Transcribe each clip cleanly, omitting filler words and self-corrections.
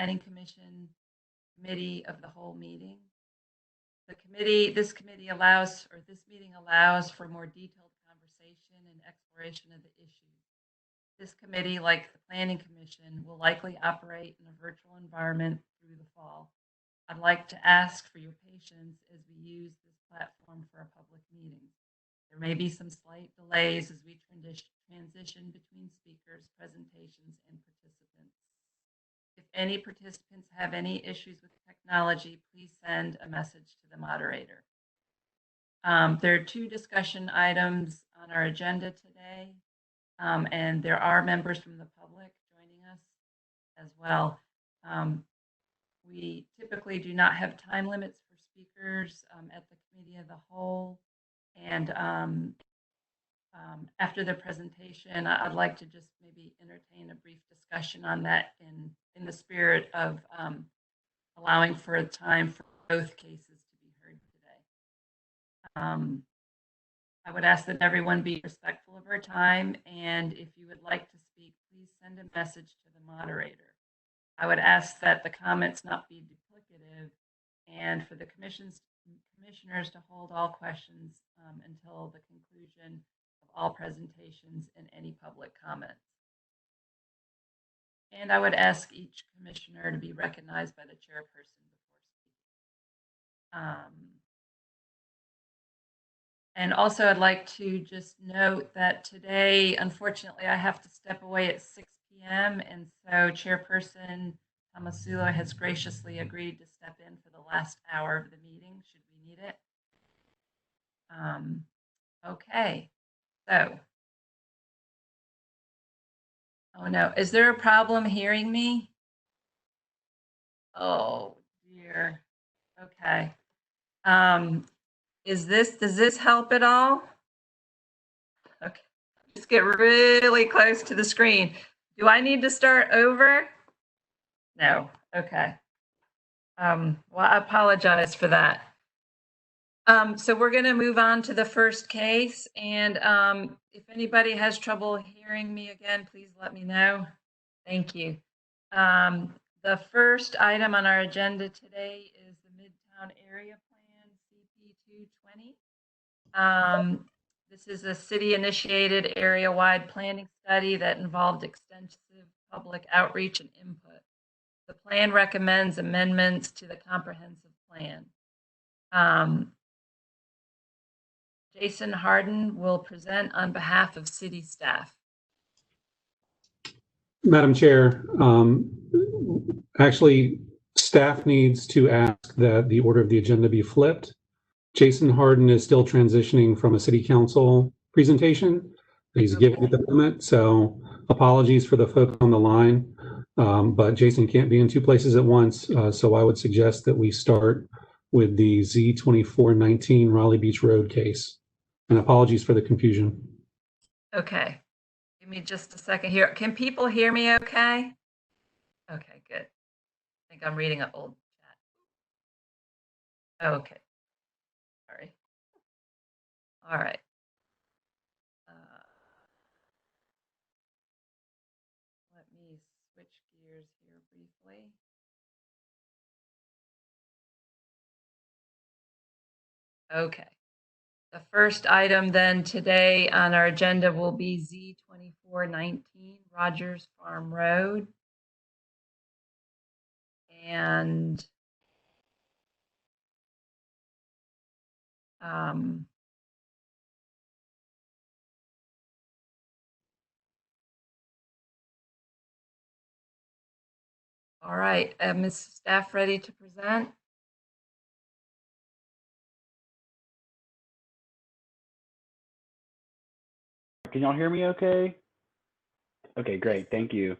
Planning Commission Committee of the whole meeting. This meeting allows for more detailed conversation and exploration of the issues. This committee, like the Planning Commission, will likely operate in a virtual environment through the fall. I'd like to ask for your patience as we use this platform for a public meeting. There may be some slight delays as we transition between speakers, presentations, and participants. If any participants have any issues with technology, please send a message to the moderator. There are 2 discussion items on our agenda today, and there are members from the public joining us as well. We typically do not have time limits for speakers at the Committee of the Whole. And after the presentation, I'd like to just maybe entertain a brief discussion on that in the spirit of allowing for a time for both cases to be heard today. I would ask that everyone be respectful of our time, and if you would like to speak, please send a message to the moderator. I would ask that the comments not be duplicative, and for the commissioners to hold all questions until the conclusion of all presentations and any public comments. And I would ask each commissioner to be recognized by the chairperson before speaking. And also I'd like to just note that today, unfortunately, I have to step away at 6 p.m. And so Chairperson Tomasulo has graciously agreed to step in for the last hour of the meeting, should we need it. Okay, so. Oh no, is there a problem hearing me? Oh dear, okay. Does this help at all? Okay, just get really close to the screen. Do I need to start over? No, okay. Well, I apologize for that. So we're going to move on to the first case, and if anybody has trouble hearing me again, please let me know. Thank you. The first item on our agenda today is the Midtown Area Plan, CP 220. This is a city-initiated area-wide planning study that involved extensive public outreach and input. The plan recommends amendments to the comprehensive plan. Jason Harden will present on behalf of city staff. Madam Chair, actually, staff needs to ask that the order of the agenda be flipped. Jason Harden is still transitioning from a city council presentation. He's giving at the moment, so apologies for the folks on the line, but Jason can't be in 2 places at once, so I would suggest that we start with the Z2419 Raleigh Beach Road case. And apologies for the confusion. Okay. Give me just a second here. Can people hear me okay? Okay, good. I think I'm reading an old chat. Okay. Sorry. All right. Let me switch gears here briefly. Okay. The first item then today on our agenda will be Z2419 Rogers Farm Road. And all right, Ms. Staff ready to present? Can y'all hear me okay? Okay, great, thank you.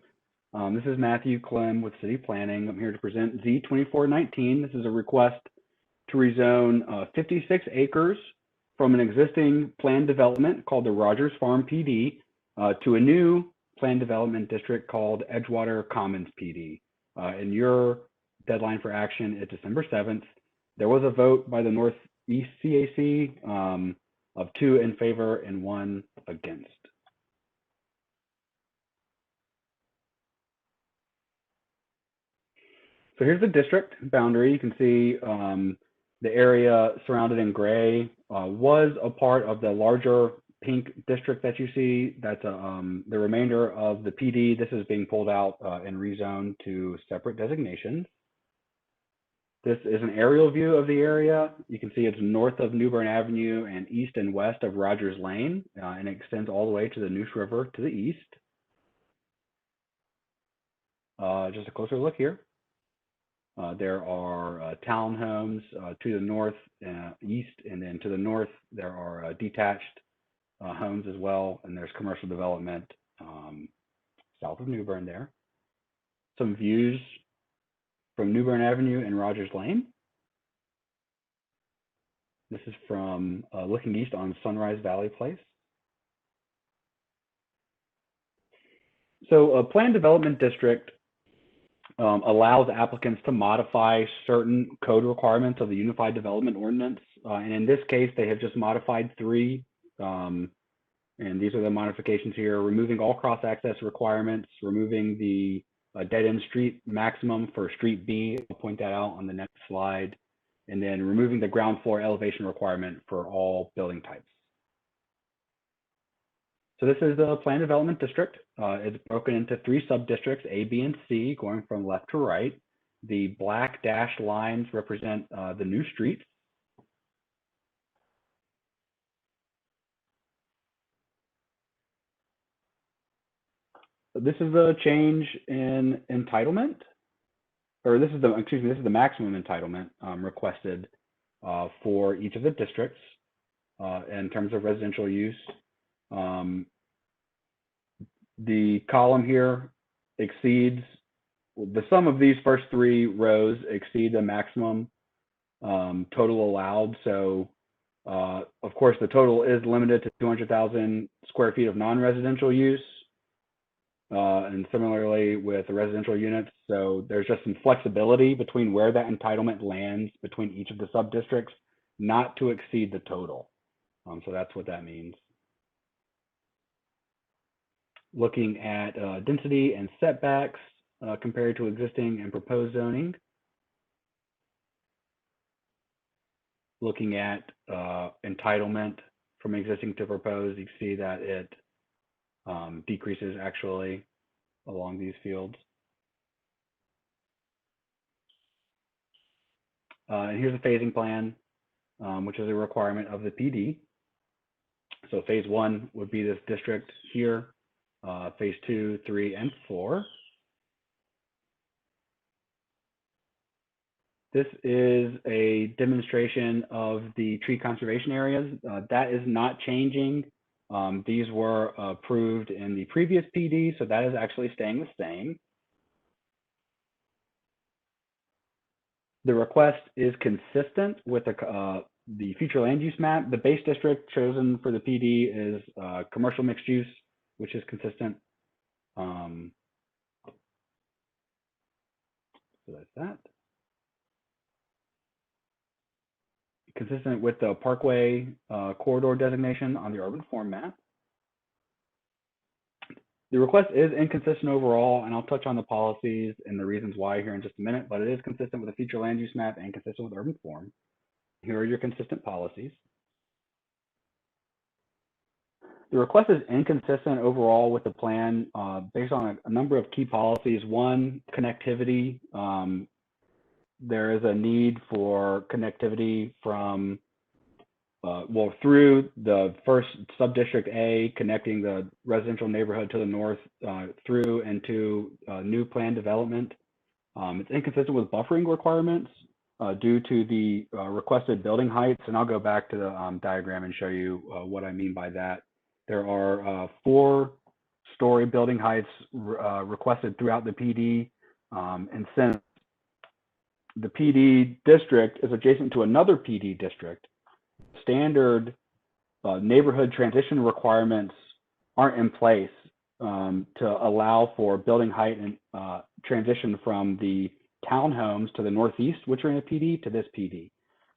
This is Matthew Clem with City Planning. I'm here to present Z2419. This is a request to rezone 56 acres from an existing planned development called the Rogers Farm PD to a new planned development district called Edgewater Commons PD. And your deadline for action is December 7th. There was a vote by the Northeast CAC of 2 in favor and 1 against. So here's the district boundary. You can see the area surrounded in gray was a part of the larger pink district that you see. That's the remainder of the PD. This is being pulled out and rezoned to separate designations. This is an aerial view of the area. You can see it's north of New Bern Avenue and east and west of Rogers Lane, and it extends all the way to the Neuse River to the east. Just a closer look here. There are townhomes to the north, east, and then to the north, there are detached homes as well, and there's commercial development south of New Bern there. Some views from New Bern Avenue and Rogers Lane. This is from looking east on Sunrise Valley Place. So a planned development district allows applicants to modify certain code requirements of the Unified Development Ordinance. And in this case, they have just modified 3. And these are the modifications here: removing all cross-access requirements, removing the dead-end street maximum for Street B. I'll point that out on the next slide. And then removing the ground floor elevation requirement for all building types. So this is the planned development district. It's broken into 3 subdistricts, A, B, and C, going from left to right. The black dashed lines represent the new streets. This is the change in entitlement, or this is the, excuse me, this is the maximum entitlement requested for each of the districts in terms of residential use. The column here exceeds, the sum of these first 3 rows exceed the maximum total allowed. So of course the total is limited to 200,000 square feet of non-residential use. And similarly with the residential units. So there's just some flexibility between where that entitlement lands between each of the sub-districts, not to exceed the total. So that's what that means. Looking at density and setbacks compared to existing and proposed zoning. Looking at entitlement from existing to proposed, you see that it decreases actually along these fields. And here's a phasing plan, which is a requirement of the PD. So phase 1 would be this district here, phase 2, 3, and 4. This is a demonstration of the tree conservation areas. That is not changing. These were approved in the previous PD, so that is actually staying the same. The request is consistent with the future land use map. The base district chosen for the PD is commercial mixed use, which is consistent. So that's that. Consistent with the Parkway corridor designation on the urban form map. The request is inconsistent overall, and I'll touch on the policies and the reasons why here in just a minute, but it is consistent with the future land use map and consistent with urban form. Here are your consistent policies. The request is inconsistent overall with the plan based on a number of key policies. One, connectivity. There is a need for connectivity from well, through the first subdistrict A, connecting the residential neighborhood to the north through into new plan development. It's inconsistent with buffering requirements due to the requested building heights. And I'll go back to the diagram and show you what I mean by that. There are 4-story building heights requested throughout the PD. And since the PD district is adjacent to another PD district, standard neighborhood transition requirements aren't in place to allow for building height and transition from the townhomes to the northeast, which are in a PD, to this PD.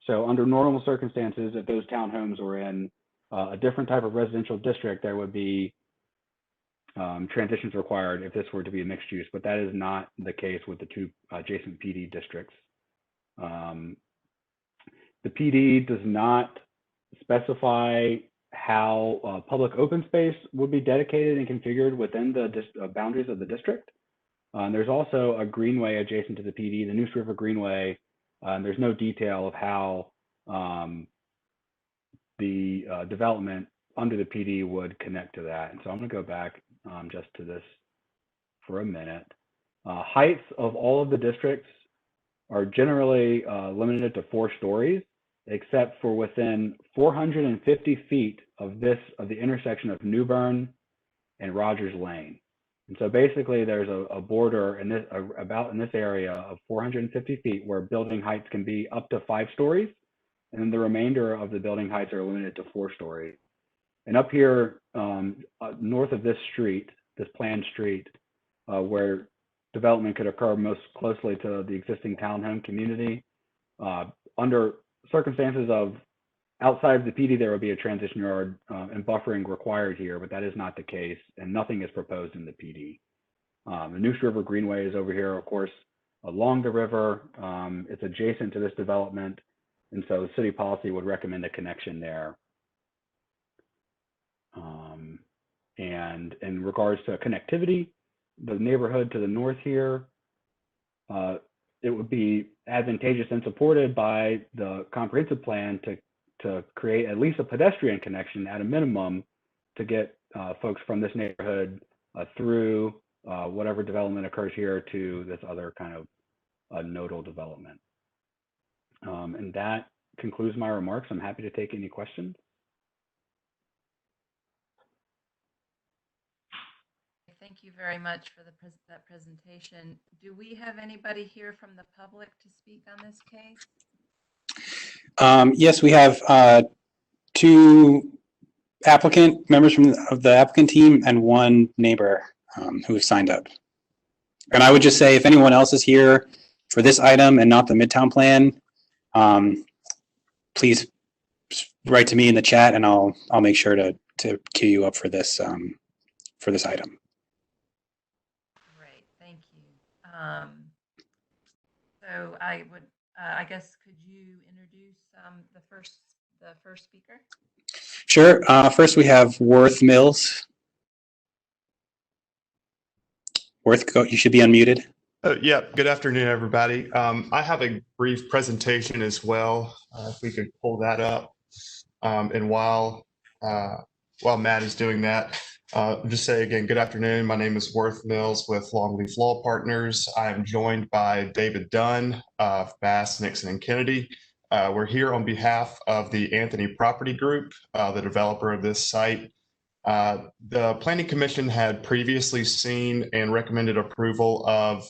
So under normal circumstances, if those townhomes were in a different type of residential district, there would be transitions required if this were to be a mixed use, but that is not the case with the two adjacent PD districts. The PD does not specify how public open space would be dedicated and configured within the boundaries of the district. There's also a greenway adjacent to the PD, the Neuse River Greenway. There's no detail of how the development under the PD would connect to that. And so I'm going to go back just to this for a minute. Heights of all of the districts are generally limited to 4 stories, except for within 450 feet of the intersection of New Bern and Rogers Lane. And so basically there's a border in this area of 450 feet where building heights can be up to 5 stories. And then the remainder of the building heights are limited to 4 stories. And up here, north of this street, this planned street, where development could occur most closely to the existing townhome community, under circumstances of outside of the PD, there would be a transition yard and buffering required here, but that is not the case, and nothing is proposed in the PD. The Neuse River Greenway is over here, of course, along the river. It's adjacent to this development, and so the city policy would recommend a connection there. And in regards to connectivity, the neighborhood to the north here, it would be advantageous and supported by the comprehensive plan to create at least a pedestrian connection at a minimum to get folks from this neighborhood through whatever development occurs here to this other kind of nodal development. And that concludes my remarks. I'm happy to take any questions. Thank you very much for that presentation. Do we have anybody here from the public to speak on this case? Yes, we have 2 members of the applicant team and 1 neighbor who have signed up. And I would just say, if anyone else is here for this item and not the Midtown plan, please write to me in the chat, and I'll make sure to queue you up for this item. Great, thank you. So I would, I guess, could you introduce the first speaker? Sure. First, we have Worth Mills. Worth, you should be unmuted. Yeah, good afternoon, everybody. I have a brief presentation as well, if we could pull that up. And while Matt is doing that, just say again, good afternoon. My name is Worth Mills with Longleaf Law Partners. I am joined by David Dunn of Bass, Nixon, and Kennedy. We're here on behalf of the Anthony Property Group, the developer of this site. The Planning Commission had previously seen and recommended approval of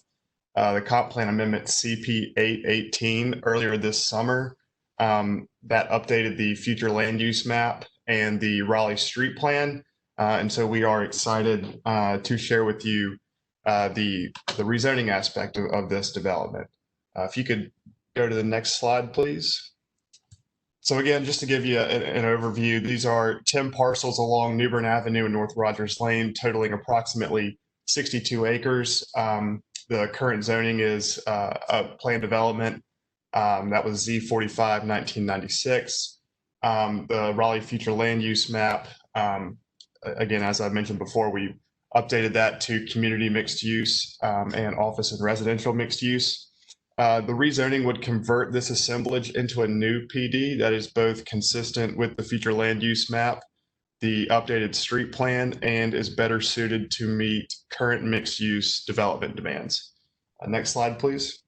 the Comp Plan Amendment CP 818 earlier this summer. That updated the future land use map and the Raleigh street plan. And so we are excited to share with you the rezoning aspect of this development. If you could go to the next slide, please. So again, just to give you an overview, these are 10 parcels along New Bern Avenue and North Rogers Lane, totaling approximately 62 acres. The current zoning is a planned development that was Z45 1996. The Raleigh future land use map, again, as I mentioned before, we updated that to community mixed use and office and residential mixed use. The rezoning would convert this assemblage into a new PD that is both consistent with the future land use map, the updated street plan, and is better suited to meet current mixed use development demands. Next slide, please.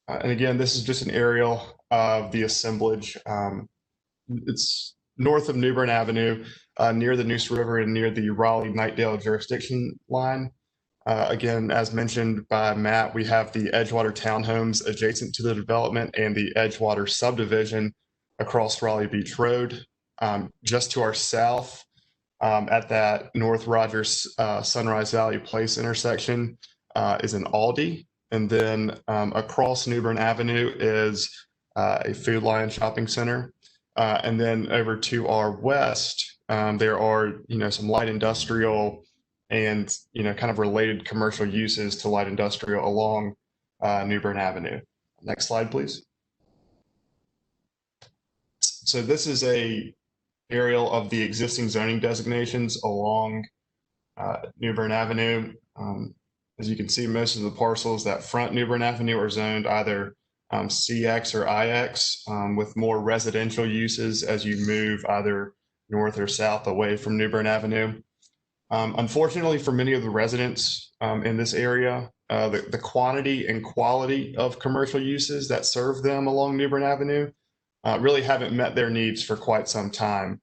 And again, this is just an aerial of the assemblage. It's north of New Bern Avenue, near the Neuse River and near the Raleigh-Knightdale jurisdiction line. Again, as mentioned by Matt, we have the Edgewater townhomes adjacent to the development and the Edgewater subdivision across Raleigh Beach Road. Just to our south, at that North Rogers Sunrise Valley Place intersection is an Aldi. And then across New Bern Avenue is a Food Lion shopping center. And then over to our west there are, some light industrial and, kind of related commercial uses to light industrial along New Bern Avenue. Next slide, please. So this is a aerial of the existing zoning designations along New Bern Avenue. As you can see, most of the parcels that front New Bern Avenue are zoned either CX or IX, with more residential uses as you move either north or south away from New Bern Avenue. Unfortunately, for many of the residents in this area, the quantity and quality of commercial uses that serve them along New Bern Avenue really haven't met their needs for quite some time.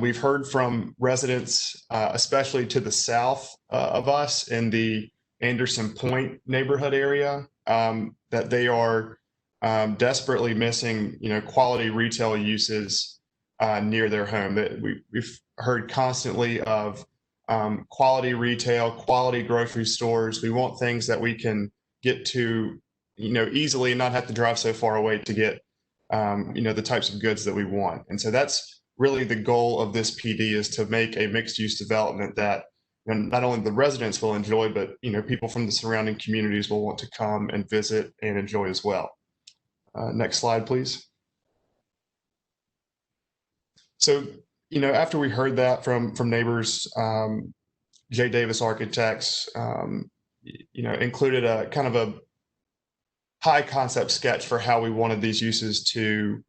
We've heard from residents, especially to the south of us in the Anderson Point neighborhood area, that they are desperately missing, quality retail uses near their home. That we've heard constantly of quality retail, quality grocery stores. We want things that we can get to, easily and not have to drive so far away to get, the types of goods that we want. And so that's really the goal of this PD, is to make a mixed use development that not only the residents will enjoy, but people from the surrounding communities will want to come and visit and enjoy as well. Next slide, please. So, after we heard that from neighbors, J. Davis Architects, included a kind of a high concept sketch for how we wanted these uses to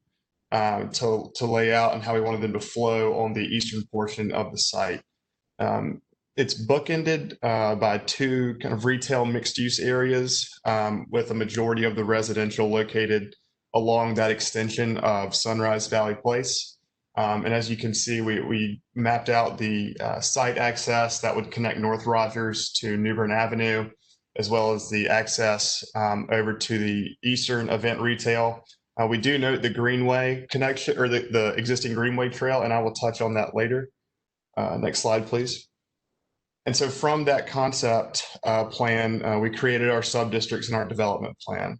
lay out and how we wanted them to flow on the eastern portion of the site. It's bookended by two kind of retail mixed use areas, with a majority of the residential located along that extension of Sunrise Valley Place. And as you can see, we mapped out the site access that would connect North Rogers to New Bern Avenue, as well as the access over to the eastern event retail. We do note the Greenway connection, or the existing Greenway trail, and I will touch on that later. Next slide, please. And so from that concept plan, we created our subdistricts in our development plan.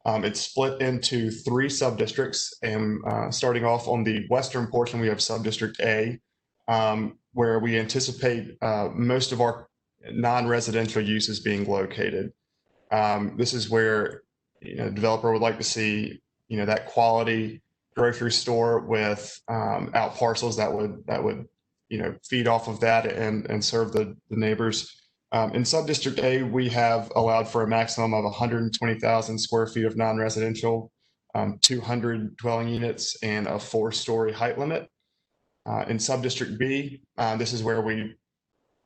It's split into 3 subdistricts, and starting off on the western portion, we have Subdistrict A, where we anticipate most of our non-residential uses being located. This is where the developer would like to see that quality grocery store with out parcels that would feed off of that and serve the neighbors. In Subdistrict A, we have allowed for a maximum of 120,000 square feet of non-residential, 200 dwelling units, and a 4-story height limit. In Subdistrict B, this is where we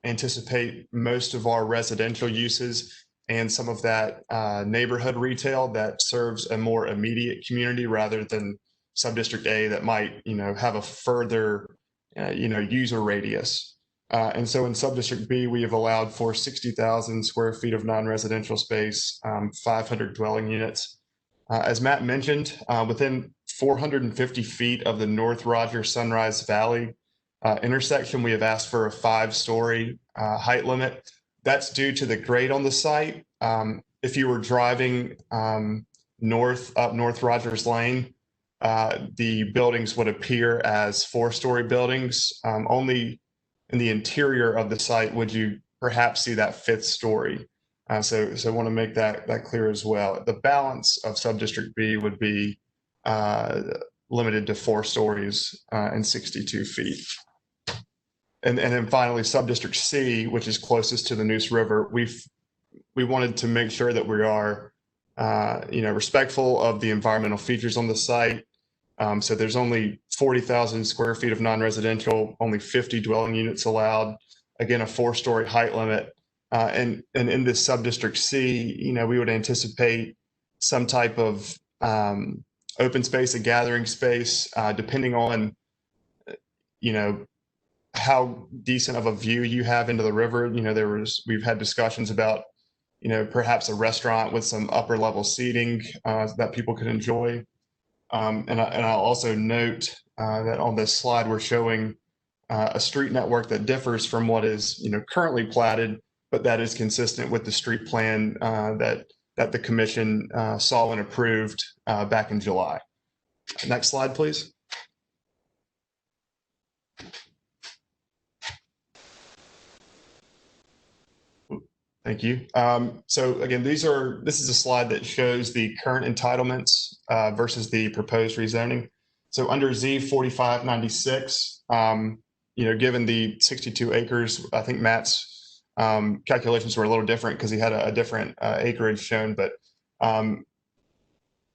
anticipate most of our residential uses and some of that neighborhood retail that serves a more immediate community, rather than Subdistrict A that might have a further user radius. And so in Subdistrict B, we have allowed for 60,000 square feet of non-residential space, 500 dwelling units. As Matt mentioned, within 450 feet of the North Rogers Sunrise Valley intersection, we have asked for a 5-story height limit. That's due to the grade on the site. If you were driving up North Rogers Lane, the buildings would appear as 4-story buildings. Only in the interior of the site would you perhaps see that 5th story. So I want to make that clear as well. The balance of Subdistrict B would be limited to 4 stories and 62 feet. And then finally, Subdistrict C, which is closest to the Neuse River, we wanted to make sure that we are respectful of the environmental features on the site. So there's only 40,000 square feet of non-residential, only 50 dwelling units allowed. Again, a 4-story height limit. And in this Subdistrict C, we would anticipate some type of open space, a gathering space, depending on, how decent of a view you have into the river. We've had discussions about, perhaps a restaurant with some upper level seating that people could enjoy. And I'll also note that on this slide, we're showing a street network that differs from what is, currently platted, but that is consistent with the street plan that the commission saw and approved back in July. Next slide, please. Thank you. So again, this is a slide that shows the current entitlements versus the proposed rezoning. So under Z 4596, given the 62 acres, I think Matt's calculations were a little different because he had a different acreage shown, but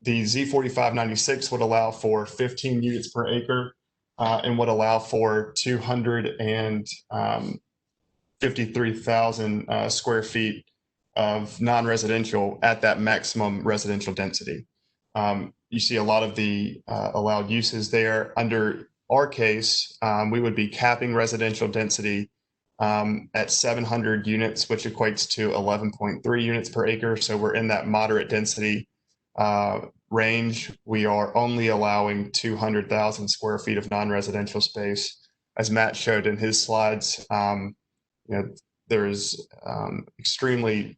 the Z 4596 would allow for 15 units per acre and would allow for 253,000 square feet of non-residential at that maximum residential density. You see a lot of the allowed uses there. Under our case, we would be capping residential density at 700 units, which equates to 11.3 units per acre. So we're in that moderate density range. We are only allowing 200,000 square feet of non-residential space. As Matt showed in his slides, there is extremely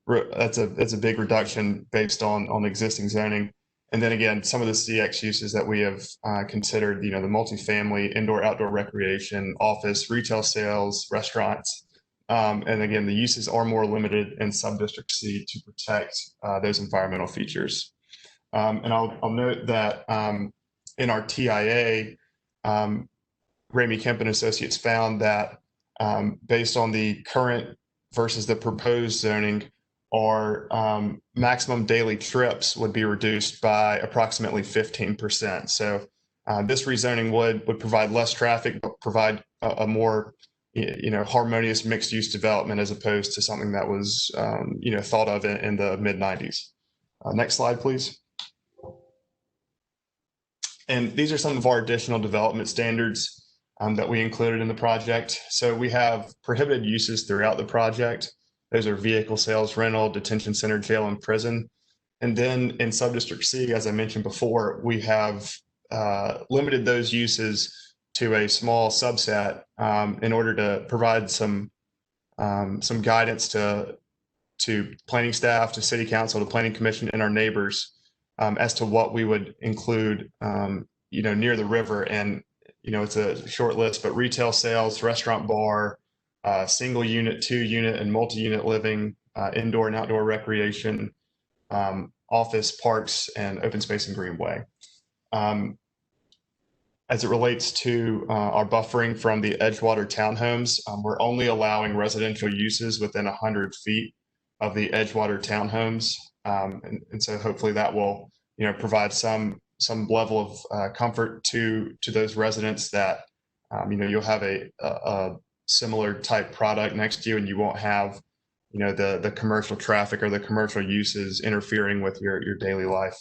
that's a big reduction based on existing zoning. And then again, some of the CX uses that we have considered, the multifamily, indoor, outdoor recreation, office, retail sales, restaurants. And again, the uses are more limited in Subdistrict C to protect those environmental features. And I'll note that in our TIA, Ramey Kemp and Associates found that based on the current versus the proposed zoning, our maximum daily trips would be reduced by approximately 15%. So this rezoning would provide less traffic, but provide a more harmonious mixed use development as opposed to something that was thought of in the mid 90s. Next slide, please. And these are some of our additional development standards that we included in the project. So we have prohibited uses throughout the project. Those are vehicle sales, rental, detention center, jail, and prison. And then in Subdistrict C, as I mentioned before, we have limited those uses to a small subset in order to provide some guidance to planning staff, to city council, to planning commission, and our neighbors as to what we would include, near the river. And it's a short list, but retail sales, restaurant, bar, single unit, 2-unit, and multi-unit living, indoor and outdoor recreation, office, parks, and open space and greenway. As it relates to our buffering from the Edgewater townhomes, we're only allowing residential uses within 100 feet of the Edgewater townhomes. And so hopefully that will, provide some level of comfort to those residents that, you'll have a similar type product next to you and you won't have, the commercial traffic or the commercial uses interfering with your daily life.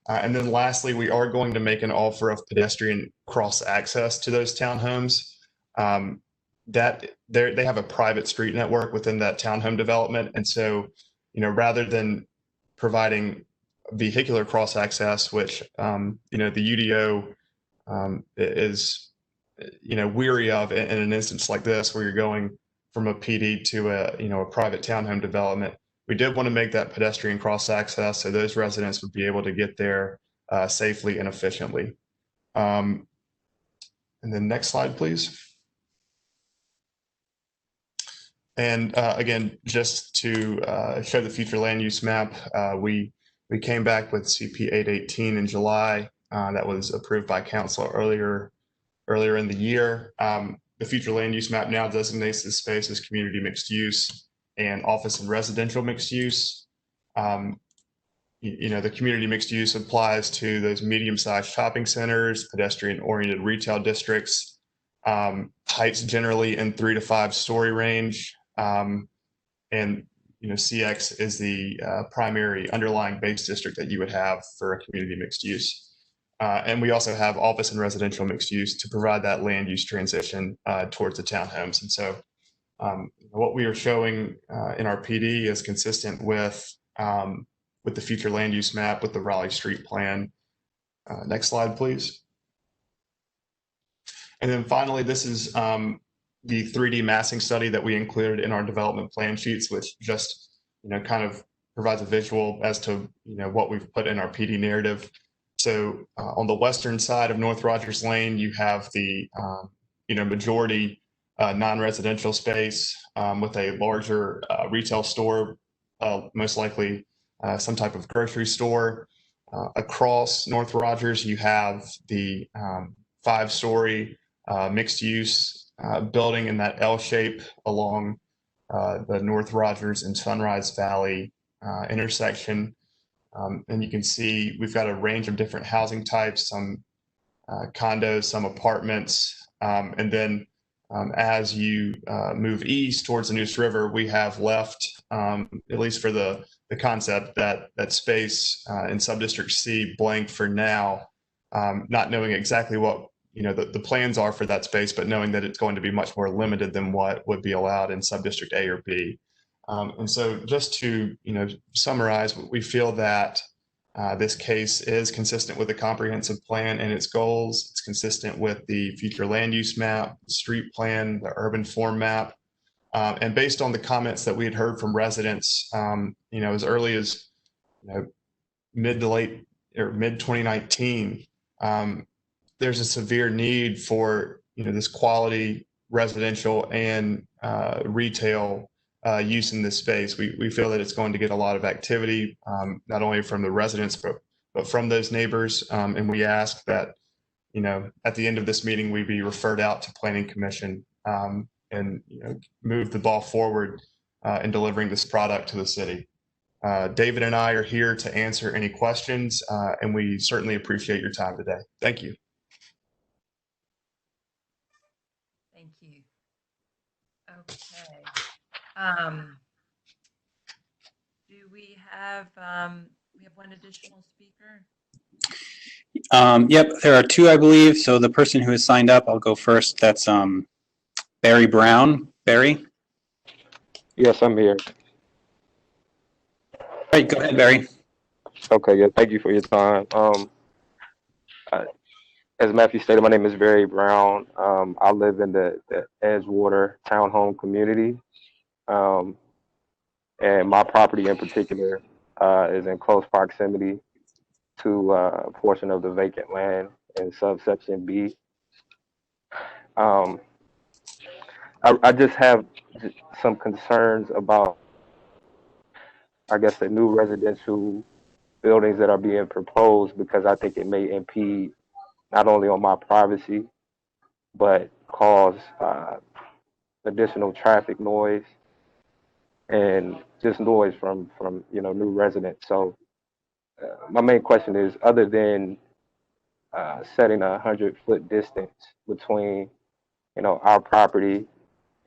And then lastly, we are going to make an offer of pedestrian cross access to those townhomes. That they have a private street network within that townhome development. And so, rather than providing vehicular cross access, which, the UDO is, weary of in an instance like this, where you're going from a PD to a private townhome development. We did want to make that pedestrian cross access so those residents would be able to get there safely and efficiently. And then next slide, please. And again, just to show the future land use map, we came back with CP 818 in July. That was approved by council earlier in the year. The future land use map now designates this space as community mixed use and office and residential mixed use. The community mixed use applies to those medium-sized shopping centers, pedestrian-oriented retail districts, heights generally in 3 to 5 story range. And CX is the primary underlying base district that you would have for a community mixed use. And we also have office and residential mixed use to provide that land use transition towards the townhomes. And so what we are showing in our PD is consistent with the future land use map, with the Raleigh Street Plan. Next slide, please. And then finally, this is the 3D massing study that we included in our development plan sheets, which just kind of provides a visual as to what we've put in our PD narrative. So on the western side of North Rogers Lane, you have the majority non-residential space with a larger retail store, most likely some type of grocery store. Across North Rogers, you have the 5-story mixed-use building in that L shape along the North Rogers and Sunrise Valley intersection. And you can see we've got a range of different housing types, some condos, some apartments. And then as you move east towards the Neuse River, we have left, at least for the concept, that space in Subdistrict C blank for now, not knowing exactly what the plans are for that space, but knowing that it's going to be much more limited than what would be allowed in Subdistrict A or B. And so just to summarize, we feel that this case is consistent with the comprehensive plan and its goals. It's consistent with the future land use map, the street plan, the urban form map. And based on the comments that we had heard from residents, as early as mid 2019, there's a severe need for this quality residential and retail use in this space. We feel that it's going to get a lot of activity, not only from the residents, but from those neighbors. And we ask that, at the end of this meeting, we be referred out to Planning Commission and move the ball forward in delivering this product to the city. David and I are here to answer any questions, and we certainly appreciate your time today. Thank you. Thank you. Okay. Do we have one additional speaker? Yep, there are two, I believe. So the person who has signed up, I'll go first. That's Barry Brown. Barry? Yes, I'm here. All right, go ahead, Barry. Okay, yeah, thank you for your time. As Matthew stated, my name is Barry Brown. I live in the Edgewater townhome community. And my property in particular is in close proximity to a portion of the vacant land in subsection B. I just have some concerns about, I guess, the new residential buildings that are being proposed, because I think it may impede not only on my privacy, but cause additional traffic noise and just noise from new residents. So my main question is, other than setting a 100-foot distance between our property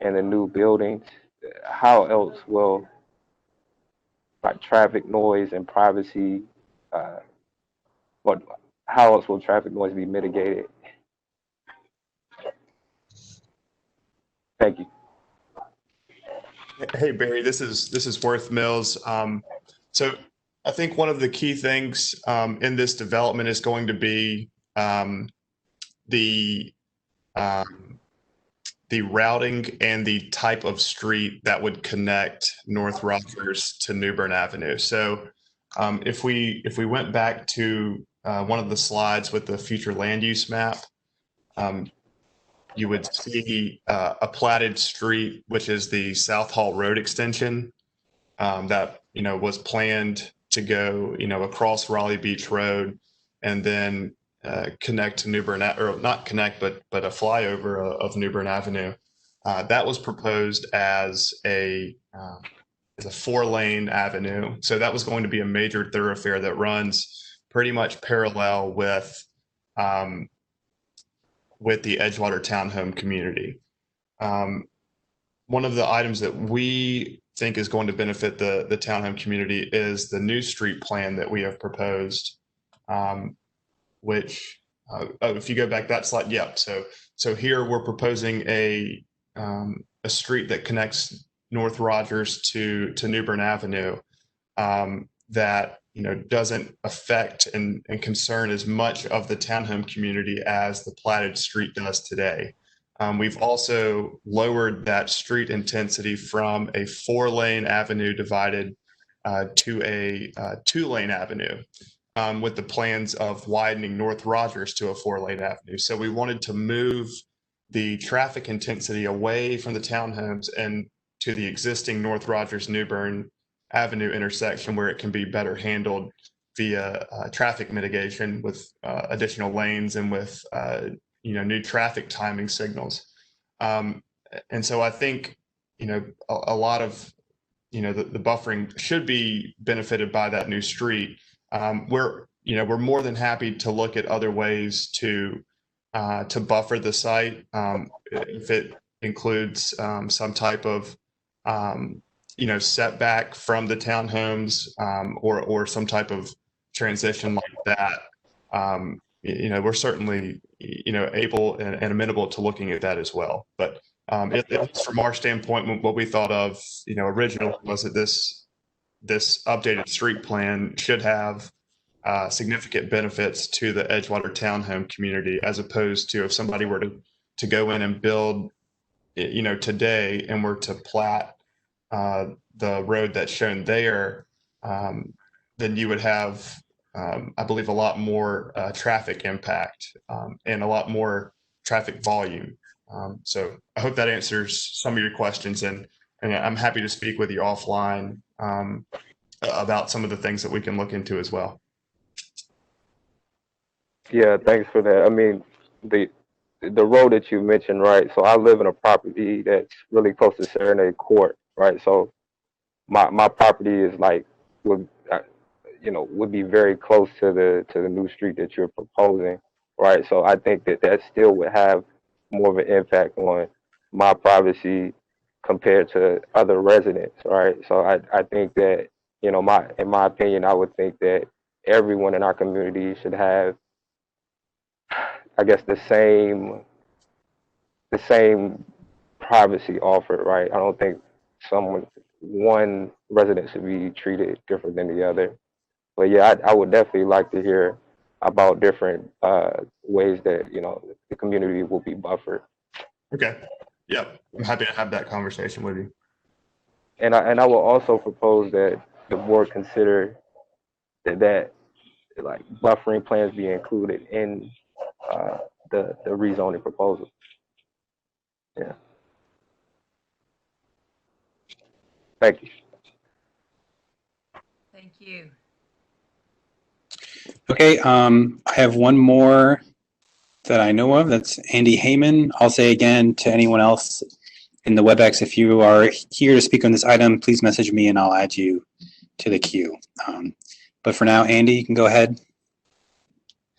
and the new buildings, how else will traffic noise and privacy, how else will traffic noise be mitigated? Thank you. Hey Barry, this is Worth Mills. So I think one of the key things in this development is going to be the routing and the type of street that would connect North Rogers to New Bern Avenue. So if we went back to one of the slides with the future land use map, you would see a platted street, which is the South Hall Road extension that was planned to go across Raleigh Beach Road and then connect to New Bern, or not connect, but a flyover of New Bern Avenue. That was proposed as a 4-lane avenue. So that was going to be a major thoroughfare that runs pretty much parallel with the Edgewater townhome community. One of the items that we think is going to benefit the townhome community is the new street plan that we have proposed, which, if you go back that slide, yep. So here we're proposing a street that connects North Rogers to New Bern Avenue that doesn't affect and concern as much of the townhome community as the platted street does today. We've also lowered that street intensity from a 4-lane avenue divided to a 2-lane avenue, with the plans of widening North Rogers to a 4-lane avenue. So we wanted to move the traffic intensity away from the townhomes and to the existing North Rogers New Bern Avenue intersection, where it can be better handled via traffic mitigation with additional lanes and with new traffic timing signals. And so I think a lot of the buffering should be benefited by that new street. We're more than happy to look at other ways to buffer the site, if it includes some type of setback from the townhomes, or some type of transition like that. We're certainly able and amenable to looking at that as well. But at least from our standpoint, what we thought of originally was that this updated street plan should have significant benefits to the Edgewater townhome community, as opposed to if somebody were to go in and build today and were to plat the road that's shown there, then you would have I believe a lot more traffic impact, and a lot more traffic volume. So I hope that answers some of your questions, and I'm happy to speak with you offline about some of the things that we can look into as well. Yeah, thanks for that. I mean, the road that you mentioned, right? So I live in a property that's really close to Serenade Court, right? So my property is like would be very close to the new street that you're proposing, right? So I think that still would have more of an impact on my privacy compared to other residents, right? So I think that in my opinion, I would think that everyone in our community should have, I guess, the same privacy offered, right? I don't think one resident should be treated different than the other. But yeah, I would definitely like to hear about different ways that the community will be buffered. Okay. Yep. I'm happy to have that conversation with you. And I will also propose that the board consider that like buffering plans be included in the rezoning proposal. Yeah. Thank you. Thank you. Okay, I have one more that I know of. That's Andy Heyman. I'll say again to anyone else in the WebEx, if you are here to speak on this item, please message me and I'll add you to the queue. But for now, Andy, you can go ahead.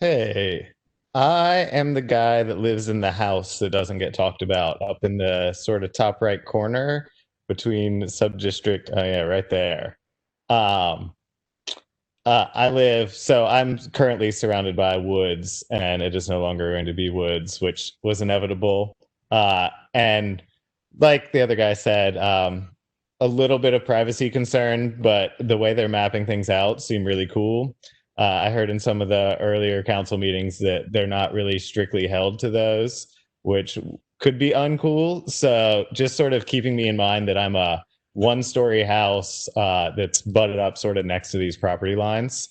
Hey, I am the guy that lives in the house that doesn't get talked about, up in the sort of top right corner between Subdistrict. Oh yeah, right there. I'm currently surrounded by woods, and it is no longer going to be woods, which was inevitable. And like the other guy said, a little bit of privacy concern, but the way they're mapping things out seem really cool. I heard in some of the earlier council meetings that they're not really strictly held to those, which could be uncool. So just sort of keeping me in mind that I'm a one-story house that's butted up sort of next to these property lines.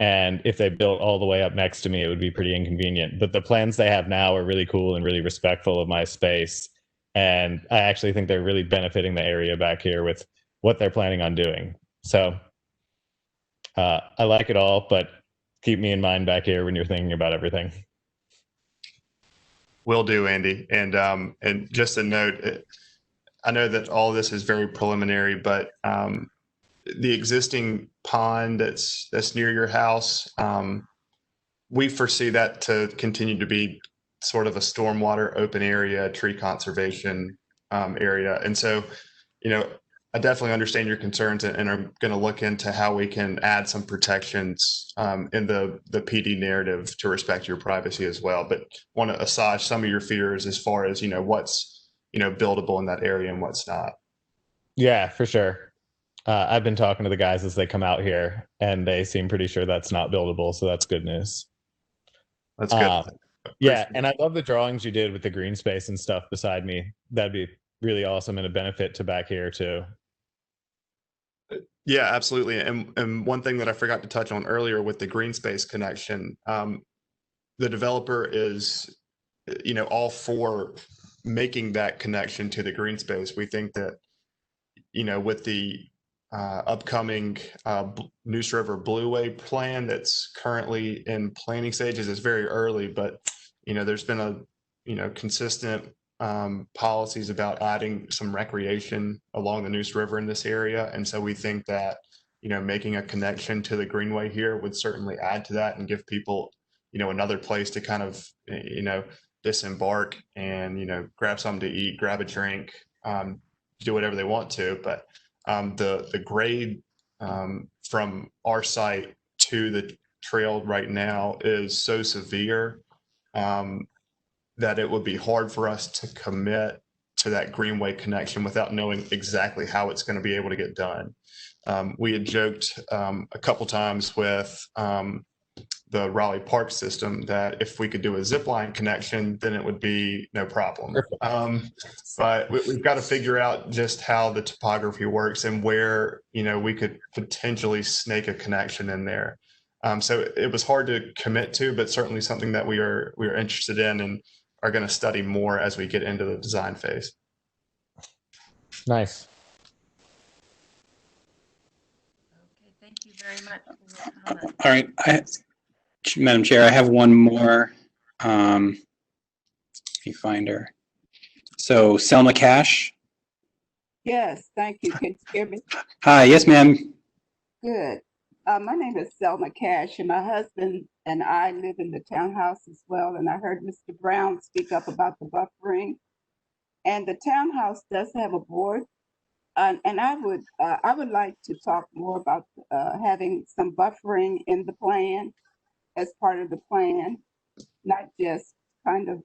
And if they built all the way up next to me, it would be pretty inconvenient. But the plans they have now are really cool and really respectful of my space. And I actually think they're really benefiting the area back here with what they're planning on doing. So I like it all, but keep me in mind back here when you're thinking about everything. Will do, Andy. And just a note, I know that all this is very preliminary, but the existing pond that's near your house, we foresee that to continue to be sort of a stormwater open area, tree conservation area. And so, I definitely understand your concerns, and I'm going to look into how we can add some protections in the PD narrative to respect your privacy as well. But want to assuage some of your fears as far as what's buildable in that area and what's not. Yeah, for sure. I've been talking to the guys as they come out here, and they seem pretty sure that's not buildable. So that's good news. That's good. Yeah, and I love the drawings you did with the green space and stuff beside me. That'd be really awesome and a benefit to back here too. Yeah, absolutely. And one thing that I forgot to touch on earlier with the green space connection, the developer is all for making that connection to the green space. We think that, with the upcoming Neuse River Blueway plan that's currently in planning stages, it's very early, but, there's been consistent policies about adding some recreation along the Neuse River in this area. And so we think that, making a connection to the Greenway here would certainly add to that and give people, another place to kind of, disembark and, grab something to eat, grab a drink, do whatever they want to. But the grade from our site to the trail right now is so severe that it would be hard for us to commit to that Greenway connection without knowing exactly how it's going to be able to get done. We had joked a couple times with the Raleigh Park system that if we could do a zip line connection, then it would be no problem. But we've got to figure out just how the topography works and where, we could potentially snake a connection in there. So it was hard to commit to, but certainly something that we are interested in and are going to study more as we get into the design phase. Nice. Okay, thank you very much for your comment. All right, Madam Chair, I have one more. If you find her. So Selma Cash. Yes, thank you. Can you hear me? Hi, yes, ma'am. Good. My name is Selma Cash, and my husband and I live in the townhouse as well. And I heard Mr. Brown speak up about the buffering. And the townhouse does have a board. And I would like to talk more about having some buffering in the plan as part of the plan, not just kind of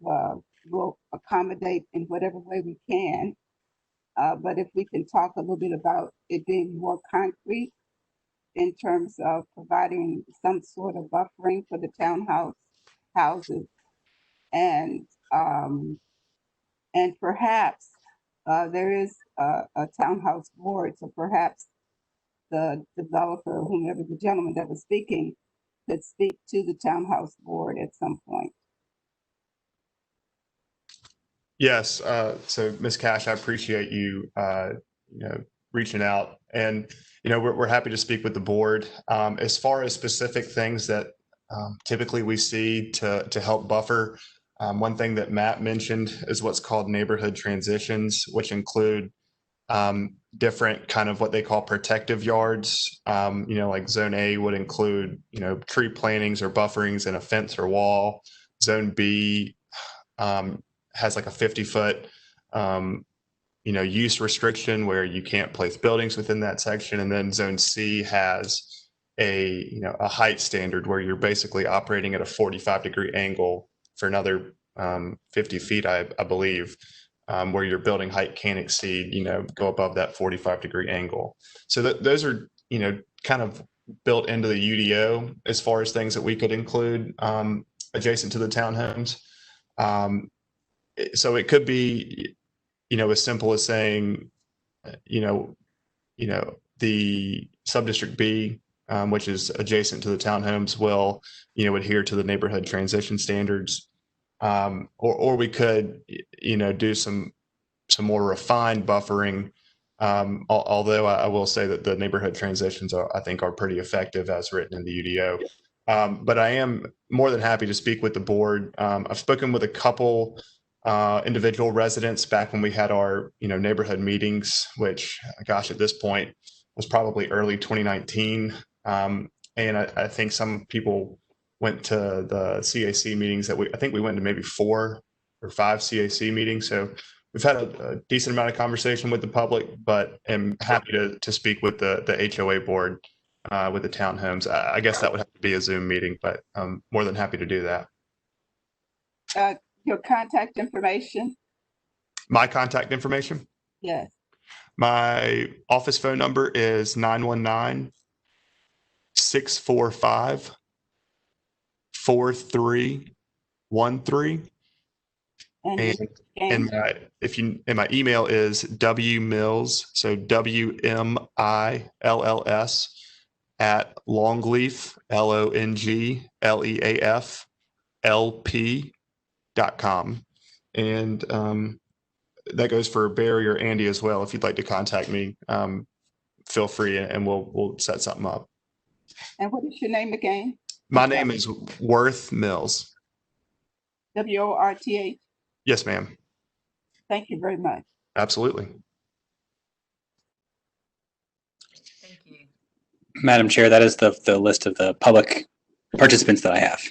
we'll accommodate in whatever way we can. But if we can talk a little bit about it being more concrete in terms of providing some sort of buffering for the townhouse houses, and perhaps there is a townhouse board, so perhaps the developer, whomever the gentleman that was speaking, could speak to the townhouse board at some point. Yes. So Ms. Cash, I appreciate you, reaching out, and, we're happy to speak with the board. As far as specific things that typically we see to help buffer, one thing that Matt mentioned is what's called neighborhood transitions, which include different kind of what they call protective yards. Like Zone A would include, tree plantings or bufferings and a fence or wall. Zone B has like a 50-foot, use restriction where you can't place buildings within that section. And then Zone C has a height standard where you're basically operating at a 45-degree angle for another 50 feet, I believe, where your building height can't exceed, go above that 45-degree angle. So those are, kind of built into the UDO as far as things that we could include adjacent to the townhomes. So it could be, as simple as saying, the Subdistrict B, which is adjacent to the townhomes, will, adhere to the neighborhood transition standards. Or we could, do some more refined buffering. Although I will say that the neighborhood transitions I think are pretty effective as written in the UDO. But I am more than happy to speak with the board. I've spoken with a couple individual residents back when we had our, neighborhood meetings, which, gosh, at this point was probably early 2019. And I think some people went to the CAC meetings that I think we went to maybe 4 or 5 CAC meetings. So we've had a decent amount of conversation with the public, but am happy to speak with the HOA board with the townhomes. I guess that would have to be a Zoom meeting, but I'm more than happy to do that. Your contact information? My contact information? Yes. My office phone number is 919-645-4313. And my email is wmills, so WMILLS at Longleaf, LONGLEAF, LP cameronvillage.com. And that goes for Barry or Andy as well. If you'd like to contact me, feel free, and we'll set something up. And what is your name again? My name is Worth Mills. WORTH. Yes, ma'am. Thank you very much. Absolutely. Thank you. Madam Chair, that is the list of the public participants that I have.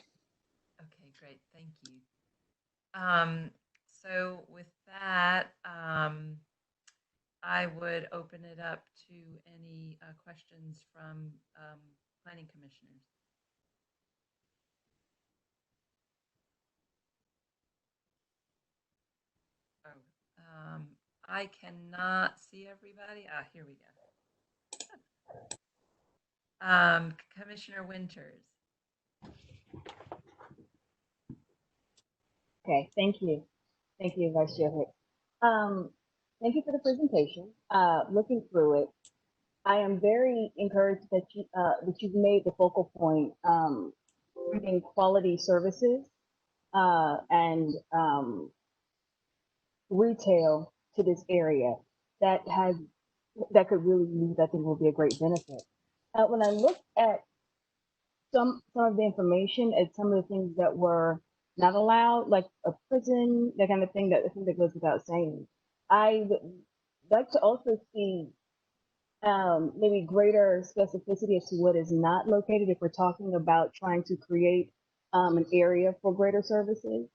Okay, great. Thank you. So with that, I would open it up to any questions from planning commissioners. Oh, I cannot see everybody. Here we go. Commissioner Winters. Okay, thank you. Thank you, Vice Chair Hicks. Thank you for the presentation. Looking through it, I am very encouraged that you've made the focal point bringing quality services and retail to this area that could really use, I think, will be a great benefit. When I look at some of the information and some of the things that were not allowed, like a prison, that kind of thing, that I think that goes without saying. I would like to also see maybe greater specificity as to what is not located if we're talking about trying to create an area for greater services.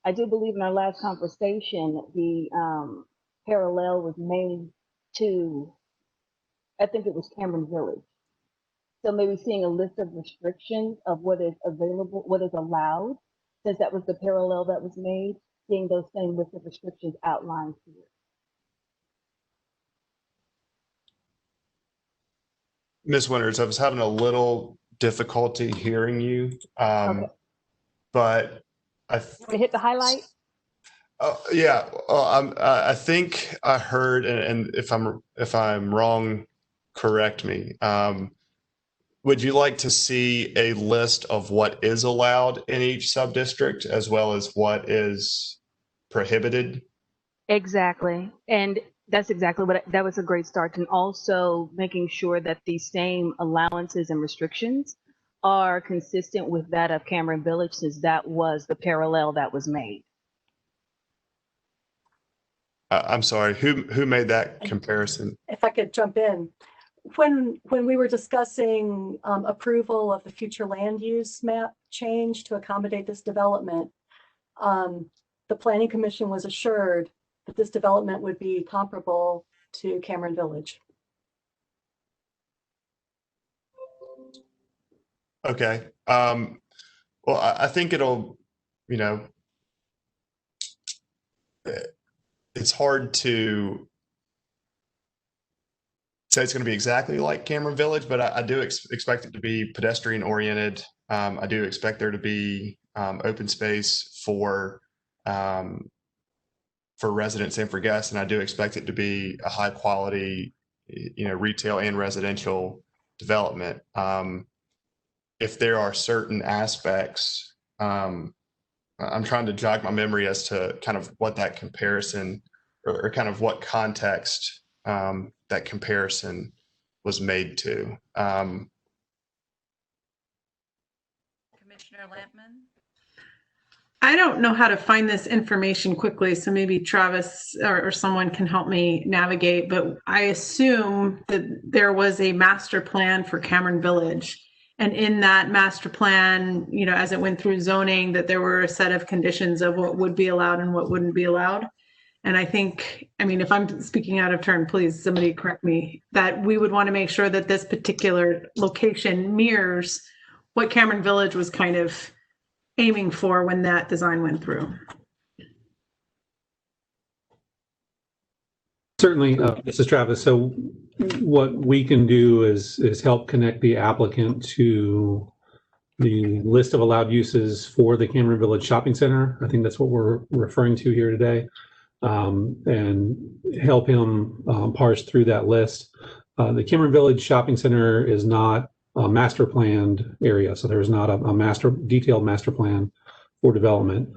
I do believe in our last conversation, the parallel was made to, I think it was Cameron Village. So maybe seeing a list of restrictions of what is available, what is allowed, since that was the parallel that was made, seeing those same list of restrictions outlined here. Ms. Winters, I was having a little difficulty hearing you, Okay. but To hit the highlight? yeah, I think I heard, and if I'm wrong, correct me. Would you like to see a list of what is allowed in each subdistrict as well as what is prohibited? Exactly. And that's exactly that was a great start. And also making sure that these same allowances and restrictions are consistent with that of Cameron Village, since that was the parallel that was made. I'm sorry, who made that comparison? If I could jump in. When we were discussing approval of the future land use map change to accommodate this development, the Planning Commission was assured that this development would be comparable to Cameron Village. Okay. Well, I think it'll, it's hard to say it's going to be exactly like Cameron Village, but I do expect it to be pedestrian oriented. I do expect there to be open space for residents and for guests, and I do expect it to be a high quality, retail and residential development. If there are certain aspects, I'm trying to jog my memory as to kind of what that comparison or kind of what context that comparison was made to. Commissioner Lampman? I don't know how to find this information quickly, so maybe Travis or someone can help me navigate, but I assume that there was a master plan for Cameron Village. And in that master plan, as it went through zoning, that there were a set of conditions of what would be allowed and what wouldn't be allowed. And I think, if I'm speaking out of turn, please somebody correct me, that we would want to make sure that this particular location mirrors what Cameron Village was kind of aiming for when that design went through. Certainly, this is Travis. So what we can do is help connect the applicant to the list of allowed uses for the Cameron Village Shopping Center. I think that's what we're referring to here today, and help him parse through that list. The Cameron Village Shopping Center is not a master planned area, so there's not a detailed master plan for development.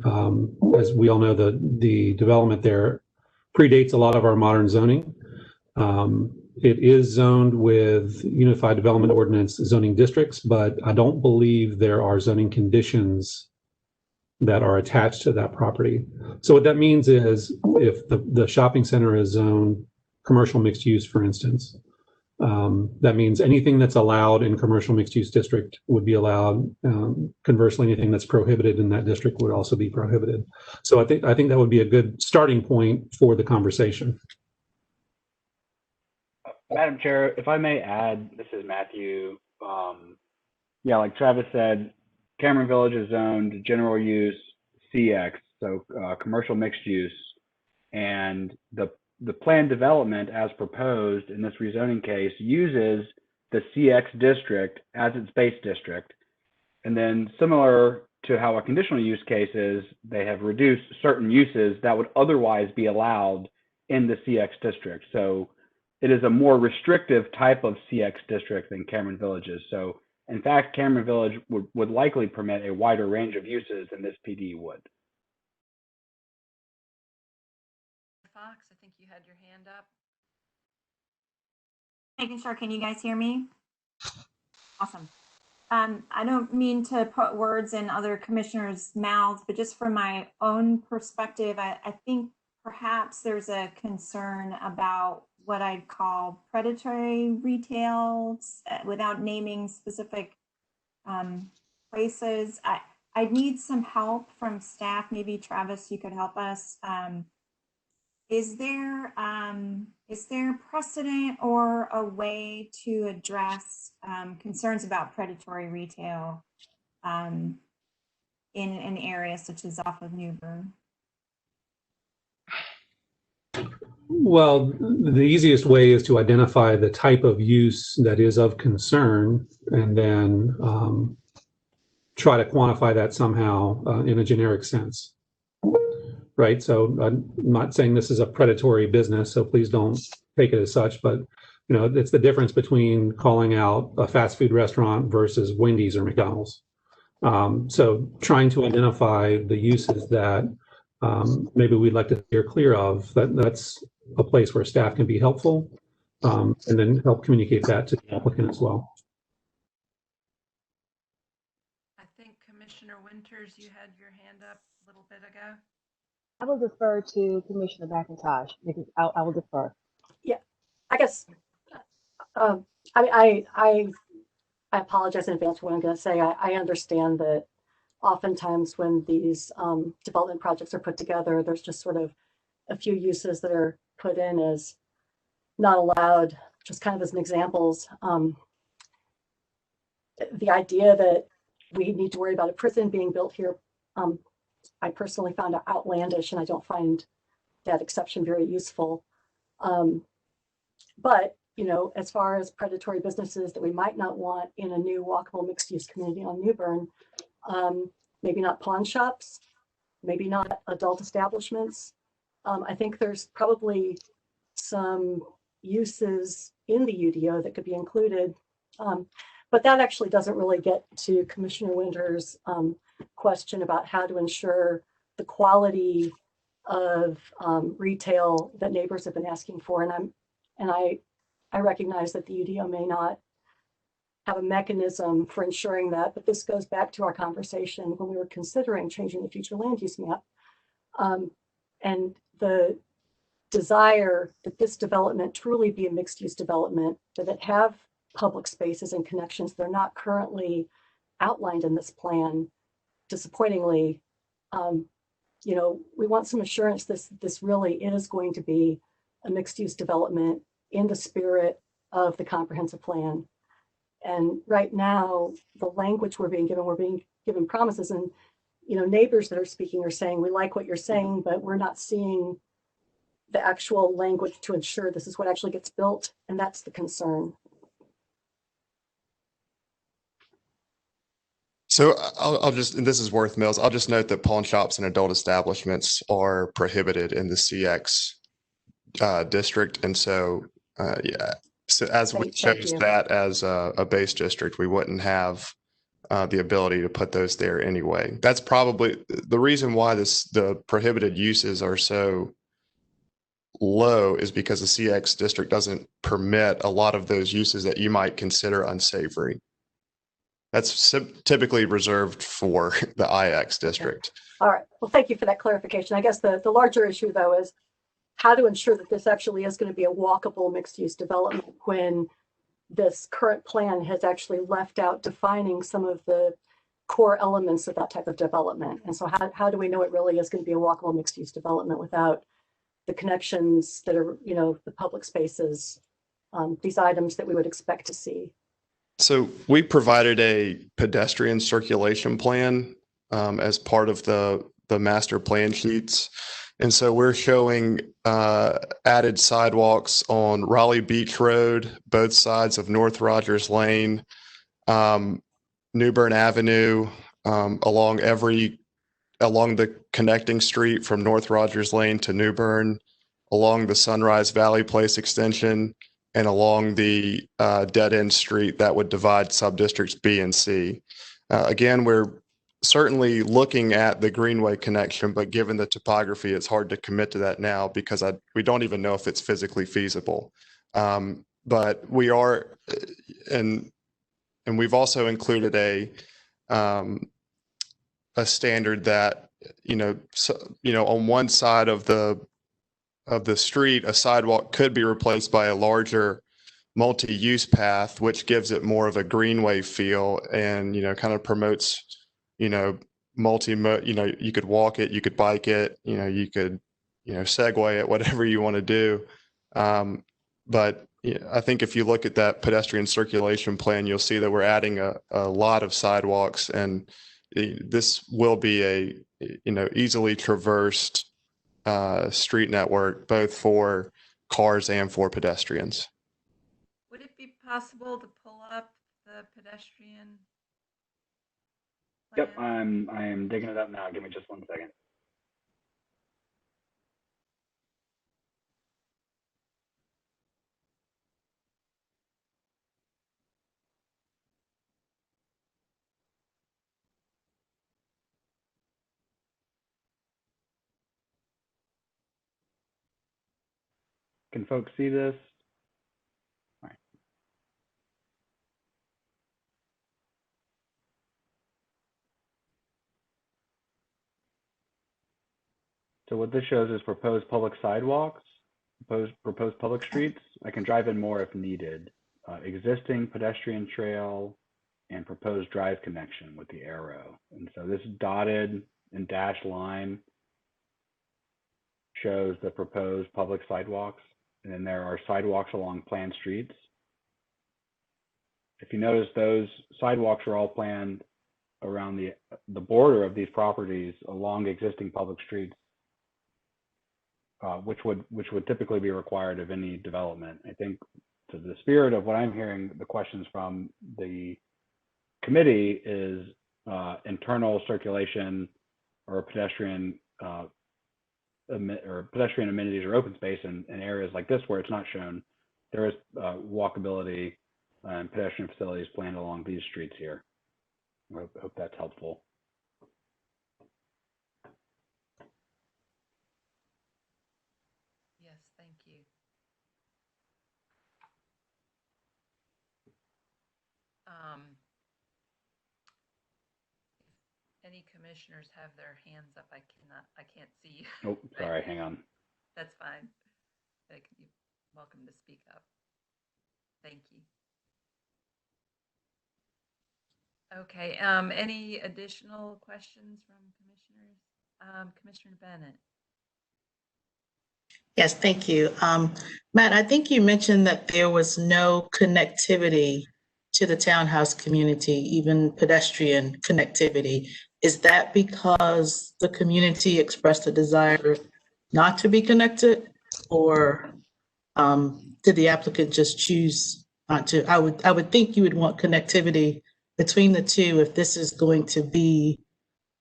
As we all know, the development there predates a lot of our modern zoning. It is zoned with Unified Development Ordinance zoning districts, but I don't believe there are zoning conditions that are attached to that property. So what that means is if the shopping center is zoned commercial mixed use, for instance, that means anything that's allowed in commercial mixed use district would be allowed. Conversely, anything that's prohibited in that district would also be prohibited. So I think that would be a good starting point for the conversation. Madam Chair, if I may add, this is Matthew. Yeah, like Travis said, Cameron Village is zoned general use CX, so commercial mixed use, and the planned development as proposed in this rezoning case uses the CX district as its base district. And then similar to how a conditional use case is, they have reduced certain uses that would otherwise be allowed in the CX district. So it is a more restrictive type of CX district than Cameron Village is. So in fact, Cameron Village would likely permit a wider range of uses than this PD would. Fox, I think you had your hand up. Making sure, can you guys hear me? Awesome. I don't mean to put words in other commissioners' mouths, but just from my own perspective, I think perhaps there's a concern about what I'd call predatory retail without naming specific places. I need some help from staff. Maybe Travis, you could help us. Is there precedent or a way to address concerns about predatory retail in an area such as off of New Bern? Well, the easiest way is to identify the type of use that is of concern and then try to quantify that somehow in a generic sense. Right. So I'm not saying this is a predatory business, so please don't take it as such. But, it's the difference between calling out a fast food restaurant versus Wendy's or McDonald's. So trying to identify the uses that maybe we'd like to steer clear of, that's a place where staff can be helpful and then help communicate that to the applicant as well. I think Commissioner Winters, you had your hand up a little bit ago. I will defer to Commissioner McIntosh because I will defer. Yeah, I guess. I apologize in advance for what I'm going to say. I understand that oftentimes when these development projects are put together, there's just sort of a few uses that are put in as not allowed, just kind of as an examples. The idea that we need to worry about a prison being built here, I personally found it outlandish, and I don't find that exception very useful. But, as far as predatory businesses that we might not want in a new walkable mixed-use community on New Bern, maybe not pawn shops, maybe not adult establishments. I think there's probably some uses in the UDO that could be included. But that actually doesn't really get to Commissioner Winters' question about how to ensure the quality of retail that neighbors have been asking for. And I recognize that the UDO may not have a mechanism for ensuring that, but this goes back to our conversation when we were considering changing the future land use map. And the desire that this development truly be a mixed use development, that it have public spaces and connections that are not currently outlined in this plan. Disappointingly, we want some assurance this really is going to be a mixed use development in the spirit of the comprehensive plan. And right now, the language we're being given promises, and neighbors that are speaking are saying, we like what you're saying, but we're not seeing the actual language to ensure this is what actually gets built. And that's the concern. So I'll just, and this is Worth Mills, I'll just note that pawn shops and adult establishments are prohibited in the CX district. And so, so as we chose that as a base district, we wouldn't have the ability to put those there anyway. That's probably the reason why the prohibited uses are so low, is because the CX district doesn't permit a lot of those uses that you might consider unsavory. That's typically reserved for the IX district. All right. Well, thank you for that clarification. I guess the larger issue, though, is how to ensure that this actually is going to be a walkable mixed-use development when this current plan has actually left out defining some of the core elements of that type of development. And so how do we know it really is going to be a walkable mixed-use development without the connections that are, the public spaces, these items that we would expect to see? So we provided a pedestrian circulation plan as part of the master plan sheets. And so we're showing added sidewalks on Raleigh Beach Road, both sides of North Rogers Lane, New Bern Avenue, along the connecting street from North Rogers Lane to New Bern, along the Sunrise Valley Place extension, and along the dead end street that would divide subdistricts B and C. Again, we're certainly looking at the Greenway connection, but given the topography, it's hard to commit to that now because we don't even know if it's physically feasible. But we are, and we've also included a standard that on one side of the street, a sidewalk could be replaced by a larger multi-use path, which gives it more of a greenway feel and kind of promotes you could walk it, you could bike it, you could segue it, whatever you want to do. But I think if you look at that pedestrian circulation plan, you'll see that we're adding a lot of sidewalks, and this will be a easily traversed street network, both for cars and for pedestrians. Would it be possible to pull up the pedestrian plan? Yep, I am digging it up now. Give me just 1 second. Can folks see this? All right. So what this shows is proposed public sidewalks, proposed public streets. I can drive in more if needed. Existing pedestrian trail and proposed drive connection with the arrow. And so this dotted and dashed line shows the proposed public sidewalks. And then there are sidewalks along planned streets. If you notice, those sidewalks are all planned around the border of these properties along existing public streets, which would typically be required of any development. I think to the spirit of what I'm hearing, the questions from the committee is internal circulation or pedestrian amenities or open space in areas like this where it's not shown. There is walkability and pedestrian facilities planned along these streets here. I hope that's helpful. Yes, thank you. If any commissioners have their hands up, I can't see. Oh, sorry, hang on. That's fine. You're welcome to speak up. Thank you. Okay, any additional questions from commissioners? Commissioner Bennett. Yes, thank you. Matt, I think you mentioned that there was no connectivity to the townhouse community, even pedestrian connectivity. Is that because the community expressed a desire not to be connected, or did the applicant just choose not to? I would think you would want connectivity between the two if this is going to be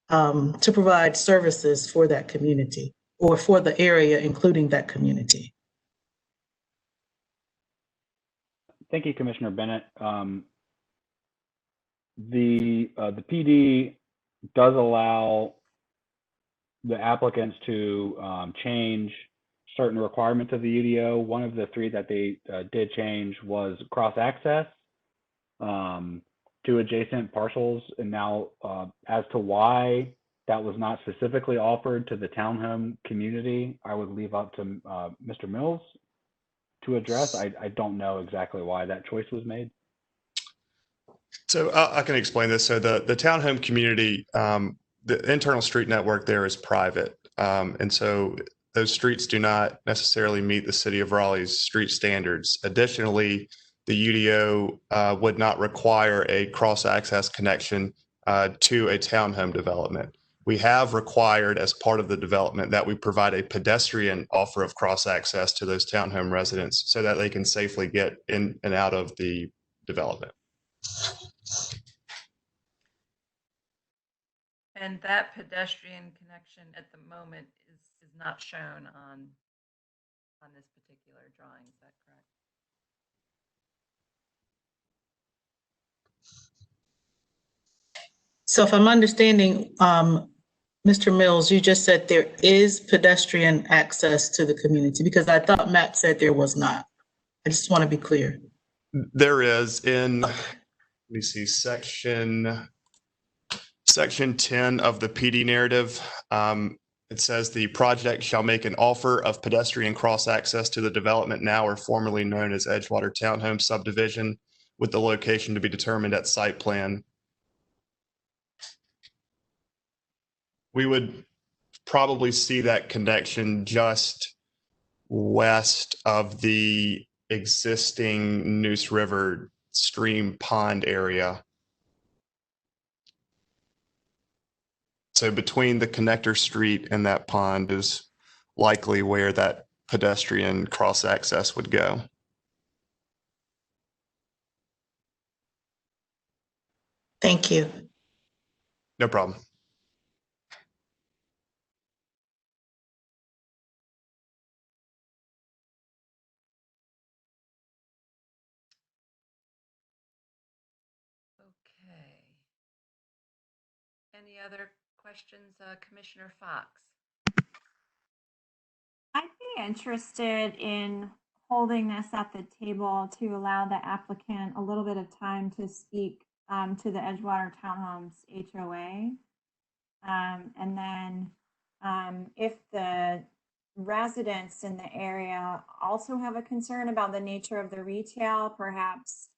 to provide services for that community or for the area, including that community. Thank you, Commissioner Bennett. the PD does allow the applicants to change certain requirements of the UDO. One of the three that they did change was cross access to adjacent parcels. And now as to why that was not specifically offered to the townhome community, I would leave up to Mr. Mills to address. I don't know exactly why that choice was made. So I can explain this. So the townhome community, the internal street network there is private. And so those streets do not necessarily meet the city of Raleigh's street standards. Additionally, the UDO would not require a cross-access connection to a townhome development. We have required as part of the development that we provide a pedestrian offer of cross-access to those townhome residents so that they can safely get in and out of the development. And that pedestrian connection at the moment is not shown on this particular drawing. Is that correct? So if I'm understanding, Mr. Mills, you just said there is pedestrian access to the community, because I thought Matt said there was not. I just want to be clear. There is in, let me see, section 10 of the PD narrative. It says the project shall make an offer of pedestrian cross access to the development now or formerly known as Edgewater Townhome Subdivision, with the location to be determined at site plan. We would probably see that connection just west of the existing Neuse River stream pond area. So between the connector street and that pond is likely where that pedestrian cross access would go. Thank you. No problem. Okay. Any other questions, Commissioner Fox? I'd be interested in holding this at the table to allow the applicant a little bit of time to speak to the Edgewater Townhomes HOA. And then if the residents in the area also have a concern about the nature of the retail, perhaps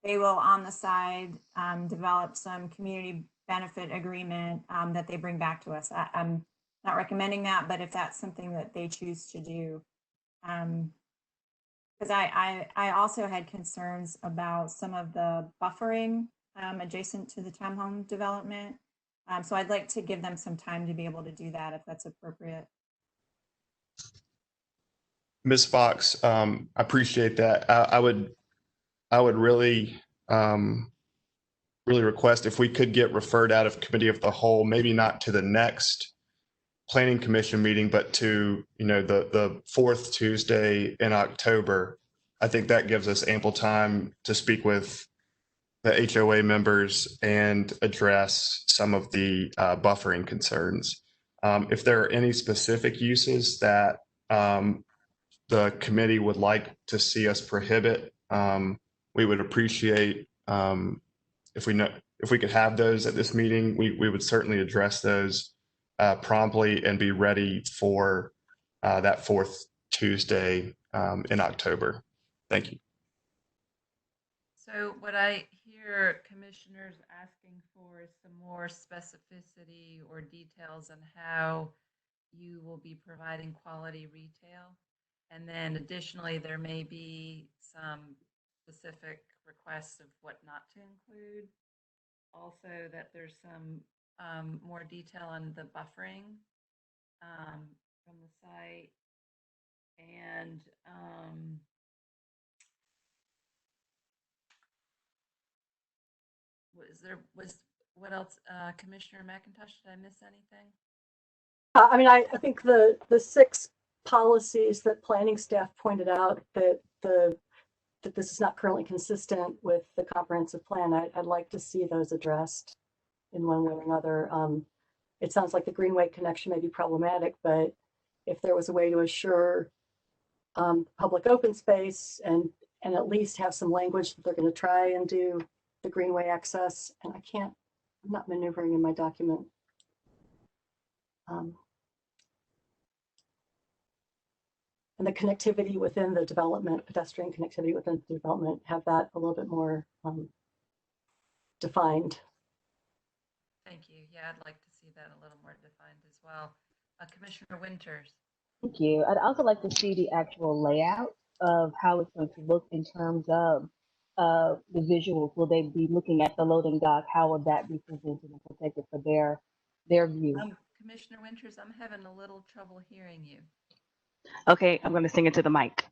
they will on the side develop some community benefit agreement that they bring back to us. I'm not recommending that, but if that's something that they choose to do. Because I also had concerns about some of the buffering adjacent to the townhome development. So I'd like to give them some time to be able to do that if that's appropriate. Ms. Fox, I appreciate that. I would really, really request if we could get referred out of committee of the whole, maybe not to the next planning commission meeting, but to, the fourth Tuesday in October. I think that gives us ample time to speak with the HOA members and address some of the buffering concerns. If there are any specific uses that the committee would like to see us prohibit, we would appreciate if we could have those at this meeting. We would certainly address those promptly and be ready for that fourth Tuesday in October. Thank you. So what I hear commissioners asking for is some more specificity or details on how you will be providing quality retail. And then additionally, there may be some specific requests of what not to include. Also that there's some more detail on the buffering from the site. And what else, Commissioner McIntosh, did I miss anything? I mean, I think the 6 policies that planning staff pointed out that the that this is not currently consistent with the comprehensive plan. I'd like to see those addressed in one way or another. It sounds like the Greenway connection may be problematic, but if there was a way to assure public open space and at least have some language that they're going to try and do the Greenway access, and I'm not maneuvering in my document. And the connectivity within the development, pedestrian connectivity within the development, have that a little bit more defined. Thank you. Yeah, I'd like to see that a little more defined as well. Commissioner Winters. Thank you. I'd also like to see the actual layout of how it's going to look in terms of the visuals. Will they be looking at the loading dock? How will that be presented and protected for their view? Commissioner Winters, I'm having a little trouble hearing you. Okay, I'm going to sing into the mic.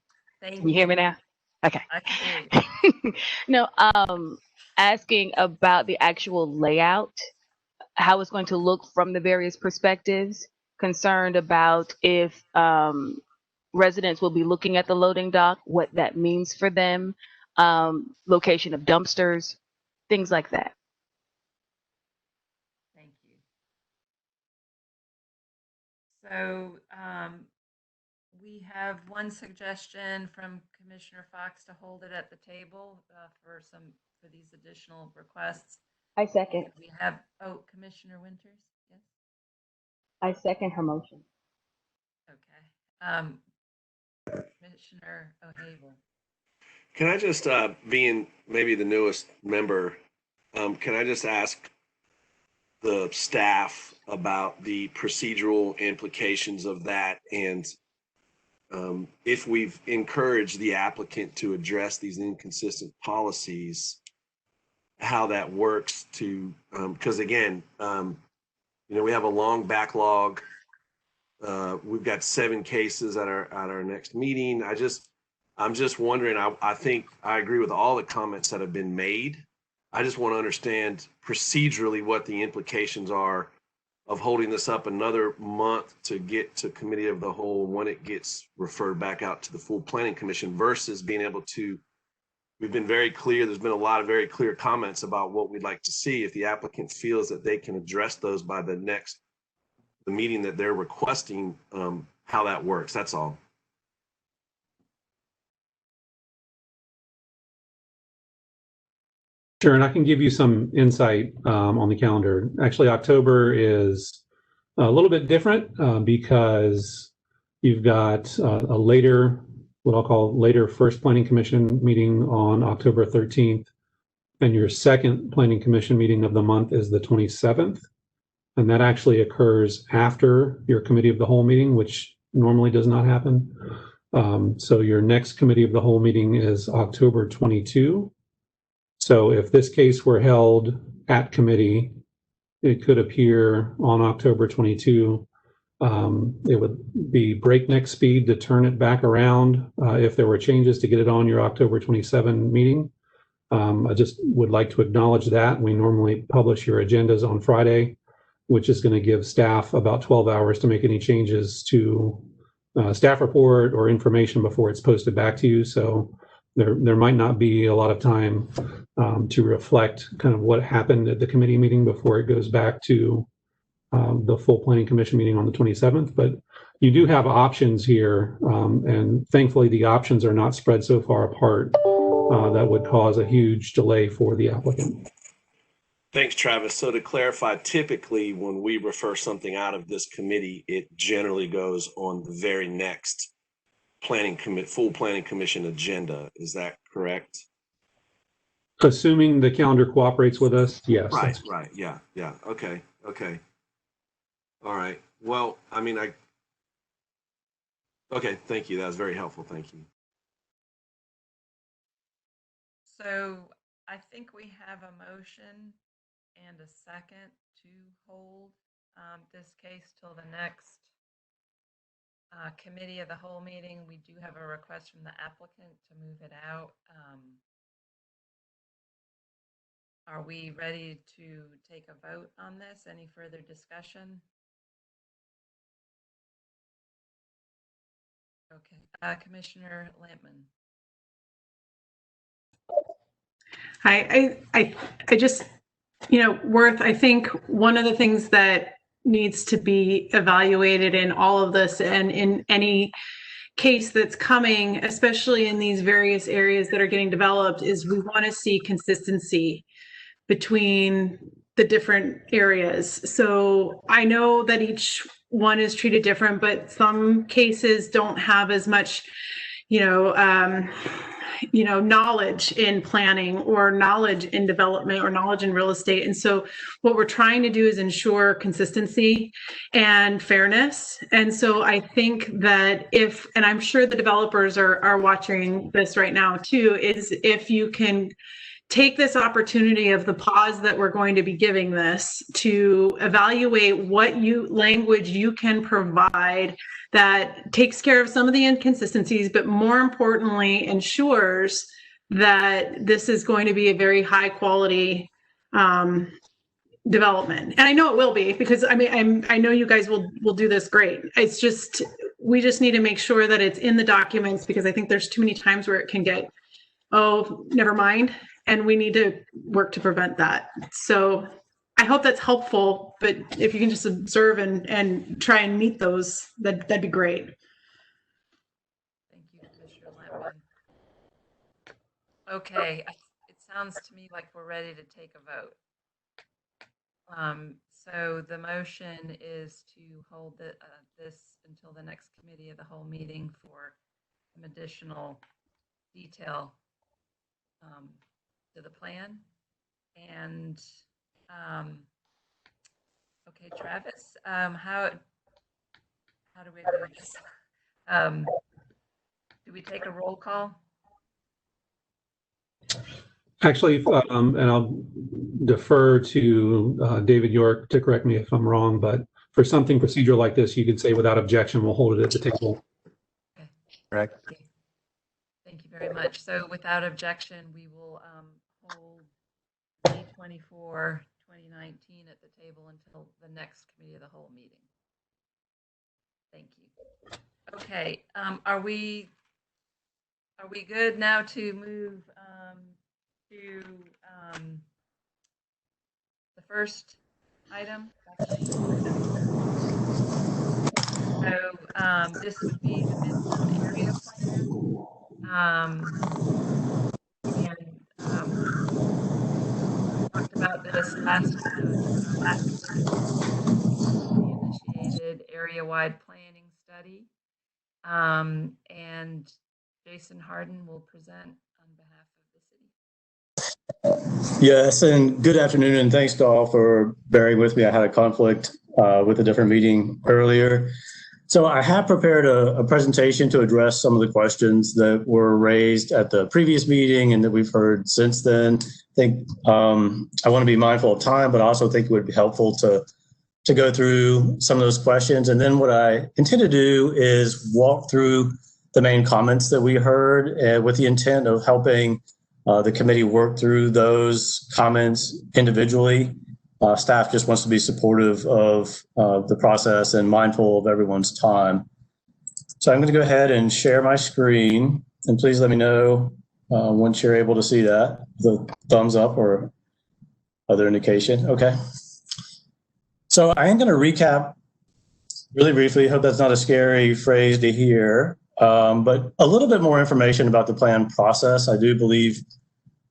Can you hear me now? Okay. I can hear you. No, asking about the actual layout, how it's going to look from the various perspectives, concerned about if residents will be looking at the loading dock, what that means for them, location of dumpsters, things like that. Thank you. So we have one suggestion from Commissioner Fox to hold it at the table for these additional requests. I second. And we have, Commissioner Winters, yes? I second her motion. Okay. Commissioner O'Havel. Can I just, being maybe the newest member, can I just ask the staff about the procedural implications of that, and if we've encouraged the applicant to address these inconsistent policies, how that works to, because again, we have a long backlog. We've got 7 cases at our next meeting. I'm just wondering, I think I agree with all the comments that have been made. I just want to understand procedurally what the implications are of holding this up another month to get to committee of the whole when it gets referred back out to the full planning commission versus being able to, we've been very clear, there's been a lot of very clear comments about what we'd like to see. If the applicant feels that they can address those by the meeting that they're requesting, how that works, that's all. Sure, and I can give you some insight on the calendar. Actually, October is a little bit different because you've got a later, what I'll call later first planning commission meeting on October 13th, and your second planning commission meeting of the month is the 27th. And that actually occurs after your committee of the whole meeting, which normally does not happen. So your next committee of the whole meeting is October 22. So if this case were held at committee, it could appear on October 22. It would be breakneck speed to turn it back around if there were changes to get it on your October 27 meeting. I just would like to acknowledge that. We normally publish your agendas on Friday, which is going to give staff about 12 hours to make any changes to staff report or information before it's posted back to you. So there might not be a lot of time to reflect kind of what happened at the committee meeting before it goes back to the full planning commission meeting on the 27th. But you do have options here, and thankfully the options are not spread so far apart that would cause a huge delay for the applicant. Thanks, Travis. So to clarify, typically when we refer something out of this committee, it generally goes on the very next full planning commission agenda. Is that correct? Assuming the calendar cooperates with us, yes. Right. Yeah. Okay. All right. Well, I mean, okay. Thank you. That was very helpful. Thank you. So I think we have a motion and a second to hold this case till the next committee of the whole meeting. We do have a request from the applicant to move it out. Are we ready to take a vote on this? Any further discussion? Okay, Commissioner Lampman. I just, Worth, I think one of the things that needs to be evaluated in all of this and in any case that's coming, especially in these various areas that are getting developed, is we want to see consistency between the different areas. So I know that each one is treated different, but some cases don't have as much, knowledge in planning or knowledge in development or knowledge in real estate. And so what we're trying to do is ensure consistency and fairness. And so I think that and I'm sure the developers are watching this right now too, is if you can take this opportunity of the pause that we're going to be giving this to evaluate what language you can provide that takes care of some of the inconsistencies, but more importantly, ensures that this is going to be a very high quality development. And I know it will be, because I know you guys will do this great. It's just, we just need to make sure that it's in the documents, because I think there's too many times where it can get, oh, never mind. And we need to work to prevent that. So I hope that's helpful, but if you can just observe and try and meet those, that'd be great. Thank you, Commissioner Lampman. Okay, it sounds to me like we're ready to take a vote. So the motion is to hold this until the next committee of the whole meeting for some additional detail to the plan. And okay, Travis, how do we do this? Do we take a roll call? Actually, and I'll defer to David York to correct me if I'm wrong, but for something procedural like this, you could say without objection, we'll hold it at the table. Okay. Correct. Thank you very much. So without objection, we will hold D24 2019 at the table until the next committee of the whole meeting. Thank you. Okay, are we good now to move to the first item? So this would be the Midland area plan. Talked about this last initiated area-wide planning study, and Jason Harden will present on behalf of the city. Yes, and good afternoon, and thanks to all for bearing with me. I had a conflict with a different meeting earlier. So I have prepared a presentation to address some of the questions that were raised at the previous meeting and that we've heard since then. I think I want to be mindful of time, but I also think it would be helpful to go through some of those questions. And then what I intend to do is walk through the main comments that we heard with the intent of helping the committee work through those comments individually. Staff just wants to be supportive of the process and mindful of everyone's time. So I'm going to go ahead and share my screen, and please let me know once you're able to see that, the thumbs up or other indication. Okay. So I am going to recap really briefly. Hope that's not a scary phrase to hear, but a little bit more information about the plan process I do believe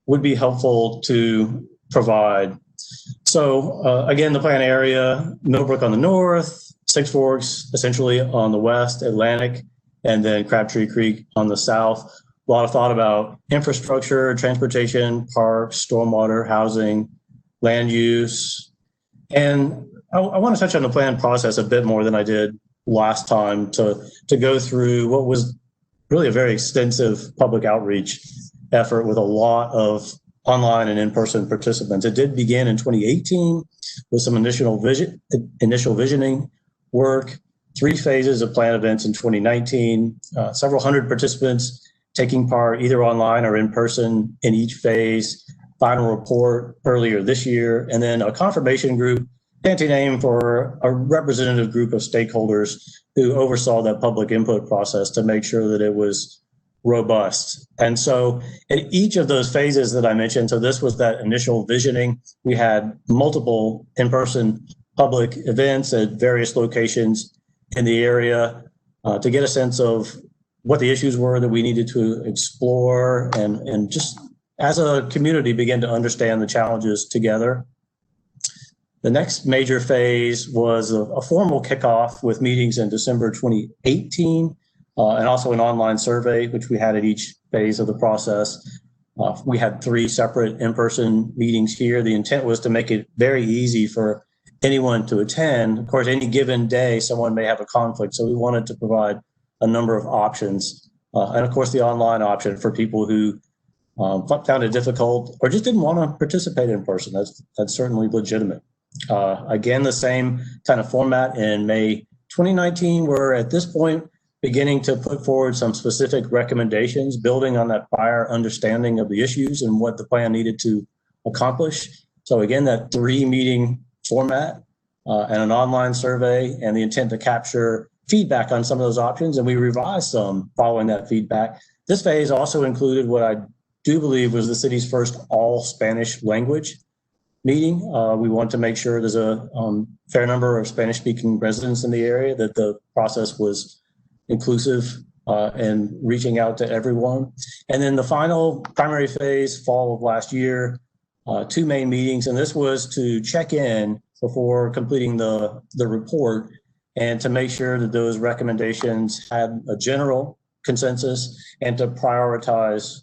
would be helpful to provide. So again, the plan area, Millbrook on the north, Six Forks essentially on the west, Atlantic, and then Crabtree Creek on the south. A lot of thought about infrastructure, transportation, parks, stormwater, housing, land use. And I want to touch on the plan process a bit more than I did last time to go through what was really a very extensive public outreach effort with a lot of online and in-person participants. It did begin in 2018 with some initial visioning work, 3 phases of plan events in 2019, several hundred participants taking part either online or in person in each phase, final report earlier this year, and then a confirmation group, fancy name for a representative group of stakeholders who oversaw that public input process to make sure that it was robust. And so in each of those phases that I mentioned, so this was that initial visioning, we had multiple in-person public events at various locations in the area to get a sense of what the issues were that we needed to explore and just as a community begin to understand the challenges together. The next major phase was a formal kickoff with meetings in December 2018 and also an online survey, which we had at each phase of the process. We had 3 separate in-person meetings here. The intent was to make it very easy for anyone to attend. Of course, any given day, someone may have a conflict, so we wanted to provide a number of options. And of course, the online option for people who found it difficult or just didn't want to participate in person. That's certainly legitimate. Again, the same kind of format in May 2019. We're at this point beginning to put forward some specific recommendations, building on that prior understanding of the issues and what the plan needed to accomplish. So again, that 3-meeting format and an online survey and the intent to capture feedback on some of those options. And we revised some following that feedback. This phase also included what I do believe was the city's first all Spanish language meeting. We want to make sure there's a fair number of Spanish speaking residents in the area, that the process was inclusive and reaching out to everyone. And then the final primary phase, fall of last year, 2 main meetings. And this was to check in before completing the report and to make sure that those recommendations had a general consensus and to prioritize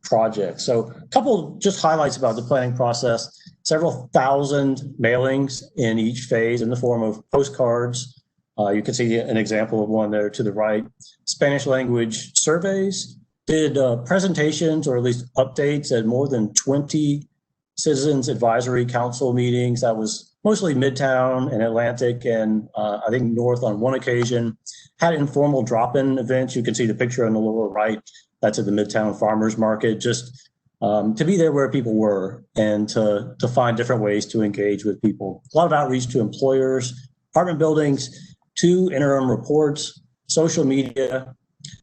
projects. So a couple just highlights about the planning process: several thousand mailings in each phase in the form of postcards. You can see an example of one there to the right. Spanish language surveys, did presentations or at least updates at more than 20 Citizens Advisory Council meetings. That was mostly Midtown and Atlantic and I think North on one occasion. Had informal drop-in events. You can see the picture on the lower right. That's at the Midtown Farmers Market, just to be there where people were and to find different ways to engage with people. A lot of outreach to employers, apartment buildings, 2 interim reports, social media,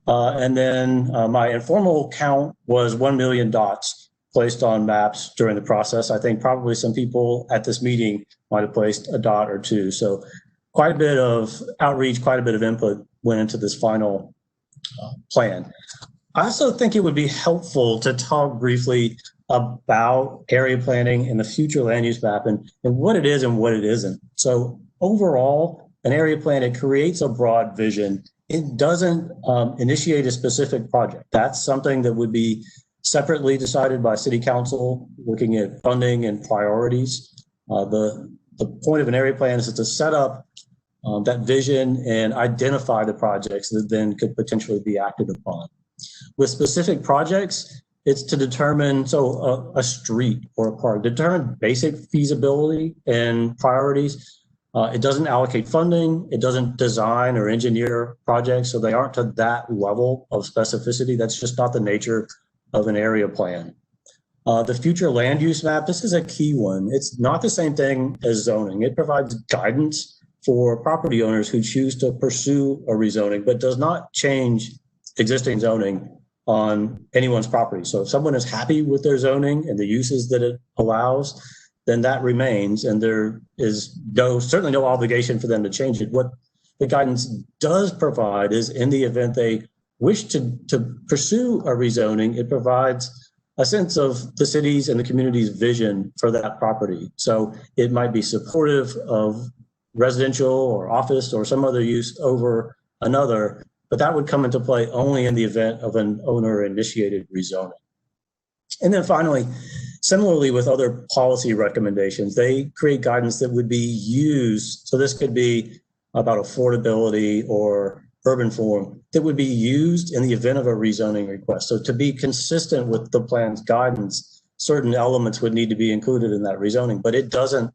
and then my informal count was 1 million dots placed on maps during the process. I think probably some people at this meeting might have placed a dot or 2. So quite a bit of outreach, quite a bit of input went into this final plan. I also think it would be helpful to talk briefly about area planning and the future land use map and what it is and what it isn't. So overall, an area plan, it creates a broad vision. It doesn't initiate a specific project. That's something that would be separately decided by City Council, looking at funding and priorities. The point of an area plan is to set up that vision and identify the projects that then could potentially be acted upon. With specific projects, it's to determine, a street or a park, determine basic feasibility and priorities. It doesn't allocate funding. It doesn't design or engineer projects, so they aren't to that level of specificity. That's just not the nature of an area plan. The future land use map, this is a key one. It's not the same thing as zoning. It provides guidance for property owners who choose to pursue a rezoning, but does not change existing zoning on anyone's property. So if someone is happy with their zoning and the uses that it allows, then that remains, and there is certainly no obligation for them to change it. What the guidance does provide is, in the event they wish to pursue a rezoning, it provides a sense of the city's and the community's vision for that property. So it might be supportive of residential or office or some other use over another, but that would come into play only in the event of an owner-initiated rezoning. And then finally, similarly with other policy recommendations, they create guidance that would be used. So this could be about affordability or urban form that would be used in the event of a rezoning request. So to be consistent with the plan's guidance, certain elements would need to be included in that rezoning, but it doesn't,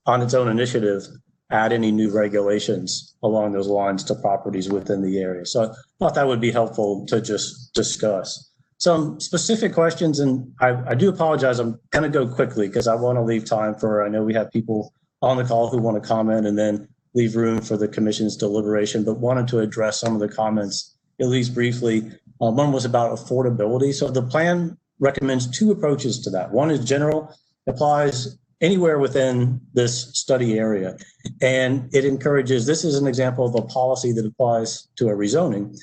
on its own initiative, add any new regulations along those lines to properties within the area. So I thought that would be helpful to just discuss. Some specific questions, and I do apologize, I'm going to go quickly because I want to leave time for, I know we have people on the call who want to comment and then leave room for the commission's deliberation, but wanted to address some of the comments, at least briefly. One was about affordability. So the plan recommends two approaches to that. One is general, applies anywhere within this study area. And it encourages, this is an example of a policy that applies to a rezoning.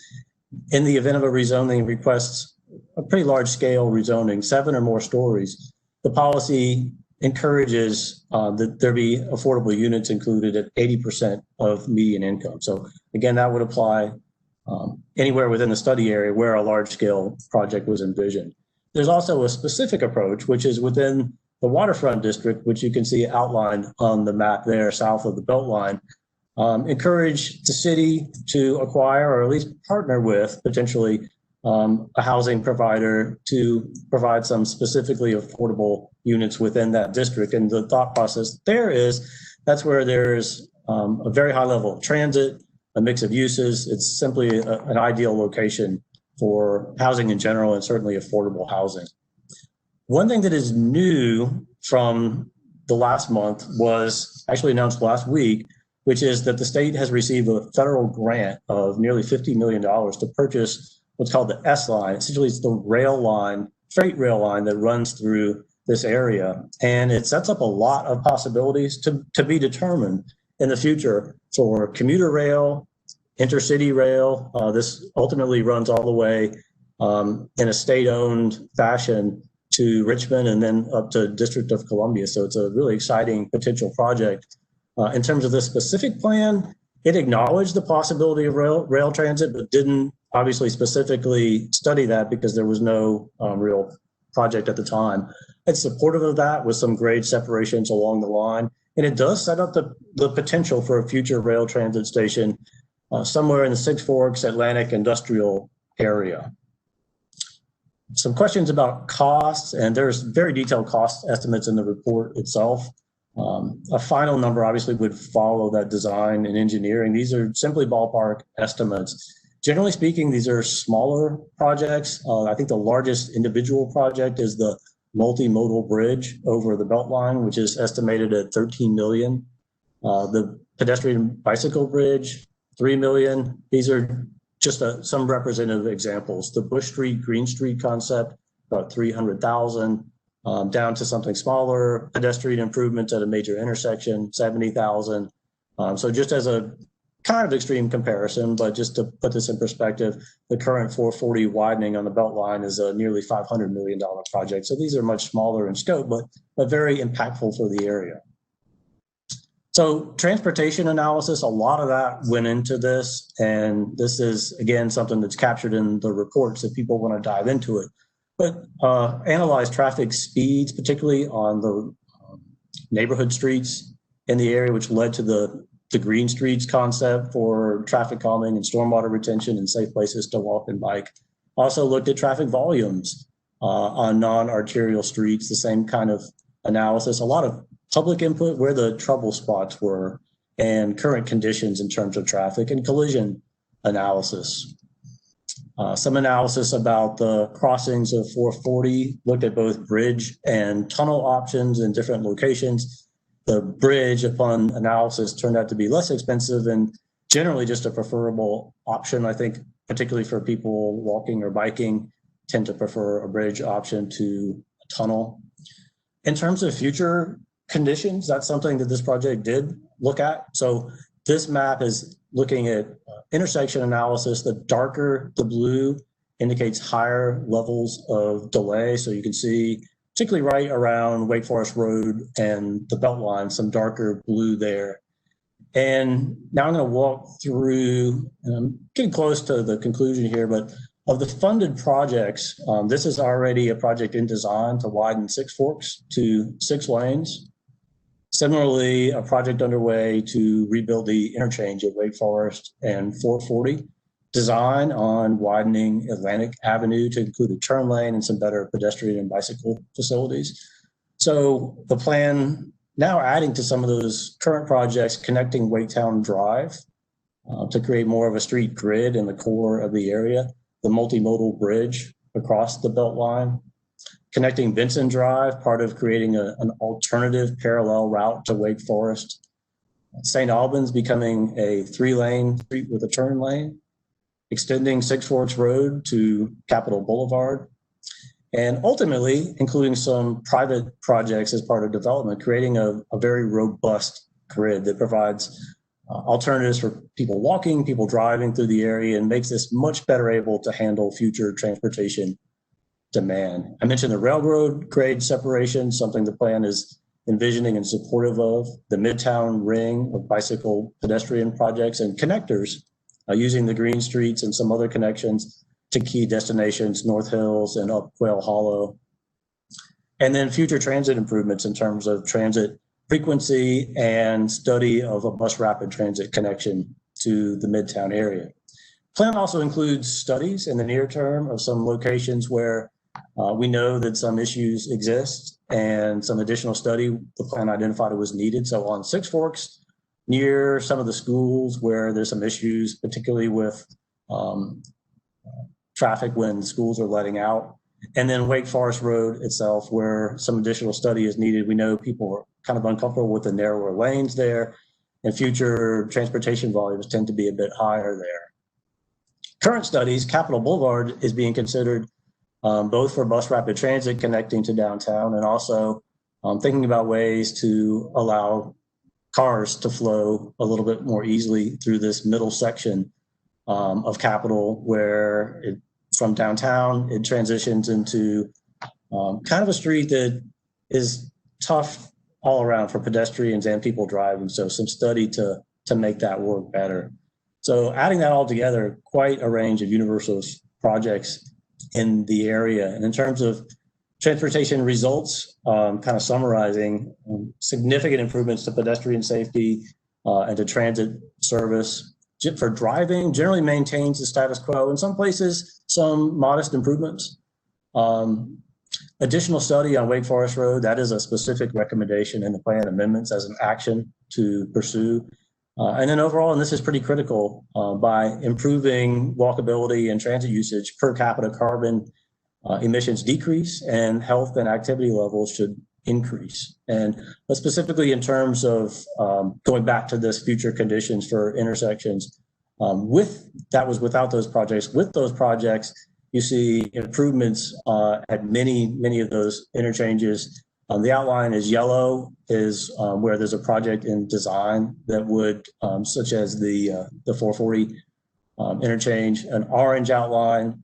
In the event of a rezoning requests a pretty large scale rezoning, 7 or more stories, the policy encourages that there be affordable units included at 80% of median income. So again, that would apply anywhere within the study area where a large scale project was envisioned. There's also a specific approach, which is within the waterfront district, which you can see outlined on the map there south of the Beltline. Encourage the city to acquire or at least partner with potentially a housing provider to provide some specifically affordable units within that district. And the thought process there is that's where there's a very high level of transit, a mix of uses. It's simply an ideal location for housing in general and certainly affordable housing. One thing that is new from the last month was actually announced last week, which is that the state has received a federal grant of nearly $50 million to purchase what's called the S line. Essentially, it's the rail line, freight rail line that runs through this area. And it sets up a lot of possibilities to be determined in the future for commuter rail, intercity rail. This ultimately runs all the way in a state-owned fashion to Richmond and then up to District of Columbia. So it's a really exciting potential project. In terms of this specific plan, it acknowledged the possibility of rail transit, but didn't obviously specifically study that because there was no real project at the time. It's supportive of that with some grade separations along the line. And it does set up the potential for a future rail transit station somewhere in the Six Forks, Atlantic industrial area. Some questions about costs, and there's very detailed cost estimates in the report itself. A final number obviously would follow that design and engineering. These are simply ballpark estimates. Generally speaking, these are smaller projects. I think the largest individual project is the multimodal bridge over the Beltline, which is estimated at $13 million. The pedestrian bicycle bridge, $3 million. These are just some representative examples. The Bush Street, Green Street concept, about $300,000. Down to something smaller, pedestrian improvements at a major intersection, $70,000. So just as a kind of extreme comparison, but just to put this in perspective, the current 440 widening on the Beltline is a nearly $500 million project. So these are much smaller in scope, but very impactful for the area. So transportation analysis, a lot of that went into this. And this is, again, something that's captured in the reports if people want to dive into it. But analyze traffic speeds, particularly on the neighborhood streets in the area, which led to the green streets concept for traffic calming and stormwater retention and safe places to walk and bike. Also looked at traffic volumes on non-arterial streets, the same kind of analysis. A lot of public input where the trouble spots were and current conditions in terms of traffic and collision analysis. Some analysis about the crossings of 440, looked at both bridge and tunnel options in different locations. The bridge, upon analysis, turned out to be less expensive and generally just a preferable option. I think particularly for people walking or biking, tend to prefer a bridge option to a tunnel. In terms of future conditions, that's something that this project did look at. So this map is looking at intersection analysis. The darker the blue indicates higher levels of delay. So you can see, particularly right around Wake Forest Road and the Beltline, some darker blue there. And now I'm going to walk through, and I'm getting close to the conclusion here, but of the funded projects, this is already a project in design to widen Six Forks to 6 lanes. Similarly, a project underway to rebuild the interchange at Wake Forest and 440. Design on widening Atlantic Avenue to include a turn lane and some better pedestrian and bicycle facilities. So the plan now adding to some of those current projects, connecting Waketown Drive to create more of a street grid in the core of the area, the multimodal bridge across the Beltline, connecting Benson Drive, part of creating an alternative parallel route to Wake Forest. St. Albans becoming a 3-lane street with a turn lane. extending Six Forks Road to Capitol Boulevard, and ultimately including some private projects as part of development, creating a very robust grid that provides alternatives for people walking, people driving through the area, and makes this much better able to handle future transportation demand. I mentioned the railroad grade separation, something the plan is envisioning and supportive of, the Midtown ring of bicycle pedestrian projects and connectors using the green streets and some other connections to key destinations, North Hills and up Quail Hollow. And then future transit improvements in terms of transit frequency and study of a bus rapid transit connection to the Midtown area. Plan also includes studies in the near term of some locations where we know that some issues exist, and some additional study the plan identified was needed. So on Six Forks, near some of the schools where there's some issues, particularly with traffic when schools are letting out. And then Wake Forest Road itself, where some additional study is needed. We know people are kind of uncomfortable with the narrower lanes there, and future transportation volumes tend to be a bit higher there. Current studies, Capitol Boulevard is being considered both for bus rapid transit connecting to downtown, and also thinking about ways to allow cars to flow a little bit more easily through this middle section of Capitol, where from downtown, it transitions into kind of a street that is tough all around for pedestrians and people driving. So some study to make that work better. So adding that all together, quite a range of universal projects in the area. And in terms of transportation results, kind of summarizing significant improvements to pedestrian safety and to transit service. For driving, generally maintains the status quo. In some places, some modest improvements. Additional study on Wake Forest Road, that is a specific recommendation in the plan amendments as an action to pursue. And then overall, and this is pretty critical, by improving walkability and transit usage, per capita carbon emissions decrease and health and activity levels should increase. And specifically in terms of going back to this future conditions for intersections, without those projects. With those projects, you see improvements at many of those interchanges. The outline is yellow, is where there's a project in design that would, such as the 440 interchange. An orange outline,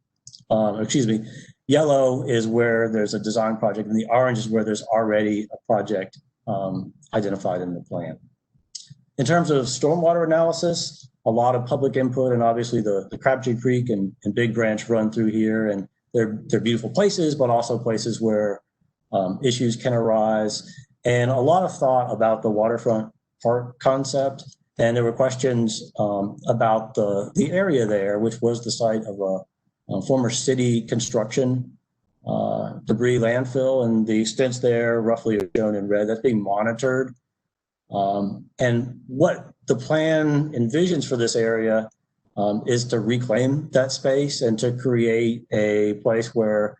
yellow is where there's a design project, and the orange is where there's already a project identified in the plan. In terms of stormwater analysis, a lot of public input, and obviously the Crabtree Creek and Big Branch run through here, and they're beautiful places, but also places where issues can arise. And a lot of thought about the waterfront park concept. And there were questions about the area there, which was the site of a former city construction debris landfill, and the extents there roughly are shown in red. That's being monitored. And what the plan envisions for this area is to reclaim that space and to create a place where,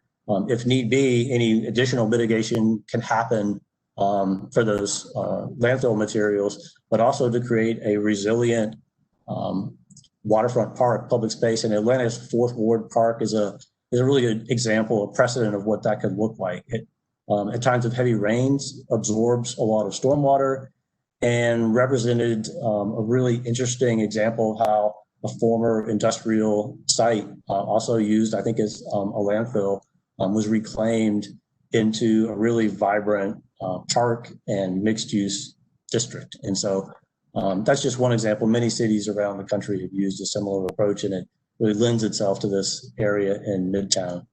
if need be, any additional mitigation can happen for those landfill materials, but also to create a resilient waterfront park, public space. And Atlanta's Fourth Ward Park is a really good example, a precedent of what that could look like. It, at times of heavy rains, absorbs a lot of stormwater, and represented a really interesting example of how a former industrial site, also used, I think, as a landfill, was reclaimed into a really vibrant park and mixed-use district. And so that's just one example. Many cities around the country have used a similar approach, and it really lends itself to this area in Midtown.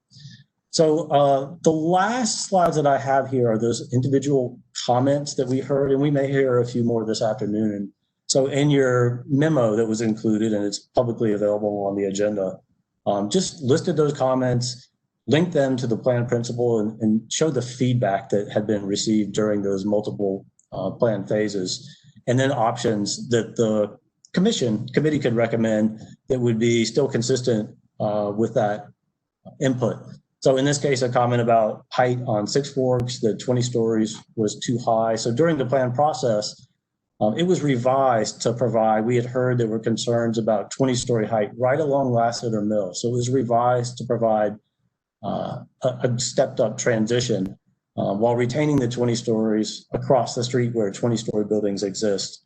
So the last slides that I have here are those individual comments that we heard, and we may hear a few more this afternoon. And so in your memo that was included, and it's publicly available on the agenda, just listed those comments, linked them to the plan principle, and showed the feedback that had been received during those multiple plan phases, and then options that the committee could recommend that would be still consistent with that input. So in this case, a comment about height on Six Forks, that 20 stories was too high. So during the plan process, It was revised to provide, we had heard there were concerns about 20-story height right along Lassiter Mill. So it was revised to provide a stepped up transition while retaining the 20 stories across the street where 20-story buildings exist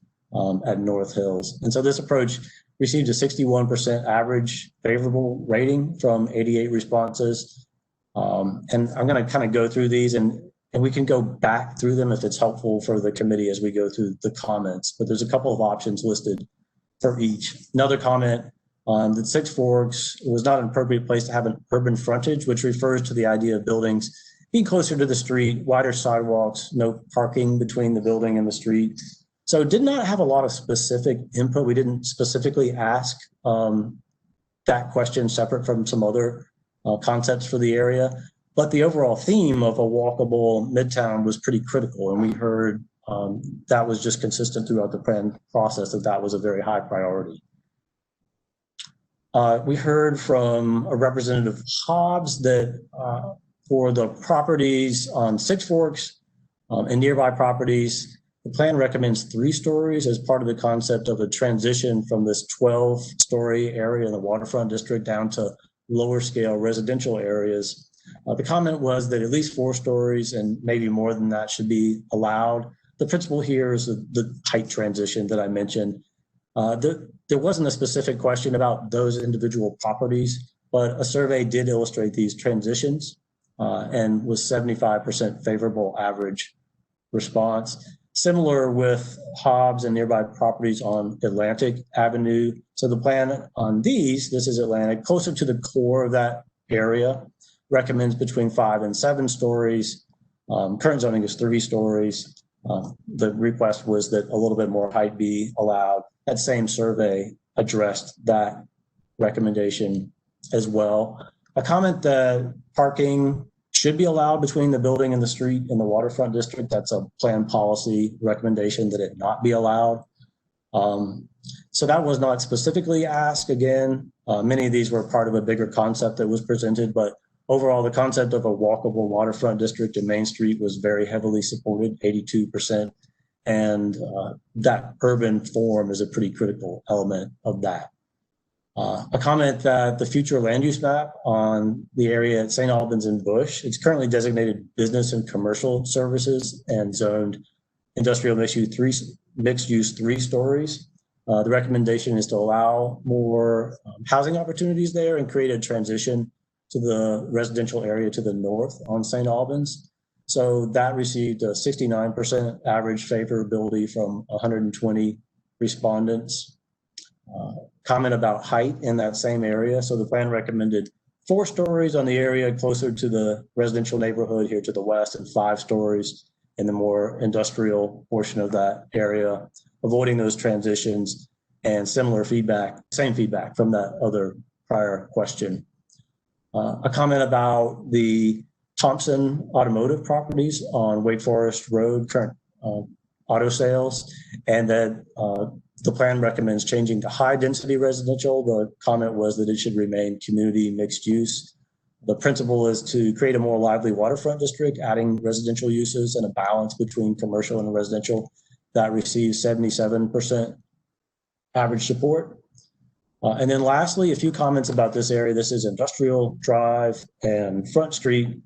at North Hills. And so this approach received a 61% average favorable rating from 88 responses. And I'm going to kind of go through these and we can go back through them if it's helpful for the committee as we go through the comments, but there's a couple of options listed for each. Another comment that Six Forks was not an appropriate place to have an urban frontage, which refers to the idea of buildings being closer to the street, wider sidewalks, no parking between the building and the street. So did not have a lot of specific input. We didn't specifically ask that question separate from some other concepts for the area. But the overall theme of a walkable Midtown was pretty critical. And we heard that was just consistent throughout the plan process, that was a very high priority. We heard from a representative Hobbs that for the properties on Six Forks and nearby properties, the plan recommends 3 stories as part of the concept of a transition from this 12-story area in the waterfront district down to lower scale residential areas. The comment was that at least 4 stories and maybe more than that should be allowed. The principle here is the height transition that I mentioned. There wasn't a specific question about those individual properties, but a survey did illustrate these transitions and was 75% favorable average response. Similar with Hobbs and nearby properties on Atlantic Avenue. So the plan on these, this is Atlantic, closer to the core of that area, recommends between 5 and 7 stories. Current zoning is 3 stories. The request was that a little bit more height be allowed. That same survey addressed that recommendation as well. A comment that parking should be allowed between the building and the street in the waterfront district. That's a plan policy recommendation that it not be allowed. So that was not specifically asked. Again, many of these were part of a bigger concept that was presented, but overall, the concept of a walkable waterfront district in Main Street was very heavily supported, 82%. And that urban form is a pretty critical element of that. A comment that the future land use map on the area at St. Albans and Bush, it's currently designated business and commercial services and zoned industrial mixed use 3 stories. The recommendation is to allow more housing opportunities there and create a transition to the residential area to the north on St. Albans. So that received a 69% average favorability from 120 respondents. Comment about height in that same area. So the plan recommended 4 stories on the area closer to the residential neighborhood here to the west and 5 stories in the more industrial portion of that area, avoiding those transitions and similar feedback, same feedback from that other prior question. A comment about the Thompson Automotive properties on Wake Forest Road, current auto sales, and that the plan recommends changing to high density residential. The comment was that it should remain community mixed use. The principle is to create a more lively waterfront district, adding residential uses and a balance between commercial and residential. That receives 77% average support. And then lastly, a few comments about this area. This is Industrial Drive and Front Street.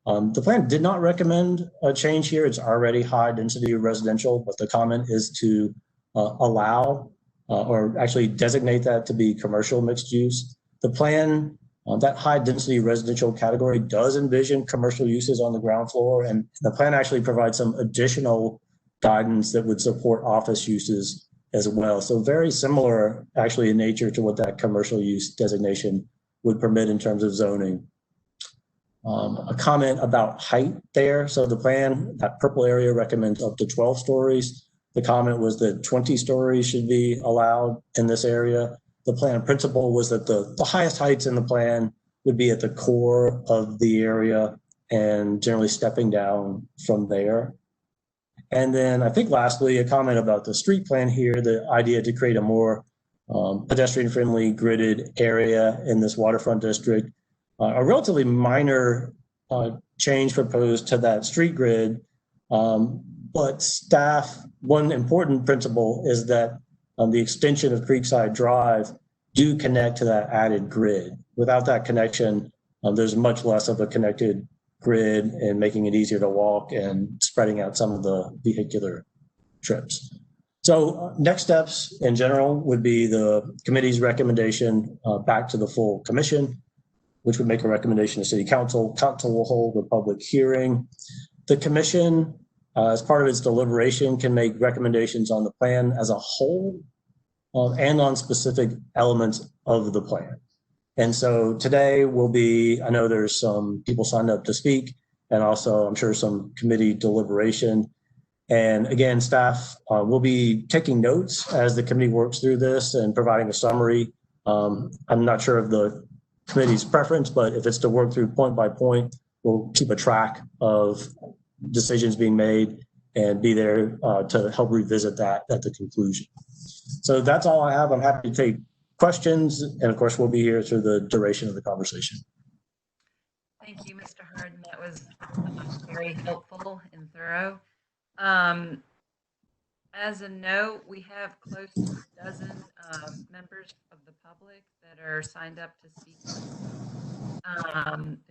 The plan did not recommend a change here. It's already high density residential, but the comment is to allow or actually designate that to be commercial mixed use. The plan, that high density residential category does envision commercial uses on the ground floor, and the plan actually provides some additional guidance that would support office uses as well. So very similar actually in nature to what that commercial use designation would permit in terms of zoning. A comment about height there. So the plan, that purple area recommends up to 12 stories. The comment was that 20 stories should be allowed in this area. The plan principle was that the highest heights in the plan would be at the core of the area and generally stepping down from there. And then I think lastly, a comment about the street plan here, the idea to create a more pedestrian-friendly gridded area in this waterfront district. A relatively minor change proposed to that street grid, But staff, one important principle is that the extension of Creekside Drive do connect to that added grid. Without that connection, there's much less of a connected grid and making it easier to walk and spreading out some of the vehicular trips. So next steps in general would be the committee's recommendation back to the full commission, which would make a recommendation to city council. Council will hold a public hearing. The commission, as part of its deliberation, can make recommendations on the plan as a whole and on specific elements of the plan. And so today will be, I know there's some people signed up to speak, and also I'm sure some committee deliberation. And again, staff will be taking notes as the committee works through this and providing a summary. I'm not sure of the committee's preference, but if it's to work through point by point, we'll keep a track of decisions being made and be there to help revisit that at the conclusion. So that's all I have. I'm happy to take questions, and of course, we'll be here through the duration of the conversation. Thank you, Mr. Harden. That was very helpful and thorough. As a note, we have close to a dozen members of the public that are signed up to speak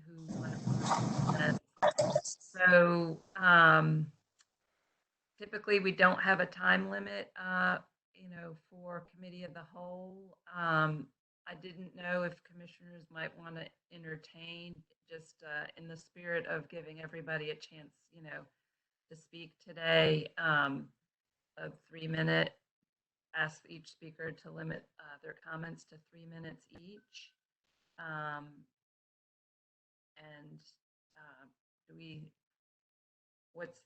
who want to present. So typically we don't have a time limit, for committee of the whole. I didn't know if commissioners might want to entertain, just in the spirit of giving everybody a chance, to speak today, a 3-minute, ask each speaker to limit their comments to 3 minutes each. And what's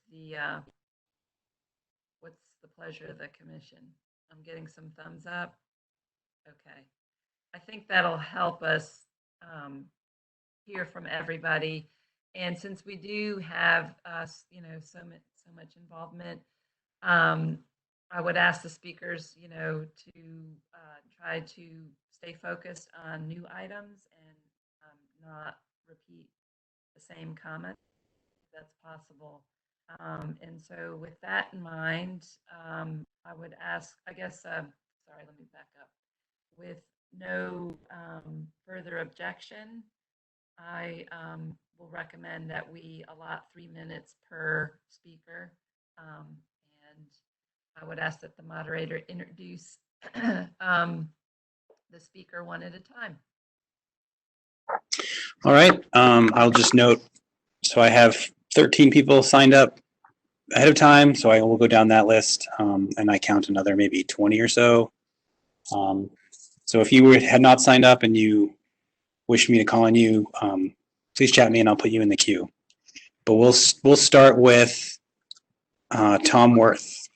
the pleasure of the commission? I'm getting some thumbs up. Okay. I think that'll help us hear from everybody. And since we do have so much involvement, I would ask the speakers, to try to stay focused on new items and not repeat the same comment, if that's possible. And so with that in mind, I would ask, I guess, sorry, let me back up. With no further objection, I will recommend that we allot 3 minutes per speaker. And I would ask that the moderator introduce the speaker one at a time. All right. I'll just note, so I have 13 people signed up ahead of time, so I will go down that list, and I count another maybe 20 or so. So if you had not signed up and you wish me to call on you, please chat me and I'll put you in the queue. But we'll start with Tom Worth.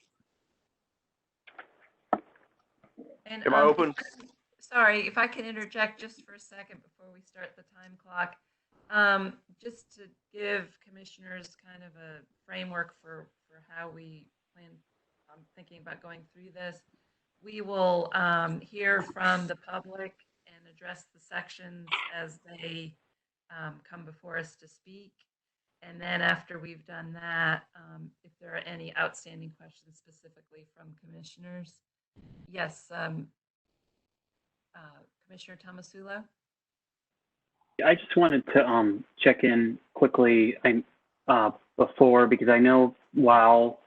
And, Am I open? Sorry, if I can interject just for a second before we start the time clock. Just to give commissioners kind of a framework for how we plan, I'm thinking about going through this. We will hear from the public and address the sections as they come before us to speak. And then after we've done that, if there are any outstanding questions specifically from commissioners. Yes, Commissioner Tomasulo. I just wanted to check in quickly before, because I know while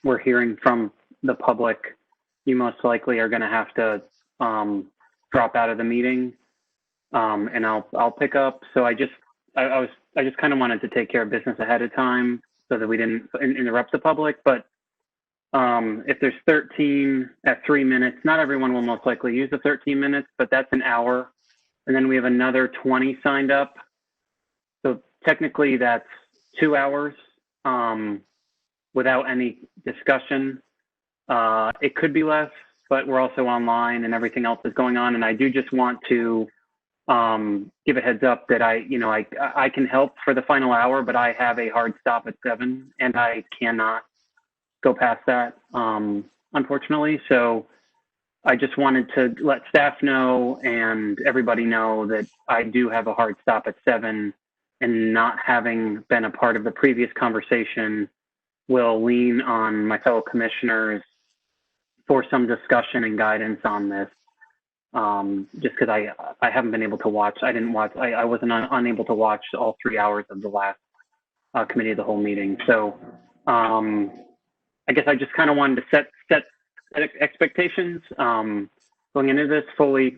we're hearing from the public, you most likely are going to have to drop out of the meeting, and I'll pick up. So I just kind of wanted to take care of business ahead of time so that we didn't interrupt the public. But if there's 13 at 3 minutes, not everyone will most likely use the 13 minutes, but that's an hour. And then we have another 20 signed up. So technically that's 2 hours without any discussion. It could be less, but we're also online and everything else is going on. And I do just want to give a heads up that I can help for the final hour, but I have a hard stop at 7 and I cannot go past that, unfortunately. So I just wanted to let staff know and everybody know that I do have a hard stop at 7, and not having been a part of the previous conversation, will lean on my fellow commissioners for some discussion and guidance on this. Just because I haven't been able to watch. I wasn't unable to watch all 3 hours of the last committee of the whole meeting. So I guess I just kind of wanted to set expectations going into this, fully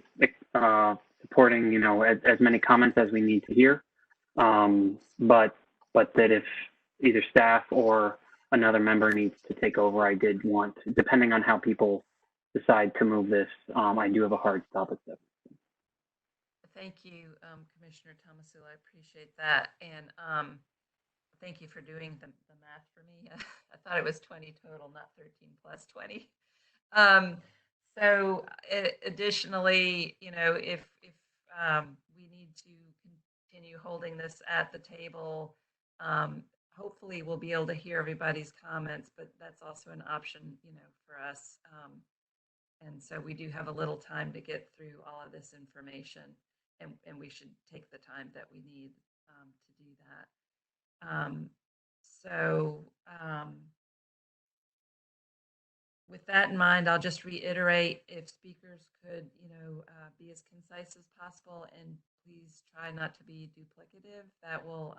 supporting, as many comments as we need to hear. But that if either staff or another member needs to take over, I did want, depending on how people decide to move this, I do have a hard stop at 7. Thank you, Commissioner Thomasul. I appreciate that. And thank you for doing the math for me. I thought it was 20 total, not 13 plus 20. So additionally, if we need to continue holding this at the table, hopefully we'll be able to hear everybody's comments, but that's also an option, for us. And so we do have a little time to get through all of this information, and we should take the time that we need to do that. With that in mind, I'll just reiterate, if speakers could, be as concise as possible, and please try not to be duplicative. That will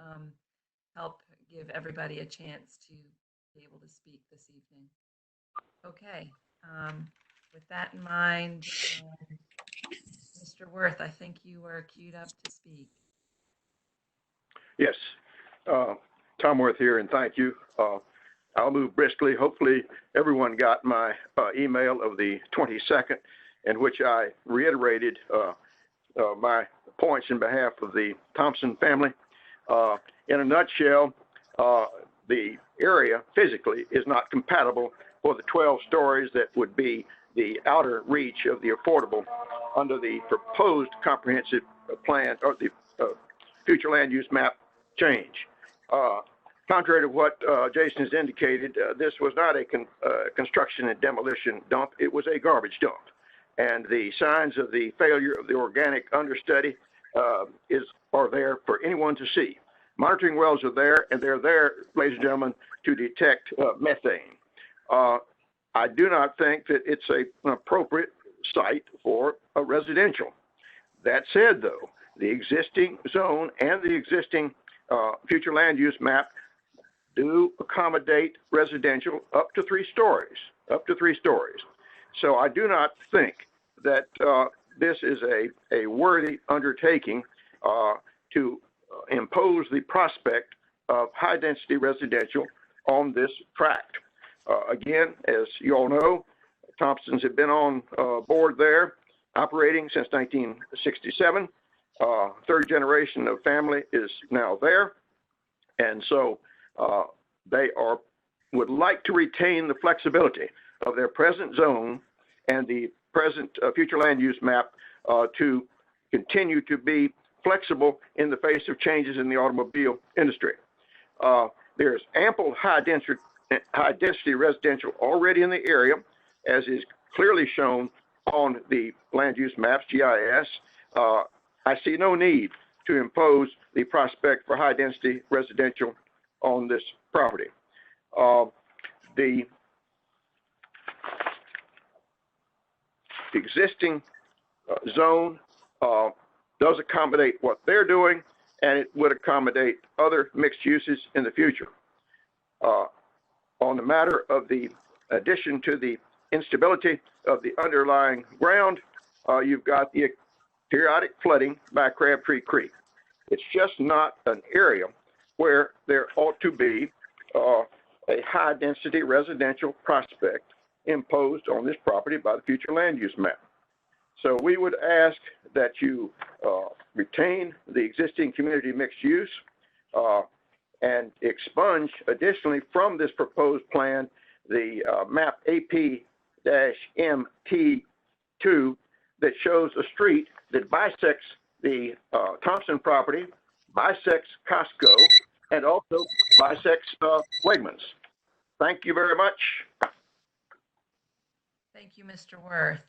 help give everybody a chance to be able to speak this evening. Okay. With that in mind, Mr. Worth, I think you were queued up to speak. Yes, Tom Worth here, and thank you. I'll move briskly. Hopefully everyone got my email of the 22nd, in which I reiterated my points in behalf of the Thompson family. In a nutshell, the area physically is not compatible for the 12 stories that would be the outer reach of the affordable under the proposed comprehensive plan, or the future land use map change. Contrary to what Jason has indicated, this was not a construction and demolition dump. It was a garbage dump. And the signs of the failure of the organic understudy are there for anyone to see. Monitoring wells are there, and they're there, ladies and gentlemen, to detect methane. I do not think that it's an appropriate site for a residential. That said, though, the existing zone and the existing future land use map do accommodate residential up to 3 stories, So I do not think that this is a worthy undertaking to impose the prospect of high density residential on this tract. Again, as you all know, Thompsons have been on board there, operating since 1967. Third generation of family is now there. And so they would like to retain the flexibility of their present zone and the present future land use map to continue to be flexible in the face of changes in the automobile industry. There's ample high density residential already in the area, as is clearly shown on the land use maps, GIS. I see no need to impose the prospect for high density residential on this property. The existing zone does accommodate what they're doing, and it would accommodate other mixed uses in the future. On the matter of the addition to the instability of the underlying ground, you've got the periodic flooding by Crabtree Creek. It's just not an area where there ought to be a high density residential prospect imposed on this property by the future land use map. So we would ask that you retain the existing community mixed use and expunge additionally from this proposed plan the map AP-MT2 that shows a street that bisects the Thompson property, bisects Costco, and also bisects Wegmans. Thank you very much. Thank you, Mr. Worth.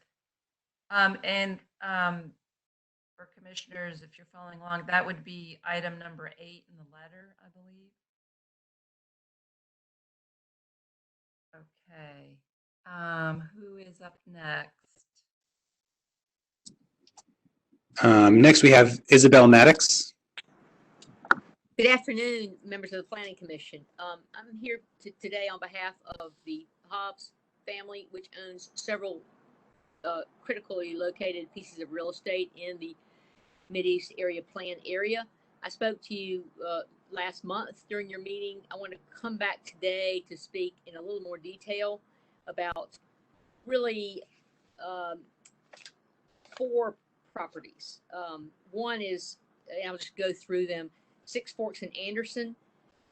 For commissioners, if you're following along, that would be item number 8 in the letter, I believe. Okay. Who is up next? Next, we have Isabel Maddox. Good afternoon, members of the Planning Commission. I'm here today on behalf of the Hobbs family, which owns several critically located pieces of real estate in the Mideast Area Plan area. I spoke to you last month during your meeting. I want to come back today to speak in a little more detail about really 4 properties. One is, and I'll just go through them, Six Forks and Anderson.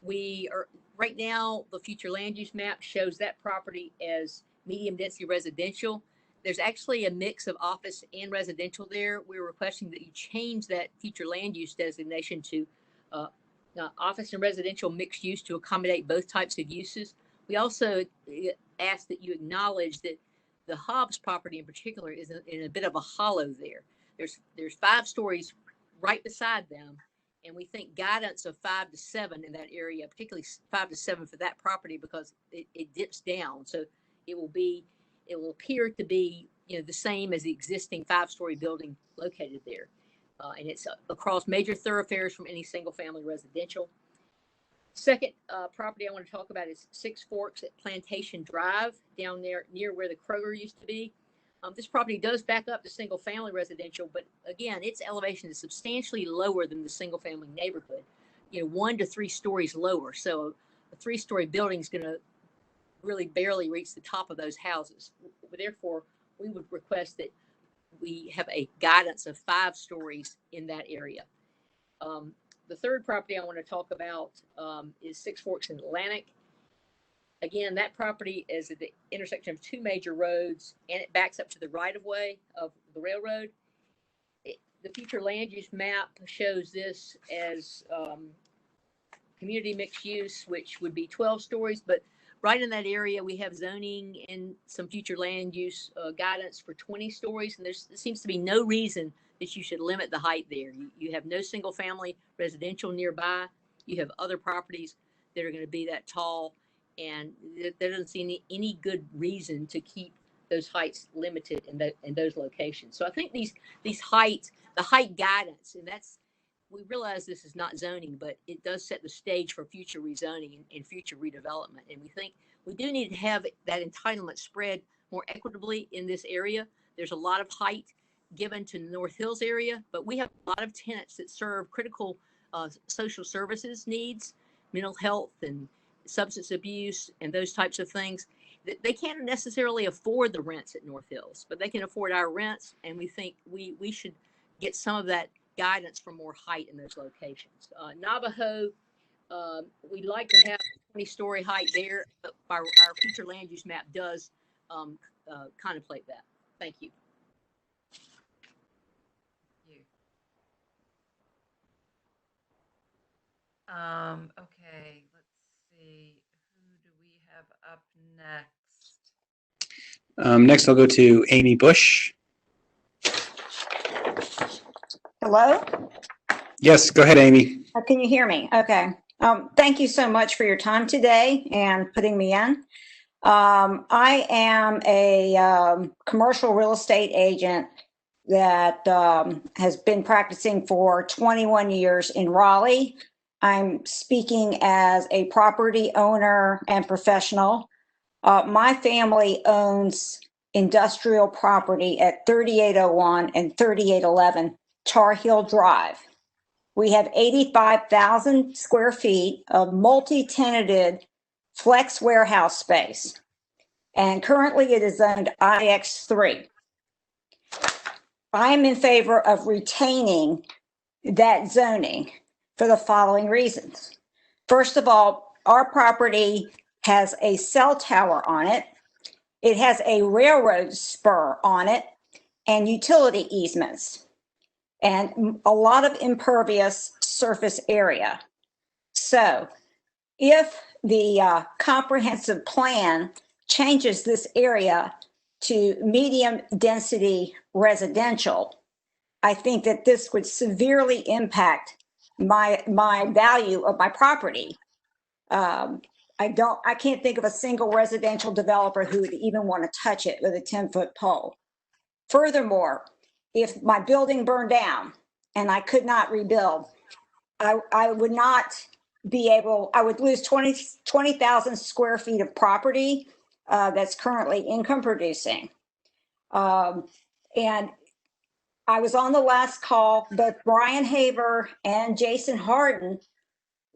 We are right now, the future land use map shows that property as medium density residential. There's actually a mix of office and residential there. We're requesting that you change that future land use designation to office and residential mixed use to accommodate both types of uses. We also ask that you acknowledge that the Hobbs property in particular is in a bit of a hollow there. There's 5 stories right beside them, and we think guidance of 5 to 7 in that area, particularly 5 to 7 for that property, because it dips down. So it will appear to be, the same as the existing 5-story building located there. And it's across major thoroughfares from any single family residential. Second property I want to talk about is Six Forks at Plantation Drive down there near where the Kroger used to be. This property does back up to single family residential, but again, its elevation is substantially lower than the single family neighborhood, 1 to 3 stories lower. So a 3-story building is going to really barely reach the top of those houses. Therefore, we would request that we have a guidance of 5 stories in that area. The third property I want to talk about is Six Forks and Atlantic. Again, that property is at the intersection of 2 major roads, and it backs up to the right-of-way of the railroad. The future land use map shows this as community mixed use, which would be 12 stories, but right in that area, we have zoning and some future land use guidance for 20 stories, and there seems to be no reason that you should limit the height there. You have no single family residential nearby. You have other properties that are going to be that tall, and there doesn't seem any good reason to keep those heights limited in those locations. So I think these heights, the height guidance, and we realize this is not zoning, but it does set the stage for future rezoning and future redevelopment. And we think we do need to have that entitlement spread more equitably in this area. There's a lot of height given to the North Hills area, but we have a lot of tenants that serve critical social services needs, mental health and substance abuse and those types of things. They can't necessarily afford the rents at North Hills, but they can afford our rents, and we think we should get some of that guidance for more height in those locations. Navajo, we'd like to have 20-story height there, but our future land use map does contemplate that. Thank you. Okay, let's see. Who do we have up next? Next, I'll go to Amy Bush. Hello? Yes, go ahead, Amy. Can you hear me? Okay. Thank you so much for your time today and putting me in. I am a commercial real estate agent that has been practicing for 21 years in Raleigh. I'm speaking as a property owner and professional. My family owns industrial property at 3801 and 3811 Tar Heel Drive. We have 85,000 square feet of multi-tenanted flex warehouse space, and currently it is zoned IX3. I am in favor of retaining that zoning for the following reasons. First of all, our property has a cell tower on it. It has a railroad spur on it and utility easements and a lot of impervious surface area. So if the comprehensive plan changes this area to medium density residential, I think that this would severely impact my value of my property. I can't think of a single residential developer who would even want to touch it with a 10-foot pole. Furthermore, if my building burned down and I could not rebuild, I would not be able, I would lose 20,000 square feet of property that's currently income producing. And I was on the last call, both Brian Haver and Jason Harden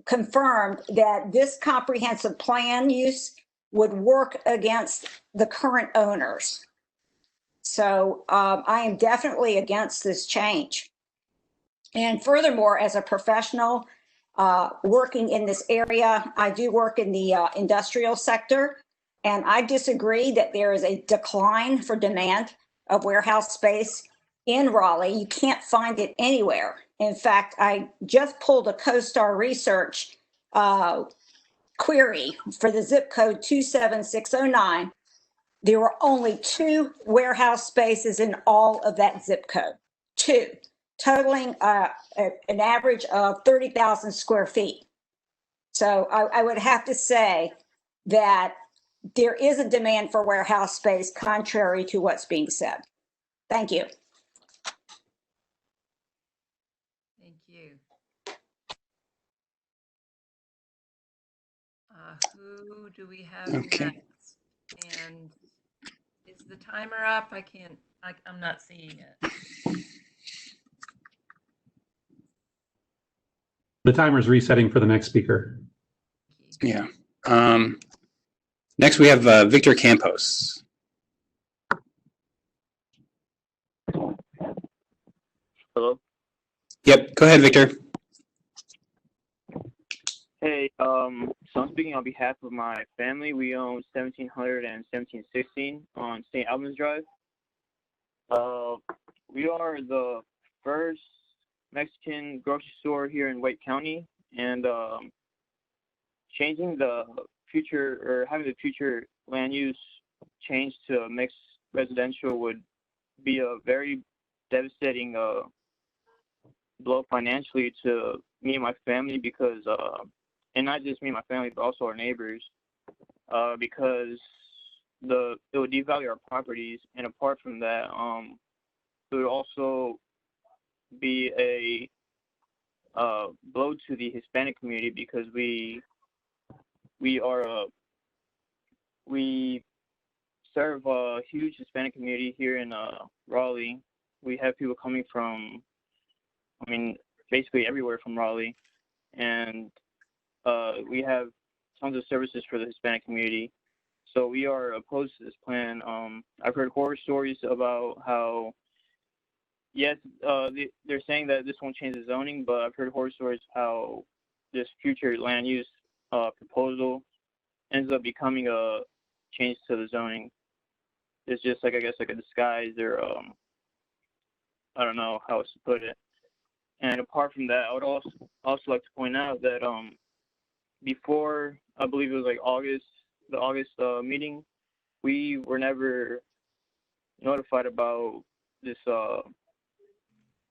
confirmed that this comprehensive plan use would work against the current owners. So I am definitely against this change. And furthermore, as a professional working in this area, I do work in the industrial sector, and I disagree that there is a decline for demand of warehouse space in Raleigh. You can't find it anywhere. In fact, I just pulled a CoStar research query for the zip code 27609. There were only 2 warehouse spaces in all of that zip code, 2, totaling an average of 30,000 square feet. So I would have to say that there is a demand for warehouse space contrary to what's being said. Thank you. Thank you. Who do we have Okay. next? And is the timer up? I'm not seeing it. The timer's resetting for the next speaker. Yeah. Next, we have Victor Campos. Hello. Yep. Go ahead, Victor. Hey, so I'm speaking on behalf of my family. We own 1700 and 1716 on St. Albans Drive. We are the first Mexican grocery store here in Wake County, and changing the future, or having the future land use change to mixed residential would be a very devastating blow financially to me and my family, because and not just me and my family, but also our neighbors, because it would devalue our properties, and apart from that, it would also be a blow to the Hispanic community, because we serve a huge Hispanic community here in Raleigh. We have people coming from, basically everywhere from Raleigh, and we have tons of services for the Hispanic community. So we are opposed to this plan. I've heard horror stories about how, yes, they're saying that this won't change the zoning, but I've heard horror stories how this future land use proposal ends up becoming a change to the zoning. It's just like, I guess, like a disguise, or I don't know how else to put it. And apart from that, I would also like to point out that before, I believe it was like the August meeting, we were never notified about this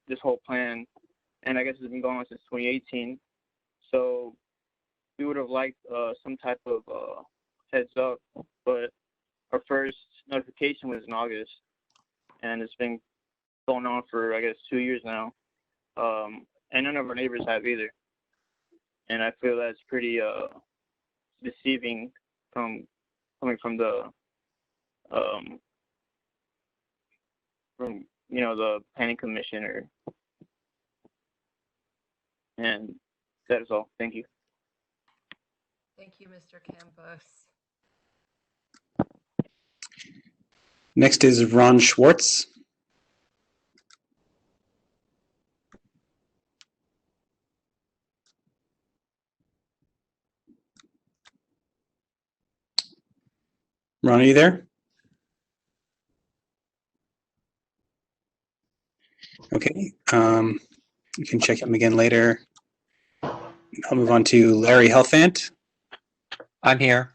this whole plan, and I guess it's been going on since 2018. So we would have liked some type of heads up, but our first notification was in August, and it's been going on for, I guess, 2 years now, and none of our neighbors have either. And I feel that's pretty deceiving coming from the the planning commissioner. And that is all. Thank you. Thank you, Mr. Campos. Next is Ron Schwartz. Ron, are you there? Okay, you can check him again later. I'll move on to Larry Helfand. I'm here.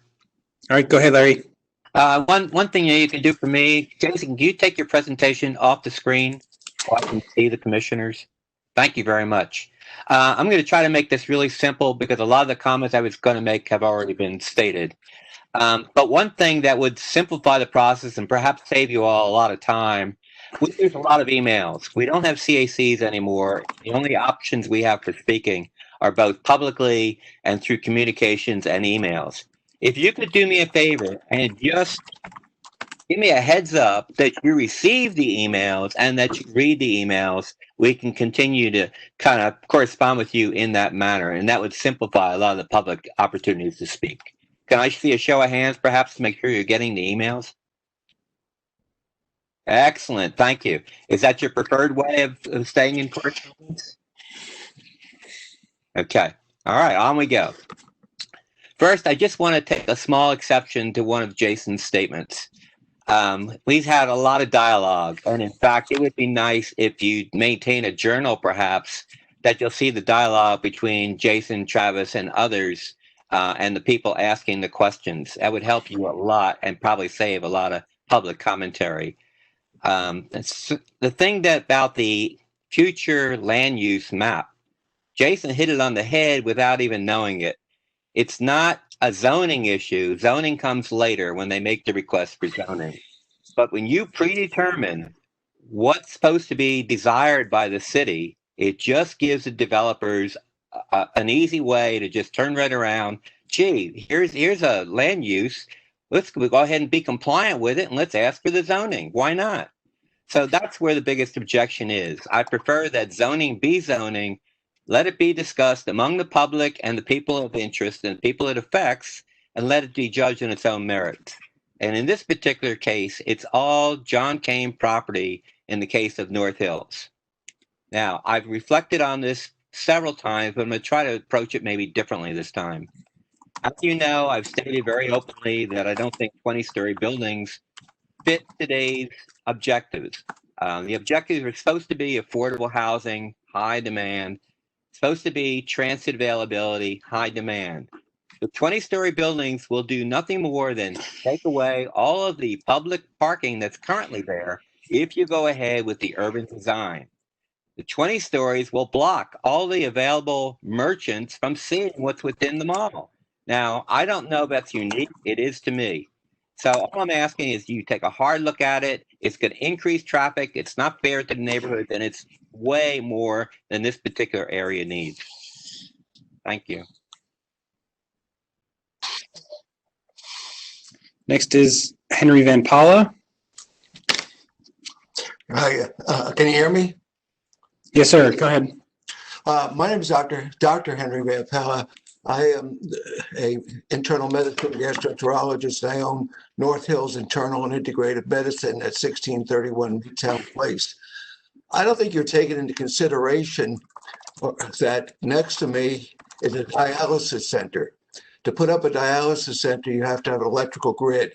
All right, go ahead, Larry. One thing you can do for me, Jason, can you take your presentation off the screen so I can see the commissioners? Thank you very much. I'm going to try to make this really simple because a lot of the comments I was going to make have already been stated. But one thing that would simplify the process and perhaps save you all a lot of time, there's a lot of emails. We don't have CACs anymore. The only options we have for speaking are both publicly and through communications and emails. If you could do me a favor and just give me a heads up that you receive the emails and that you read the emails, we can continue to kind of correspond with you in that manner. And that would simplify a lot of the public opportunities to speak. Can I see a show of hands perhaps to make sure you're getting the emails? Excellent. Thank you. Is that your preferred way of staying in correspondence? Okay. All right. On we go. First, I just want to take a small exception to one of Jason's statements. We've had a lot of dialogue, and in fact, it would be nice if you maintain a journal, perhaps, that you'll see the dialogue between Jason, Travis, and others, and the people asking the questions. That would help you a lot and probably save a lot of public commentary. The thing about the future land use map, Jason hit it on the head without even knowing it. It's not a zoning issue. Zoning comes later when they make the request for zoning. But when you predetermine what's supposed to be desired by the city, it just gives the developers an easy way to just turn right around. Gee, here's a land use. Let's go ahead and be compliant with it, and let's ask for the zoning. Why not? So that's where the biggest objection is. I prefer that zoning be zoning. Let it be discussed among the public and the people of interest and the people it affects, and let it be judged on its own merit. And in this particular case, it's all John Kane property in the case of North Hills. Now, I've reflected on this several times, but I'm going to try to approach it maybe differently this time. As you know, I've stated very openly that I don't think 20-story buildings fit today's objectives. The objectives are supposed to be affordable housing, high demand, supposed to be transit availability, high demand. The 20-story buildings will do nothing more than take away all of the public parking that's currently there if you go ahead with the urban design. The 20 stories will block all the available merchants from seeing what's within the mall. Now, I don't know if that's unique. It is to me. So all I'm asking is you take a hard look at it. It's going to increase traffic. It's not fair to the neighborhood, and it's way more than this particular area needs. Thank you. Next is Henry Van Paula. Hi, can you hear me? Yes, sir. Go ahead. My name is Dr. Henry Van Paula. I am a internal medicine gastroenterologist. I own North Hills Internal and Integrative Medicine at 1631 Town Place. I don't think you're taking into consideration that next to me is a dialysis center. To put up a dialysis center, you have to have an electrical grid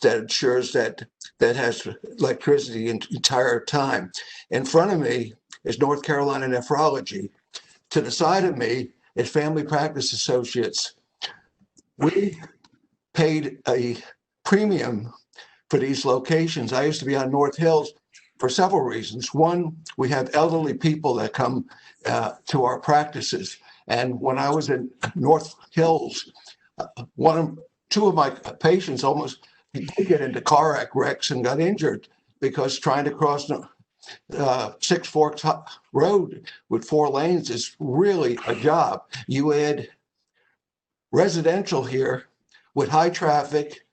that ensures that has electricity the entire time. In front of me is North Carolina Nephrology. To the side of me is Family Practice Associates. We paid a premium for these locations. I used to be on North Hills for several reasons. One, we have elderly people that come to our practices. And when I was in North Hills, two of my patients almost did get into car wrecks and got injured because trying to cross Six Forks Road with 4 lanes is really a job. You add residential here with high traffic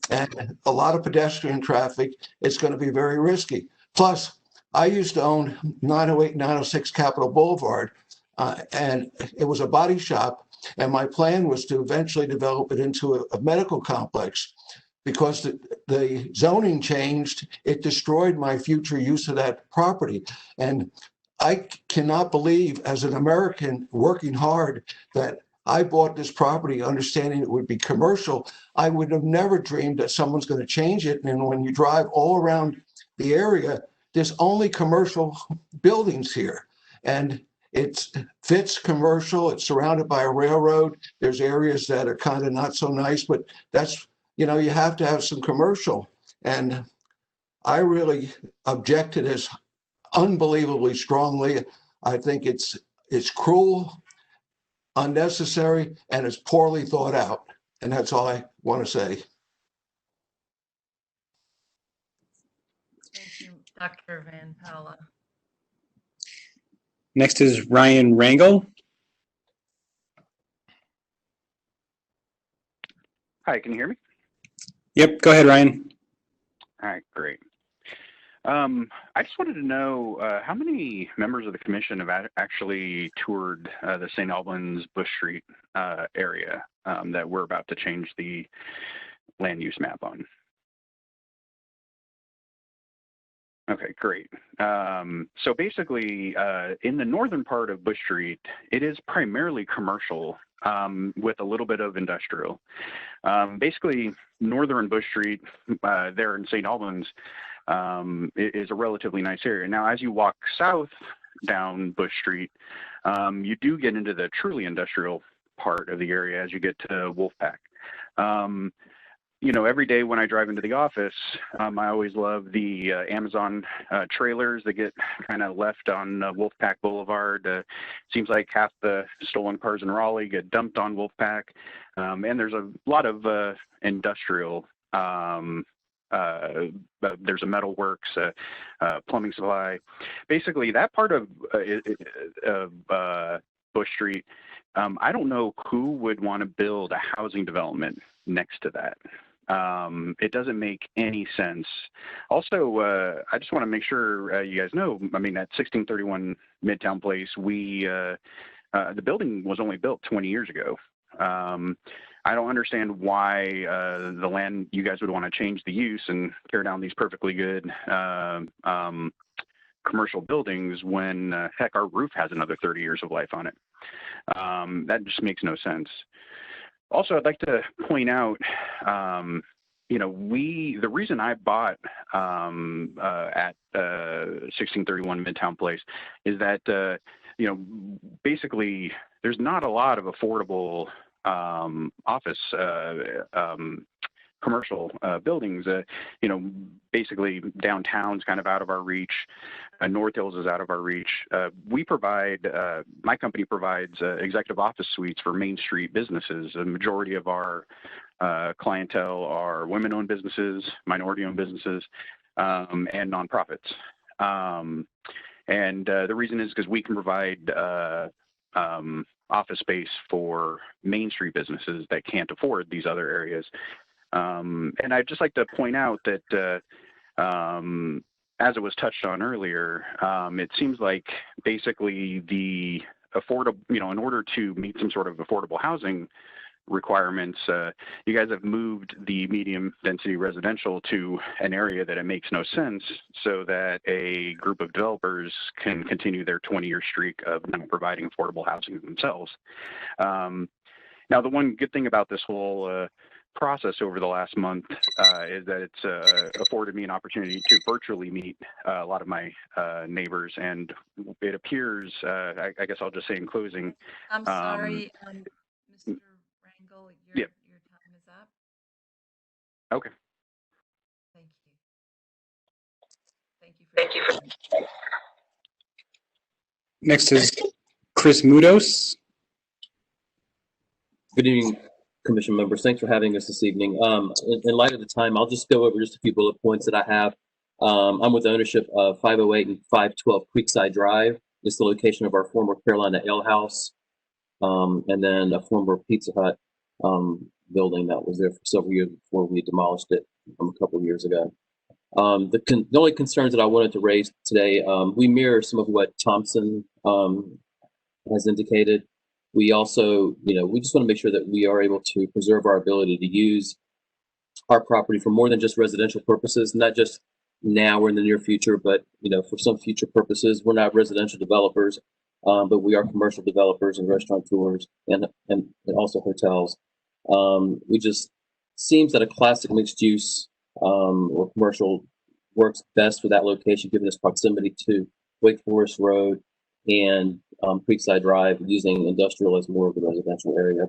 and a lot of pedestrian traffic, it's going to be very risky. Plus, I used to own 908, 906 Capitol Boulevard, and it was a body shop. And my plan was to eventually develop it into a medical complex. Because the zoning changed, it destroyed my future use of that property. And I cannot believe, as an American working hard, that I bought this property understanding it would be commercial. I would have never dreamed that someone's going to change it. And when you drive all around the area, there's only commercial buildings here. And it fits commercial. It's surrounded by a railroad. There's areas that are kind of not so nice, but that's, you know, you have to have some commercial. And I really object to this unbelievably strongly. I think it's it's cruel, unnecessary, and it's poorly thought out. And that's all I want to say. Thank you, Dr. Van Pella. Next is Ryan Rangel. Hi, can you hear me? Yep, go ahead, Ryan. All right, great. I just wanted to know how many members of the commission have actually toured the St. Albans Bush Street area that we're about to change the land use map on. Okay, great. So basically, in the northern part of Bush Street, it is primarily commercial with a little bit of industrial. Basically, northern Bush Street there in St. Albans is a relatively nice area. Now, as you walk south down Bush Street, you do get into the truly industrial part of the area as you get to Wolfpack. You know, every day when I drive into the office, I always love the Amazon trailers that get kind of left on Wolfpack Boulevard. Seems like half the stolen cars in Raleigh get dumped on Wolfpack. And there's a lot of industrial, there's a metal works, plumbing supply. Basically, that part of Bush Street, I don't know who would want to build a housing development next to that. It doesn't make any sense. Also, I just want to make sure you guys know, I mean, at 1631 Midtown Place, the building was only built 20 years ago. I don't understand why the land, you guys would want to change the use and tear down these perfectly good commercial buildings when, heck, our roof has another 30 years of life on it. That just makes no sense. Also, I'd like to point out, you know, the reason I bought at 1631 Midtown Place is that, you know, basically there's not a lot of affordable office commercial buildings. You know, basically downtown's kind of out of our reach. North Hills is out of our reach. We provide, my company provides executive office suites for Main Street businesses. The majority of our clientele are women-owned businesses, minority-owned businesses, and nonprofits. And the reason is because we can provide office space for Main Street businesses that can't afford these other areas. And I'd just like to point out that as it was touched on earlier, it seems like basically the affordable, you know, in order to meet some sort of affordable housing requirements, you guys have moved the medium density residential to an area that it makes no sense so that a group of developers can continue their 20-year streak of not providing affordable housing themselves. Now, the one good thing about this whole process over the last month is that it's afforded me an opportunity to virtually meet a lot of my neighbors, and it appears, I guess I'll just say in closing. I'm sorry, Mr. Rangel, your time is up. Okay. Thank you. Thank you for Next is Chris Mudos. Good evening, Commission members. Thanks for having us this evening. In light of the time, I'll just go over just a few bullet points that I have. I'm with ownership of 508 and 512 Creekside Drive. It's the location of our former Carolina Ale House, and then a former Pizza Hut building that was there for several years before we demolished it a couple of years ago. The only concerns that I wanted to raise today, we mirror some of what Thompson has indicated. We also, you know, we just want to make sure that we are able to preserve our ability to use our property for more than just residential purposes, not just now or in the near future, but, you know, for some future purposes. We're not residential developers, but we are commercial developers and restaurateurs and also hotels. We just seems that a classic mixed use or commercial works best for that location, given its proximity to Wake Forest Road and Creekside Drive, using industrial as more of the residential area.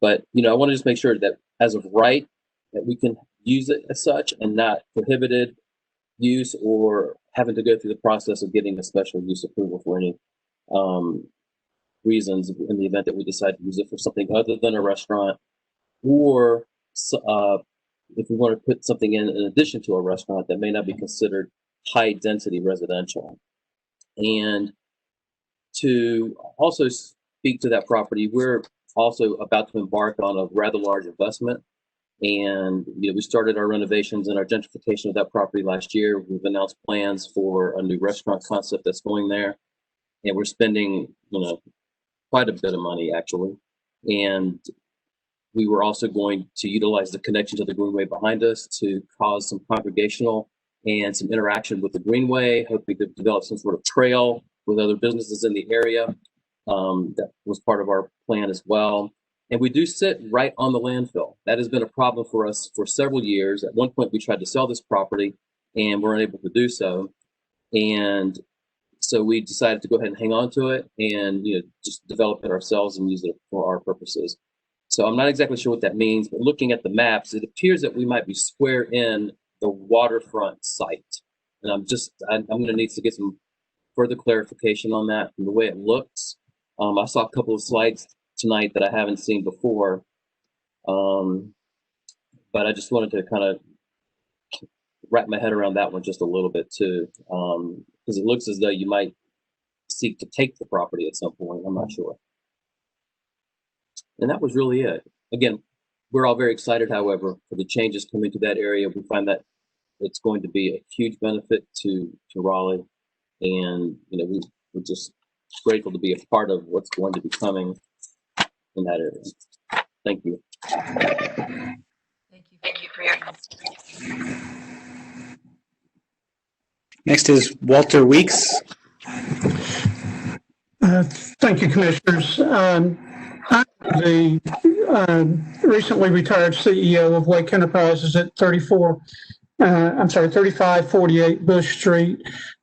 But, you know, I want to just make sure that as of right, that we can use it as such and not prohibited use or having to go through the process of getting a special use approval for any reasons in the event that we decide to use it for something other than a restaurant, or if we want to put something in addition to a restaurant that may not be considered high density residential. And to also speak to that property, we're also about to embark on a rather large investment. And we started our renovations and our gentrification of that property last year. We've announced plans for a new restaurant concept that's going there, and we're spending quite a bit of money actually. And we were also going to utilize the connection to the greenway behind us to cause some congregational and some interaction with the greenway, hoping to develop some sort of trail with other businesses in the area. That was part of our plan as well. And we do sit right on the landfill. That has been a problem for us for several years. At one point, we tried to sell this property and we're unable to do so. And so we decided to go ahead and hang on to it and just develop it ourselves and use it for our purposes. So I'm not exactly sure what that means, but looking at the maps, it appears that we might be square in the waterfront site. And I'm going to need to get some further clarification on that from the way it looks. I saw a couple of slides tonight that I haven't seen before, but I just wanted to kind of wrap my head around that one just a little bit too, because it looks as though you might seek to take the property at some point. I'm not sure. And that was really it. Again, we're all very excited, however, for the changes coming to that area. We find that it's going to be a huge benefit to Raleigh, and we're just grateful to be a part of what's going to be coming in that area. Thank you. Thank you for your Next is Walter Weeks. Thank you, Commissioners. I'm the recently retired CEO of Wake Enterprises at 3548 Bush Street.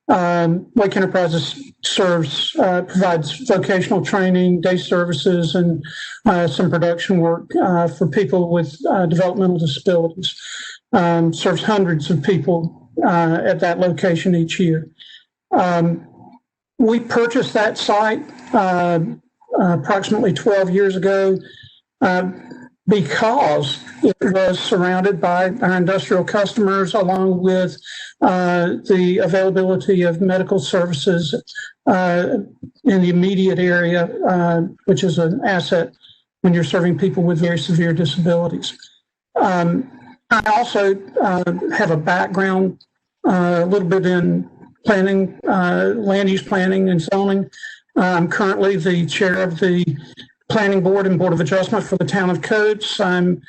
Wake Enterprises provides vocational training, day services, and some production work for people with developmental disabilities. Serves hundreds of people at that location each year. We purchased that site approximately 12 years ago because it was surrounded by our industrial customers, along with the availability of medical services in the immediate area, which is an asset when you're serving people with very severe disabilities. I also have a background a little bit in planning, land use planning and zoning. I'm currently the chair of the Planning Board and Board of Adjustment for the town of Coates. I'm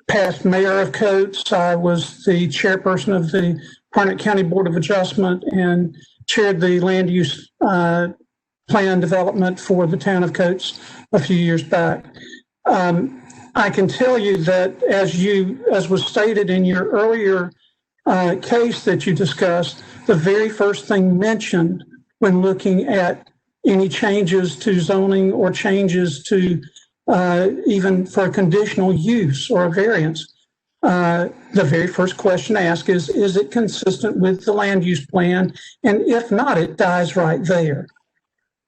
past mayor of Coates. I was the chairperson of the Harnett County Board of Adjustment and chaired the land use plan development for the town of Coates a few years back. I can tell you that as was stated in your earlier case that you discussed, the very first thing mentioned when looking at any changes to zoning or changes to even for a conditional use or a variance, the very first question asked is it consistent with the land use plan? And if not, it dies right there.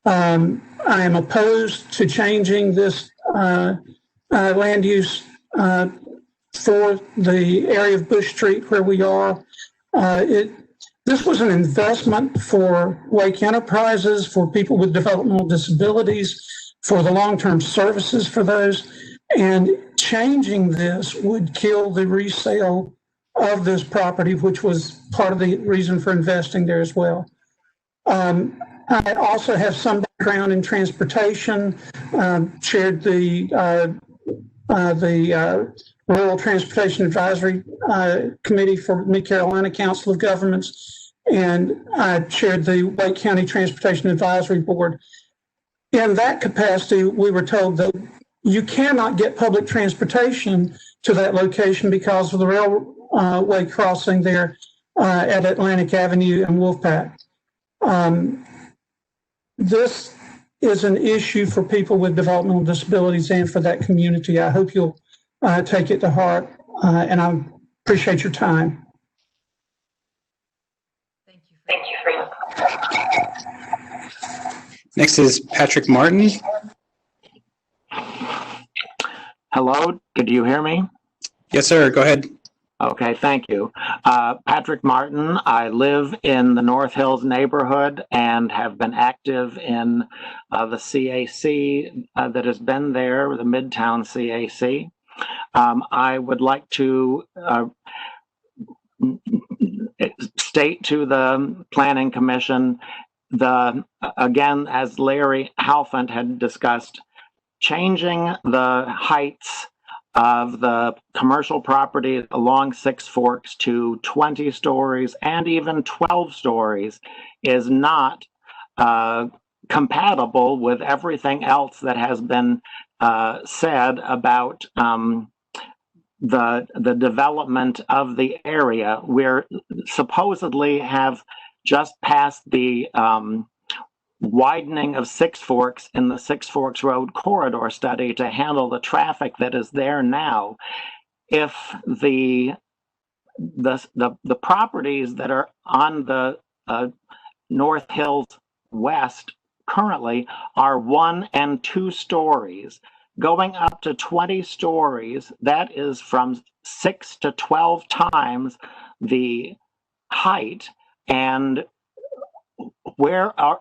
I am opposed to changing this land use for the area of Bush Street where we are. This was an investment for Wake Enterprises, for people with developmental disabilities, for the long-term services for those. And changing this would kill the resale of this property, which was part of the reason for investing there as well. I also have some background in transportation, chaired the Rural Transportation Advisory Committee for Mid-Carolina Council of Governments, and I chaired the Wake County Transportation Advisory Board. In that capacity, we were told that you cannot get public transportation to that location because of the railway crossing there at Atlantic Avenue and Wolfpack. This is an issue for people with developmental disabilities and for that community. I hope you'll take it to heart, and I appreciate your time. Thank you for Next is Patrick Martin. Hello, could you hear me? Yes, sir. Go ahead. Okay, thank you. Patrick Martin. I live in the North Hills neighborhood and have been active in the CAC that has been there, the Midtown CAC. I would like to state to the Planning Commission, again, as Larry Halfant had discussed, changing the heights of the commercial property along Six Forks to 20 stories and even 12 stories is not compatible with everything else that has been said about the development of the area. We're supposedly have just passed the widening of Six Forks in the Six Forks Road corridor study to handle the traffic that is there now. If the properties that are on the North Hills West currently are 1 and 2 stories, going up to 20 stories, that is from 6 to 12 times the height. And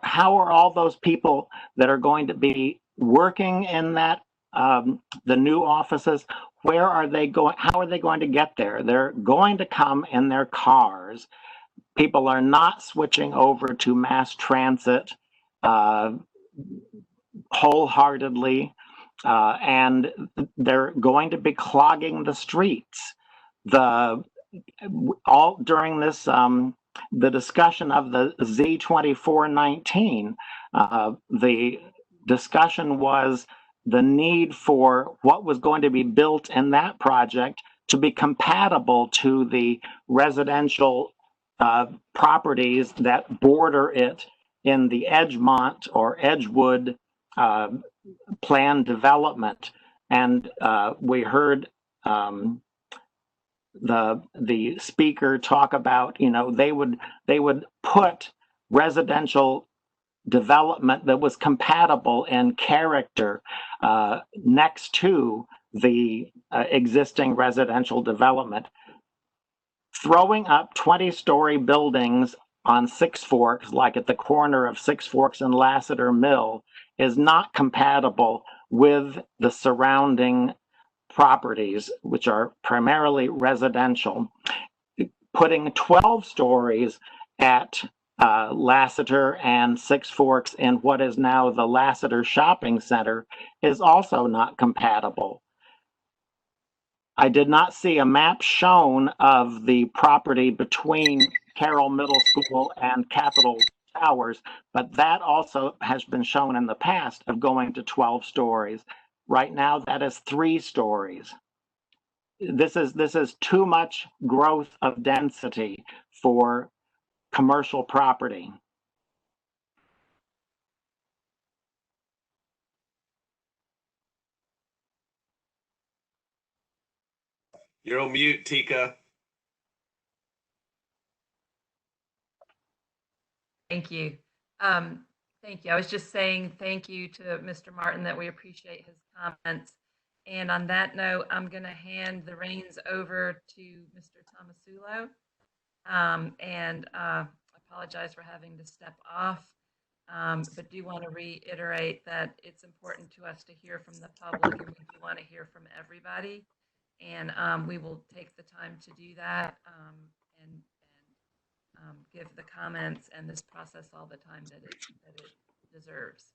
how are all those people that are going to be working in that the new offices, where are they going? How are they going to get there? They're going to come in their cars. People are not switching over to mass transit wholeheartedly, and they're going to be clogging the streets. All during this the discussion of the Z2419, the discussion was the need for what was going to be built in that project to be compatible to the residential properties that border it in the Edgemont or Edgewood planned development. And we heard the speaker talk about, they would put residential development that was compatible in character next to the existing residential development. Throwing up 20-story buildings on Six Forks, like at the corner of Six Forks and Lassiter Mill, is not compatible with the surrounding properties, which are primarily residential. Putting 12 stories at Lassiter and Six Forks in what is now the Lassiter Shopping Center is also not compatible. I did not see a map shown of the property between Carroll Middle School and Capitol Towers, but that also has been shown in the past of going to 12 stories. Right now, that is 3 stories. This is too much growth of density for commercial property. You're on mute, Tika. Thank you. Thank you. I was just saying thank you to Mr. Martin, that we appreciate his comments. And on that note, I'm going to hand the reins over to Mr. Tomasulo. And apologize for having to step off, but do want to reiterate that it's important to us to hear from the public, and we do want to hear from everybody. And we will take the time to do that and give the comments and this process all the time that it deserves.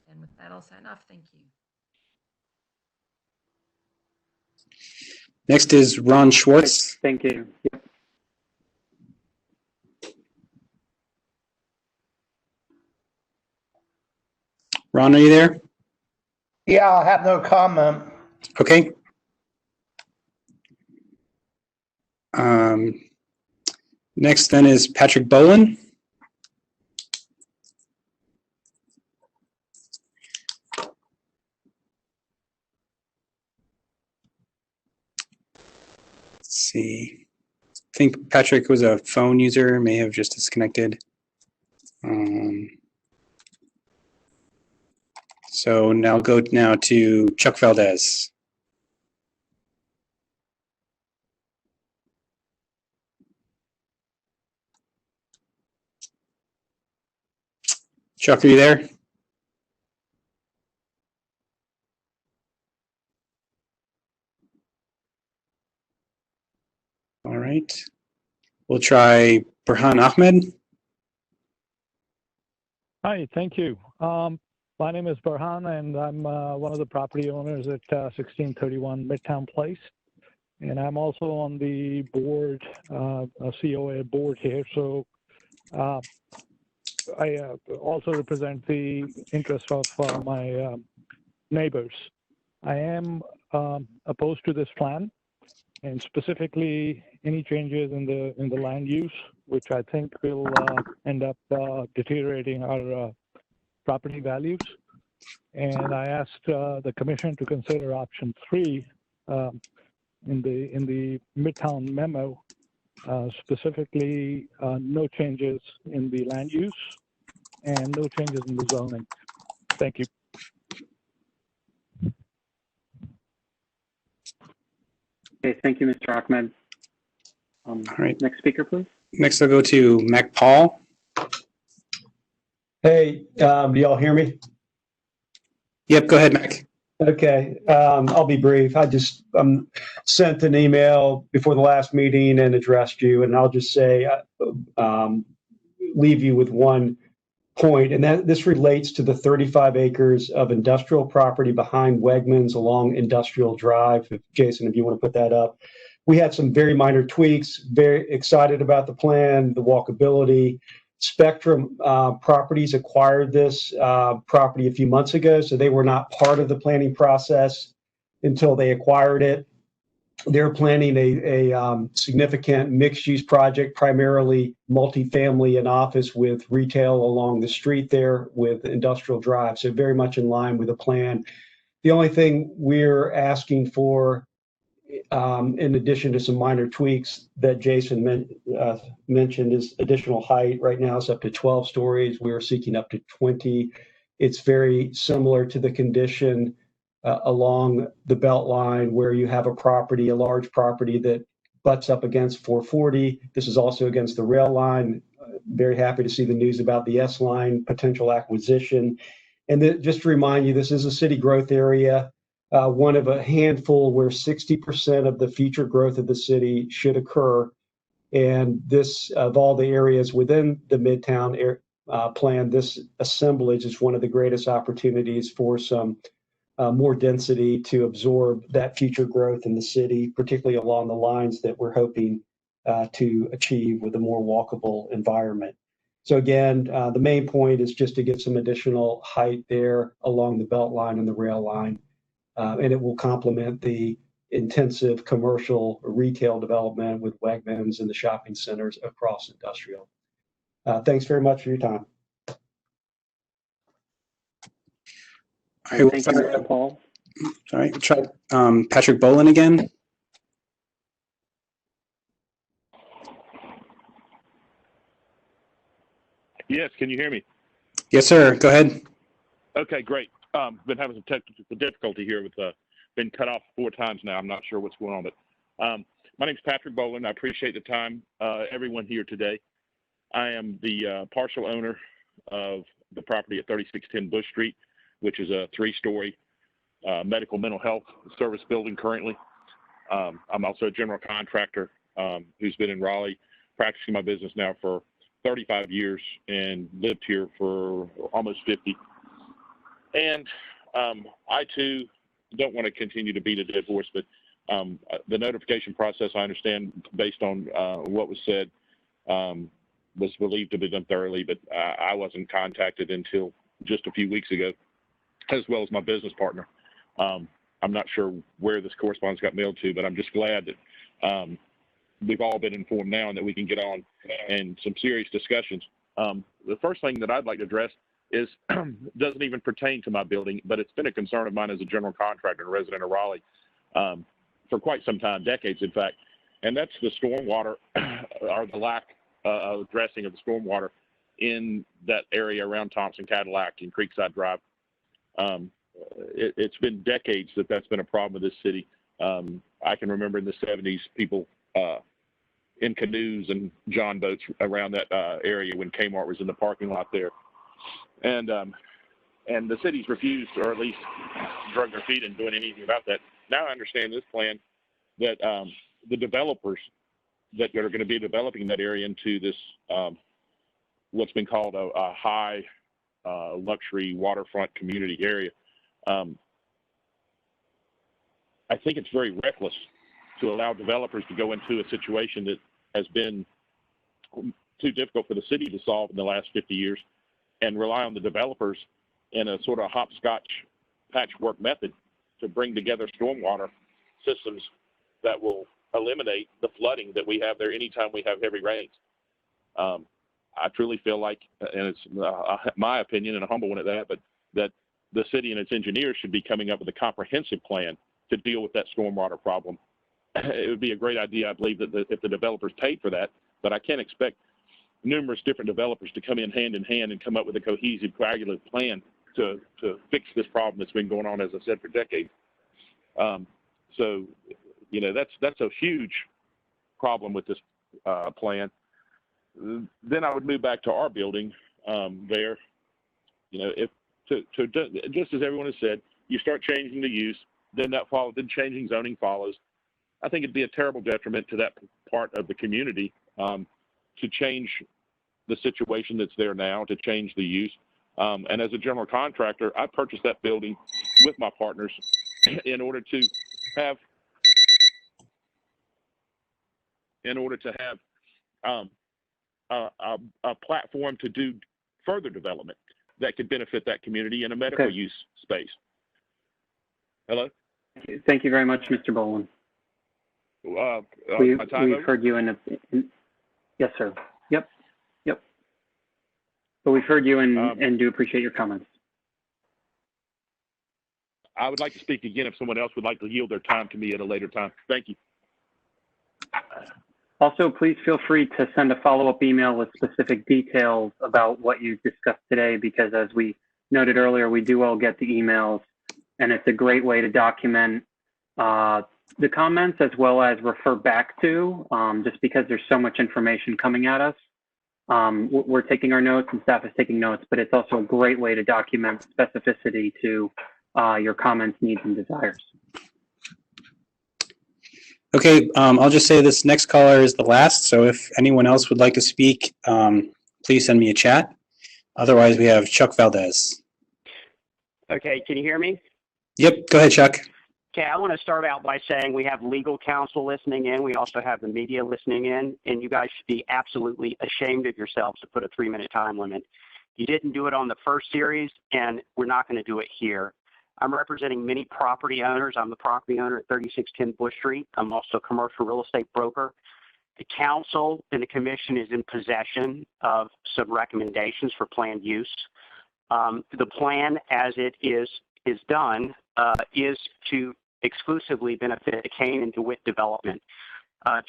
And with that, I'll sign off. Thank you. Next is Ron Schwartz. Thank you. Yep. Ron, are you there? Yeah, I have no comment. Okay. Next then is Patrick Boland. Let's see. I think Patrick was a phone user, may have just disconnected. So now go now to Chuck Valdez. Chuck, are you there? All right. We'll try Burhan Ahmed. Hi, thank you. My name is Burhan, and I'm one of the property owners at 1631 Midtown Place. And I'm also on the board, a COA board here. So I also represent the interests of my neighbors. I am opposed to this plan, and specifically any changes in the land use, which I think will end up deteriorating our property values. And I asked the commission to consider option 3 in the Midtown memo, specifically no changes in the land use and no changes in the zoning. Thank you. Okay, thank you, Mr. Ahmed. All right. Next speaker, please. Next, I'll go to Mac Paul. Hey, do y'all hear me? Yep, go ahead, Mac. Okay, I'll be brief. I just sent an email before the last meeting and addressed you, and I'll just say, leave you with one point, and that this relates to the 35 acres of industrial property behind Wegmans along Industrial Drive. Jason, if you want to put that up. We had some very minor tweaks, very excited about the plan, the walkability. Spectrum Properties acquired this property a few months ago, so they were not part of the planning process until they acquired it. They're planning a significant mixed-use project, primarily multifamily and office with retail along the street there with Industrial Drive, so very much in line with the plan. The only thing we're asking for, in addition to some minor tweaks that Jason mentioned, is additional height. Right now it's up to 12 stories. We're seeking up to 20. It's very similar to the condition along the belt line where you have a large property that butts up against 440. This is also against the rail line. Very happy to see the news about the S line potential acquisition. And just to remind you, this is a city growth area. One of a handful where 60% of the future growth of the city should occur. And this, of all the areas within the Midtown plan, this assemblage is one of the greatest opportunities for some more density to absorb that future growth in the city, particularly along the lines that we're hoping to achieve with a more walkable environment. So again, the main point is just to get some additional height there along the belt line and the rail line. And it will complement the intensive commercial retail development with Wegmans and the shopping centers across industrial. Thanks very much for your time. All right, Thank you, Mr. Paul. All right, we'll try Patrick Bolin again. Yes, can you hear me? Yes, sir. Go ahead. Okay, great. Been having some technical difficulty here with been cut off 4 times now. I'm not sure what's going on, but my name's Patrick Bolin. I appreciate the time, everyone here today. I am the partial owner of the property at 3610 Bush Street, which is a 3-story medical mental health service building currently. I'm also a general contractor who's been in Raleigh practicing my business now for 35 years and lived here for almost 50. And I too don't want to continue to beat a dead horse, but the notification process, I understand based on what was said, was believed to be done thoroughly, but I wasn't contacted until just a few weeks ago, as well as my business partner. I'm not sure where this correspondence got mailed to, but I'm just glad that we've all been informed now and that we can get on and some serious discussions. The first thing that I'd like to address is doesn't even pertain to my building, but it's been a concern of mine as a general contractor and resident of Raleigh for quite some time, decades in fact, and that's the stormwater or the lack of addressing of the stormwater in that area around Thompson Cadillac and Creekside Drive. It's been decades that that's been a problem with this city. I can remember in the 70s, people in canoes and john boats around that area when Kmart was in the parking lot there. And the city's refused, or at least drug their feet in doing anything about that. Now I understand this plan that the developers that are going to be developing that area into this, what's been called a high luxury waterfront community area. I think it's very reckless to allow developers to go into a situation that has been too difficult for the city to solve in the last 50 years and rely on the developers in a sort of hopscotch patchwork method to bring together stormwater systems that will eliminate the flooding that we have there anytime we have heavy rains. I truly feel like, and it's my opinion and a humble one at that, but that the city and its engineers should be coming up with a comprehensive plan to deal with that stormwater problem. It would be a great idea, I believe, that if the developers paid for that, but I can't expect numerous different developers to come in hand and come up with a cohesive, coagulative plan to fix this problem that's been going on, as I said, for decades. So, you know, that's a huge problem with this plan. Then I would move back to our building there. You know, if just as everyone has said, you start changing the use, then changing zoning follows. I think it'd be a terrible detriment to that part of the community to change the situation that's there now, to change the use. And as a general contractor, I purchased that building with my partners in order to have a platform to do further development that could benefit that community in a medical use space. Hello? Thank you very much, Mr. Boland. We've heard you yes, sir. Yep. But we've heard you and do appreciate your comments. I would like to speak again if someone else would like to yield their time to me at a later time. Thank you. Also, please feel free to send a follow-up email with specific details about what you discussed today, because as we noted earlier, we do all get the emails, and it's a great way to document the comments as well as refer back to, just because there's so much information coming at us. We're taking our notes and staff is taking notes, but it's also a great way to document specificity to your comments, needs, and desires. Okay, I'll just say this next caller is the last, so if anyone else would like to speak, please send me a chat. Otherwise, we have Chuck Valdez. Okay, can you hear me? Yep, go ahead, Chuck. Okay, I want to start out by saying we have legal counsel listening in. We also have the media listening in, and you guys should be absolutely ashamed of yourselves to put a 3-minute time limit. You didn't do it on the first series, and we're not going to do it here. I'm representing many property owners. I'm the property owner at 3610 Bush Street. I'm also a commercial real estate broker. The council and the commission is in possession of some recommendations for planned use. The plan as it is done is to exclusively benefit the Kane and DeWitt development.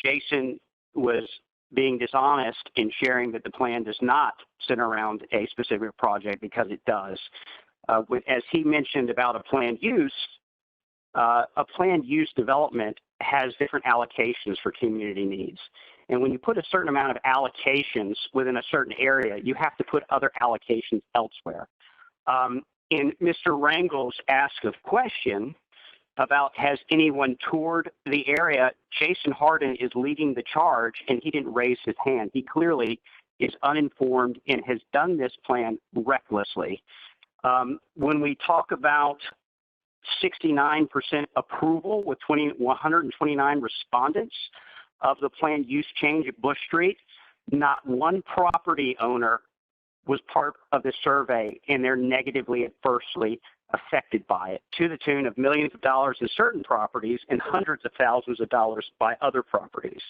Jason was being dishonest in sharing that the plan does not center around a specific project, because it does. As he mentioned about a planned use development has different allocations for community needs. And when you put a certain amount of allocations within a certain area, you have to put other allocations elsewhere. In Mr. Rangel's ask of question about has anyone toured the area, Jason Harden is leading the charge, and he didn't raise his hand. He clearly is uninformed and has done this plan recklessly. When we talk about 69% approval with 129 respondents of the planned use change at Bush Street, not one property owner was part of the survey, and they're negatively adversely affected by it, to the tune of millions of dollars in certain properties and hundreds of thousands of dollars by other properties.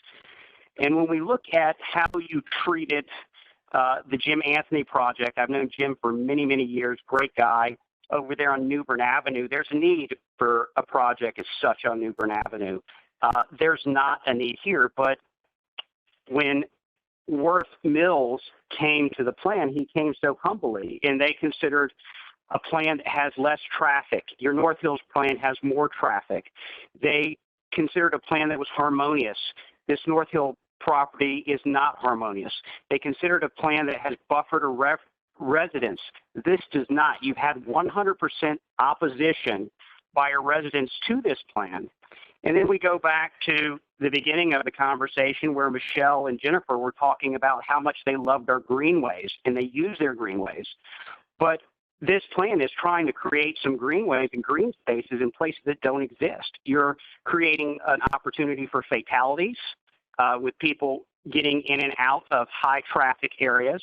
And when we look at how you treated the Jim Anthony project, I've known Jim for many, many years, great guy. Over there on New Bern Avenue, there's a need for a project as such on New Bern Avenue. There's not a need here, but when Worth Mills came to the plan, he came so humbly, and they considered a plan that has less traffic. Your North Hills plan has more traffic. They considered a plan that was harmonious. This North Hill property is not harmonious. They considered a plan that has buffered residents. This does not. You've had 100% opposition by our residents to this plan. And then we go back to the beginning of the conversation where Michelle and Jennifer were talking about how much they loved our greenways and they use their greenways. But this plan is trying to create some greenways and green spaces in places that don't exist. You're creating an opportunity for fatalities with people getting in and out of high traffic areas.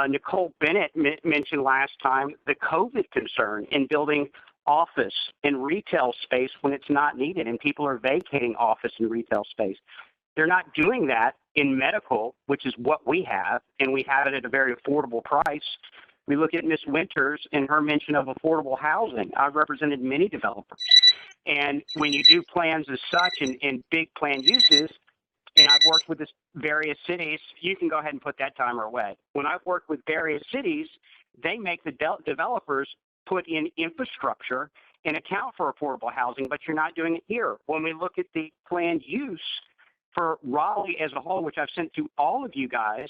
Nicole Bennett mentioned last time the COVID concern in building office and retail space when it's not needed and people are vacating office and retail space. They're not doing that in medical, which is what we have, and we have it at a very affordable price. We look at Ms. Winters and her mention of affordable housing. I've represented many developers. And when you do plans as such and big plan uses, and I've worked with various cities, you can go ahead and put that timer away. When I've worked with various cities, they make the developers put in infrastructure and account for affordable housing, but you're not doing it here. When we look at the planned use for Raleigh as a whole, which I've sent to all of you guys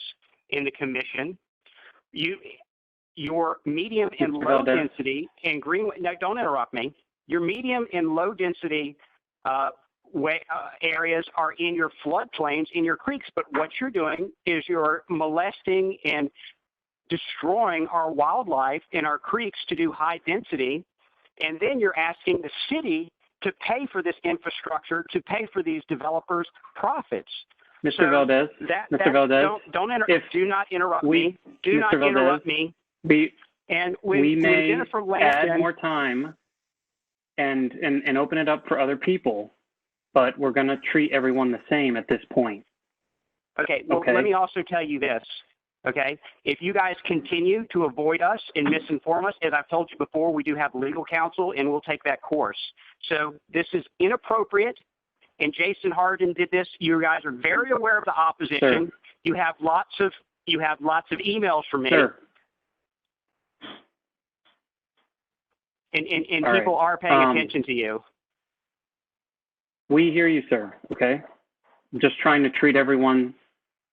in the commission, your medium and low density and greenway, no, don't interrupt me. Your medium and low density areas are in your floodplains, in your creeks, but what you're doing is you're molesting and destroying our wildlife in our creeks to do high density, and then you're asking the city to pay for this infrastructure, to pay for these developers' profits. Mr. Valdez, Mr. Valdez, do not interrupt me. Do not interrupt me. And we may Jennifer add more time and open it up for other people, but we're going to treat everyone the same at this point. Okay. Well, let me also tell you this. Okay. If you guys continue to avoid us and misinform us, as I've told you before, we do have legal counsel and we'll take that course. So this is inappropriate. And Jason Harden did this. You guys are very aware of the opposition. Sure. You have lots of emails from me. Sure. And people are paying attention to you. We hear you, sir. Okay. I'm just trying to treat everyone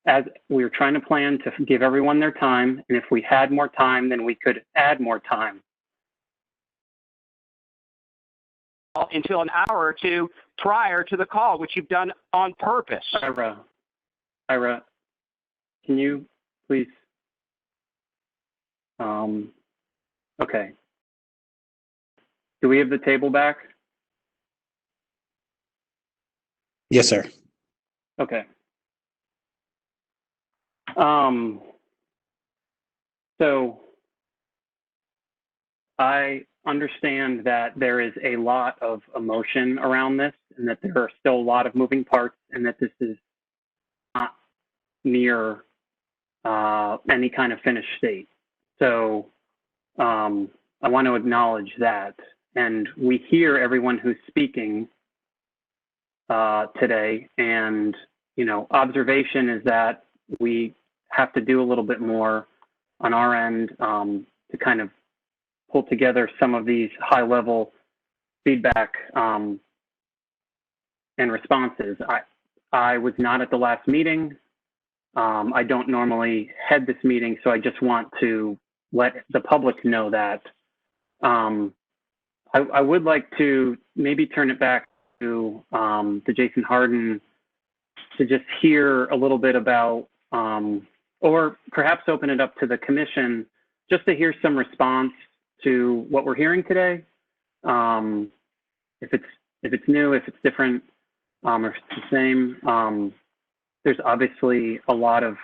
as we're trying to plan to give everyone their time. And if we had more time, then we could add more time. Until an hour or two prior to the call, which you've done on purpose. Ira, can you please? Okay. Do we have the table back? Yes, sir. Okay. So I understand that there is a lot of emotion around this and that there are still a lot of moving parts and that this is not near any kind of finished state. So I want to acknowledge that. And we hear everyone who's speaking today. And, you know, observation is that we have to do a little bit more on our end to kind of pull together some of these high-level feedback and responses. I was not at the last meeting. I don't normally head this meeting, so I just want to let the public know that. I would like to maybe turn it back to Jason Harden to just hear a little bit about, or perhaps open it up to the commission just to hear some response to what we're hearing today. If it's new, if it's different, or if it's the same. There's obviously a lot of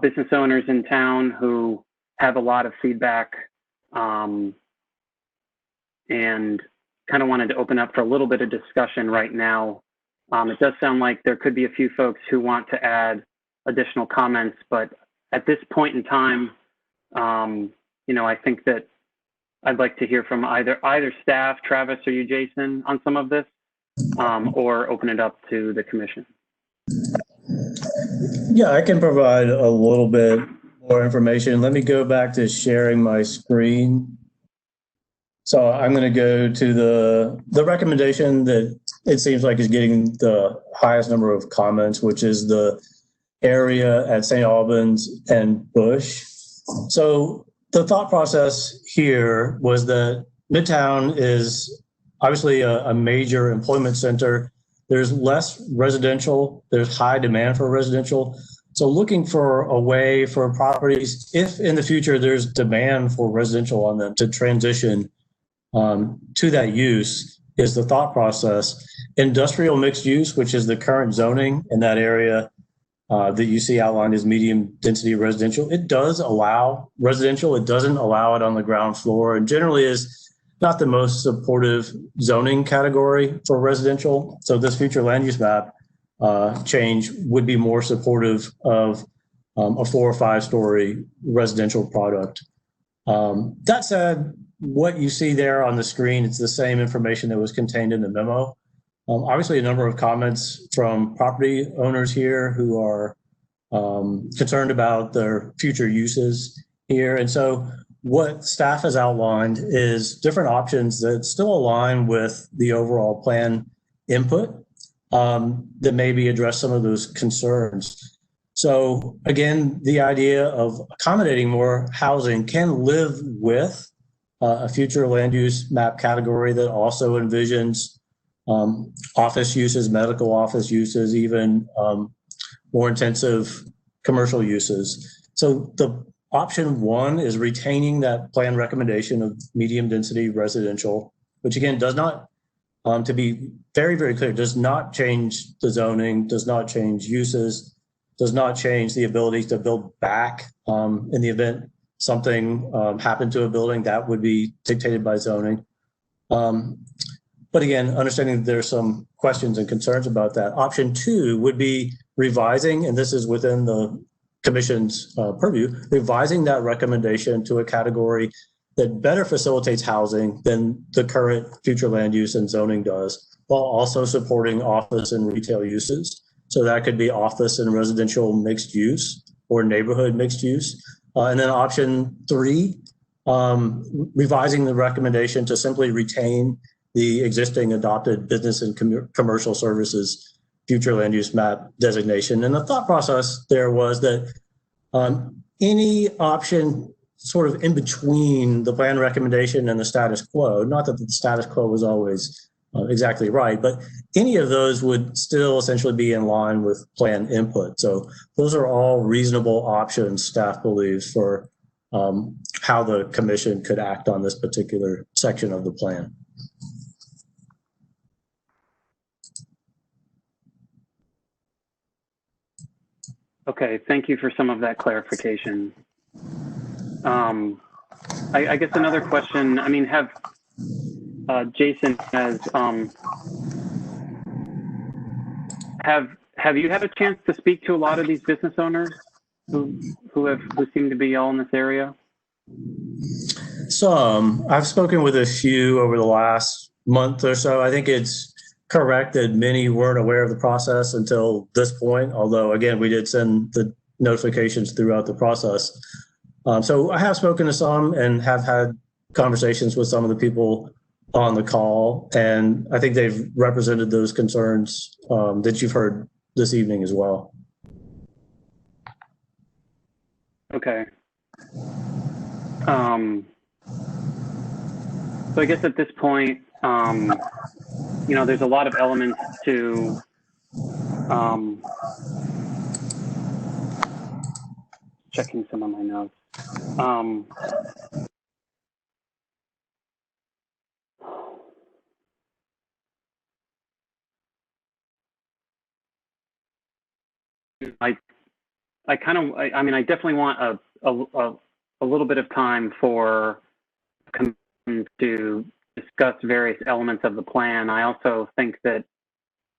business owners in town who have a lot of feedback, and kind of wanted to open up for a little bit of discussion right now. It does sound like there could be a few folks who want to add additional comments, but at this point in time, you know, I think that I'd like to hear from either staff, Travis or you, Jason, on some of this, or open it up to the commission. Yeah, I can provide a little bit more information. Let me go back to sharing my screen. So I'm going to go to the recommendation that it seems like is getting the highest number of comments, which is the area at St. Albans and Bush. So the thought process here was that Midtown is obviously a major employment center. There's less residential, there's high demand for residential. So looking for a way for properties, if in the future there's demand for residential on them, to transition to that use is the thought process. Industrial mixed use, which is the current zoning in that area that you see outlined as medium density residential, it does allow residential. It doesn't allow it on the ground floor, and generally is not the most supportive zoning category for residential. So this future land use map change would be more supportive of a 4 or 5 story residential product. That said, what you see there on the screen, it's the same information that was contained in the memo. Obviously, a number of comments from property owners here who are concerned about their future uses here. And so what staff has outlined is different options that still align with the overall plan input that maybe address some of those concerns. So again, the idea of accommodating more housing can live with a future land use map category that also envisions office uses, medical office uses, even more intensive commercial uses. So the option 1 is retaining that plan recommendation of medium density residential, which again does not, to be very, very clear, does not change the zoning, does not change uses, does not change the ability to build back in the event something happened to a building. That would be dictated by zoning. But again, understanding that there's some questions and concerns about that. Option 2 would be revising, and this is within the commission's purview, revising that recommendation to a category that better facilitates housing than the current future land use and zoning does, while also supporting office and retail uses. So that could be office and residential mixed use or neighborhood mixed use. And then option 3, revising the recommendation to simply retain the existing adopted business and commercial services future land use map designation. And the thought process there was that any option sort of in between the plan recommendation and the status quo, not that the status quo was always exactly right, but any of those would still essentially be in line with plan input. So those are all reasonable options, staff believes, for how the commission could act on this particular section of the plan. Okay, thank you for some of that clarification. I guess another question, I mean, Jason, have you had a chance to speak to a lot of these business owners who seem to be all in this area? Some. I've spoken with a few over the last month or so. I think it's correct that many weren't aware of the process until this point, although again, we did send the notifications throughout the process. So I have spoken to some and have had conversations with some of the people on the call, and I think they've represented those concerns that you've heard this evening as well. Okay. So I guess at this point, you know, there's a lot of elements to checking some of my notes. I mean, I definitely want a little bit of time for to discuss various elements of the plan. I also think that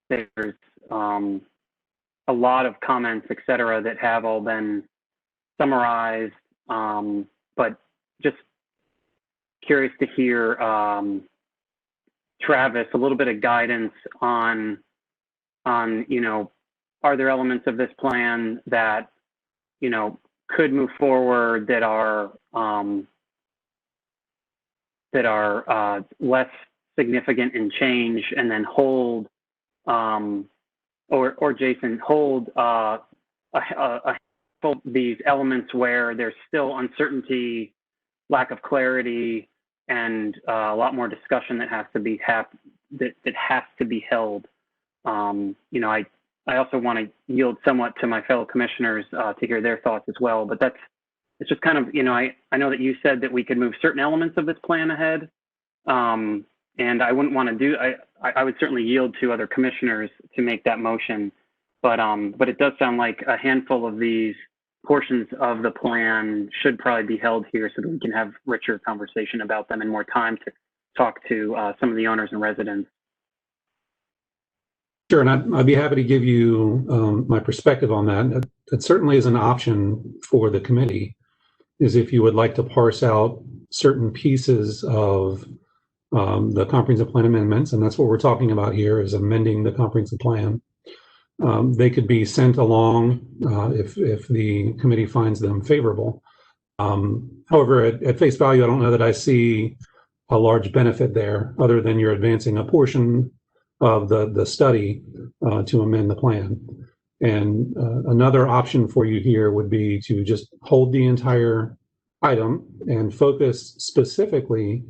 there's a lot of comments, et cetera, that have all been summarized, but just curious to hear, Travis, a little bit of guidance on, you know, are there elements of this plan that, you know, could move forward that are that are less significant in change, and then hold, or Jason, hold these elements where there's still uncertainty, lack of clarity, and a lot more discussion that has to be that has to be held. You know, I also want to yield somewhat to my fellow commissioners to hear their thoughts as well. But it's just kind of, you know, I know that you said that we could move certain elements of this plan ahead, and I wouldn't want to do. I would certainly yield to other commissioners to make that motion. But it does sound like a handful of these portions of the plan should probably be held here so that we can have richer conversation about them and more time to talk to some of the owners and residents. Sure, and I'd be happy to give you my perspective on that. That certainly is an option for the committee, is if you would like to parse out certain pieces of the comprehensive plan amendments, and that's what we're talking about here, is amending the comprehensive plan. They could be sent along if the committee finds them favorable. However, at face value, I don't know that I see a large benefit there, other than you're advancing a portion of the study to amend the plan. And another option for you here would be to just hold the entire item and focus specifically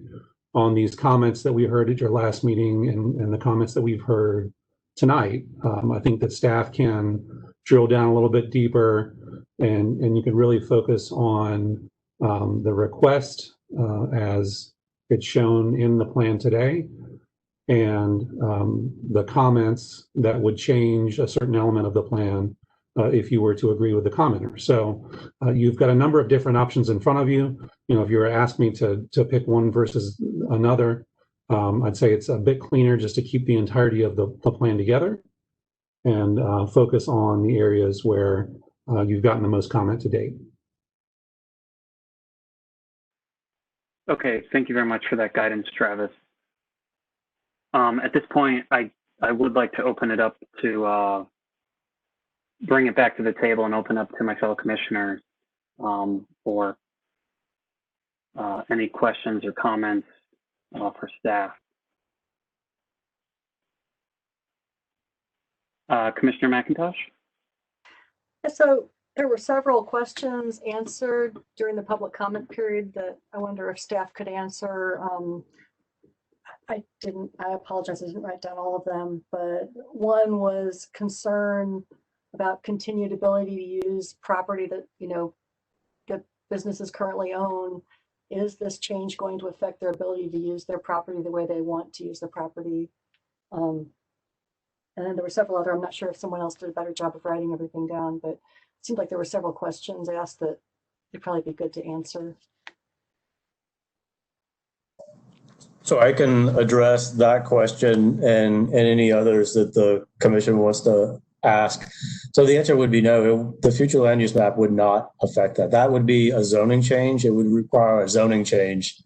on these comments that we heard at your last meeting and the comments that we've heard tonight. I think that staff can drill down a little bit deeper, and you can really focus on the request as it's shown in the plan today, and the comments that would change a certain element of the plan if you were to agree with the commenter. So you've got a number of different options in front of you. You know, if you were asked me to pick one versus another, I'd say it's a bit cleaner just to keep the entirety of the plan together and focus on the areas where you've gotten the most comment to date. Okay, thank you very much for that guidance, Travis. At this point, I would like to open it up to bring it back to the table and open up to my fellow commissioners for any questions or comments for staff. Commissioner McIntosh? So there were several questions answered during the public comment period that I wonder if staff could answer. I apologize, I didn't write down all of them, but one was concern about continued ability to use property that, you know, that businesses currently own. Is this change going to affect their ability to use their property the way they want to use their property? And then there were several other, I'm not sure if someone else did a better job of writing everything down, but it seemed like there were several questions asked that it'd probably be good to answer. So I can address that question and any others that the commission wants to ask. So the answer would be no. The future land use map would not affect that. That would be a zoning change. It would require a zoning change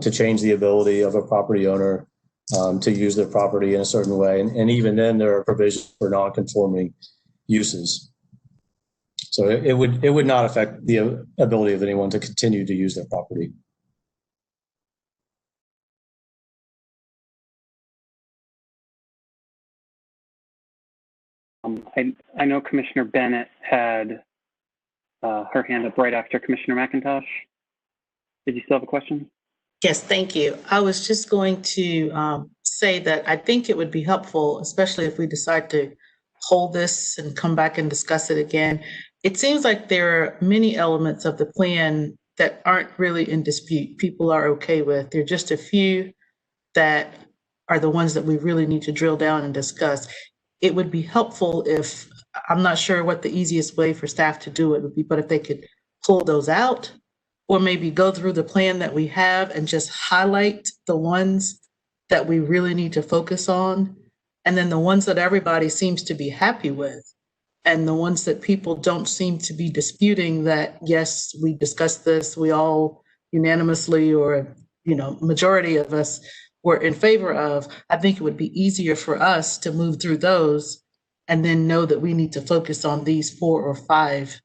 to change the ability of a property owner to use their property in a certain way. And even then, there are provisions for non-conforming uses. So it would not affect the ability of anyone to continue to use their property. I know Commissioner Bennett had her hand up right after Commissioner McIntosh. Did you still have a question? Yes, thank you. I was just going to say that I think it would be helpful, especially if we decide to hold this and come back and discuss it again. It seems like there are many elements of the plan that aren't really in dispute. People are okay with. There are just a few that are the ones that we really need to drill down and discuss. It would be helpful if, I'm not sure what the easiest way for staff to do it would be, but if they could pull those out, or maybe go through the plan that we have and just highlight the ones that we really need to focus on, and then the ones that everybody seems to be happy with, and the ones that people don't seem to be disputing that, yes, we discussed this, we all unanimously, or, you know, majority of us were in favor of. I think it would be easier for us to move through those and then know that we need to focus on these 4 or 5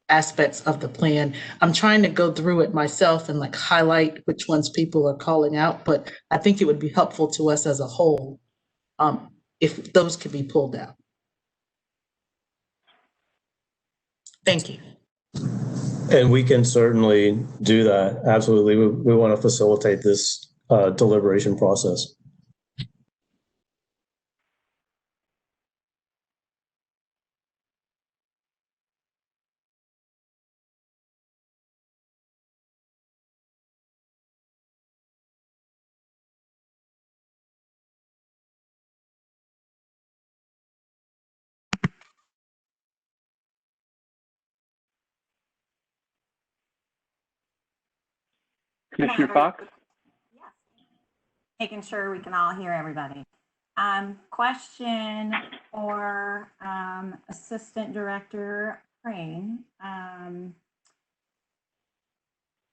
aspects of the plan. I'm trying to go through it myself and like highlight which ones people are calling out, but I think it would be helpful to us as a whole if those could be pulled out. Thank you. And we can certainly do that. Absolutely. We want to facilitate this deliberation process. Commissioner Fox? Making sure we can all hear everybody. Question for Assistant Director Crane.